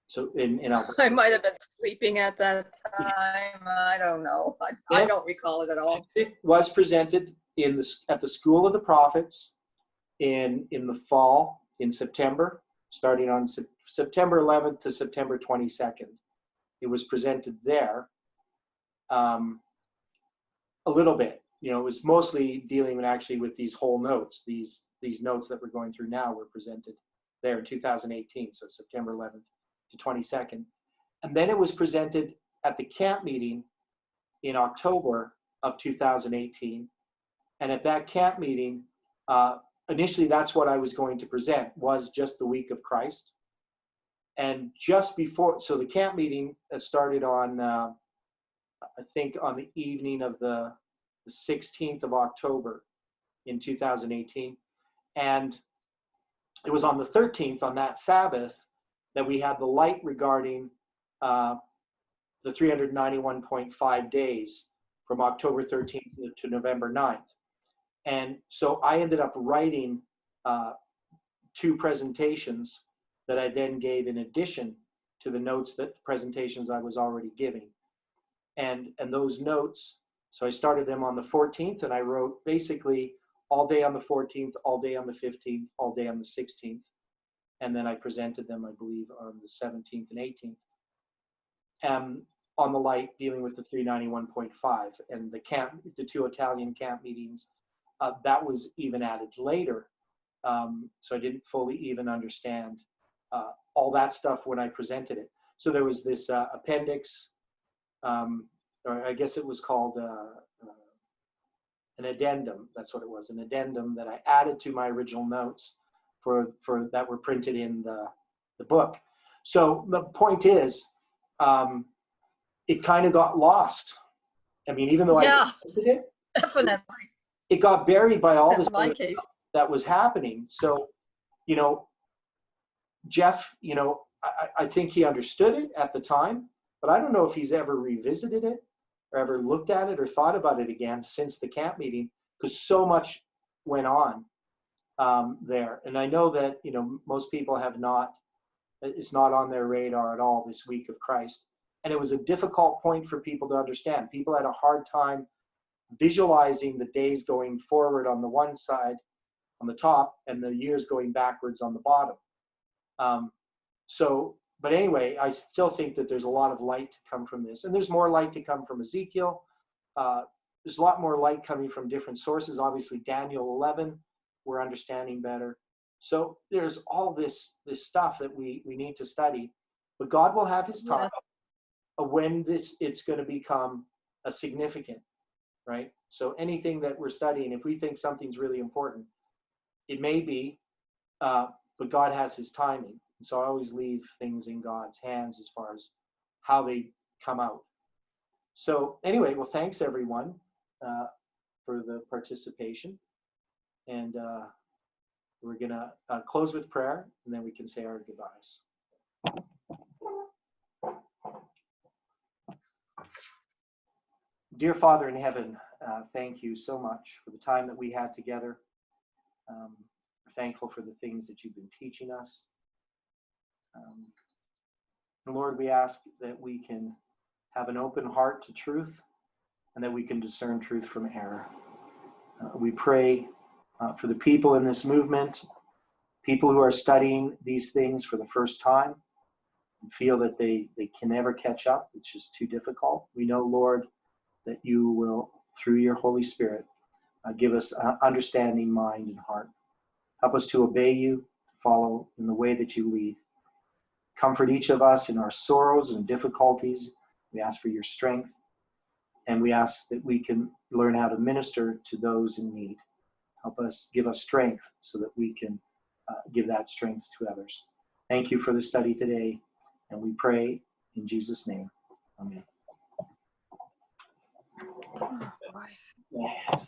So in Alberta. I might have been sleeping at that time. I don't know. I don't recall it at all. It was presented at the School of the Prophets in the fall, in September, starting on September 11th to September 22nd. It was presented there a little bit. It was mostly dealing actually with these whole notes. These notes that we're going through now were presented there in 2018, so September 11th to 22nd. And then it was presented at the camp meeting in October of 2018. And at that camp meeting, initially that's what I was going to present, was just the week of Christ. And just before, so the camp meeting started on, I think on the evening of the 16th of October in 2018. And it was on the 13th, on that Sabbath, that we had the light regarding the 391.5 days from October 13th to November 9th. And so I ended up writing 2 presentations that I then gave in addition to the notes, that presentations I was already giving. And those notes, so I started them on the 14th, and I wrote basically all day on the 14th, all day on the 15th, all day on the 16th. And then I presented them, I believe, on the 17th and 18th. On the light, dealing with the 391.5 and the 2 Italian camp meetings, that was even added later. So I didn't fully even understand all that stuff when I presented it. So there was this appendix, or I guess it was called an addendum. That's what it was, an addendum that I added to my original notes for that were printed in the book. So the point is, it kind of got lost. I mean, even though I printed it, Definitely. it got buried by all this In my other case. stuff that was happening. So, Jeff, I think he understood it at the time, but I don't know if he's ever revisited it or ever looked at it or thought about it again since the camp meeting, because so much went on there. And I know that, most people it's not on their radar at all, this week of Christ. And it was a difficult point for people to understand. People had a hard time visualizing the days going forward on the one side, on the top, and the years going backwards on the bottom. But anyway, I still think that there's a lot of light to come from this. And there's more light to come from Ezekiel. There's a lot more light coming from different sources. Obviously, Daniel 11, we're understanding better. So there's all this stuff that we need to study. But God will have his time of when it's going to become a significant, right? So anything that we're studying, if we think something's really important, it may be, but God has his timing. And so I always leave things in God's hands as far as how they come out. So anyway, well, thanks everyone for the participation. And we're going to close with prayer, and then we can say our goodbyes. Dear Father in heaven, thank you so much for the time that we had together. We're thankful for the things that you've been teaching us. And Lord, we ask that we can have an open heart to truth and that we can discern truth from error. We pray for the people in this movement, people who are studying these things for the first time and feel that they can never catch up. It's just too difficult. We know, Lord, that you will, through your Holy Spirit, give us an understanding mind and heart. Help us to obey you, follow in the way that you lead. Comfort each of us in our sorrows and difficulties. We ask for your strength, and we ask that we can learn how to minister to those in need. Help us, give us strength so that we can give that strength to others. Thank you for the study today, and we pray in Jesus' name. Amen. Oh, boy. Yes.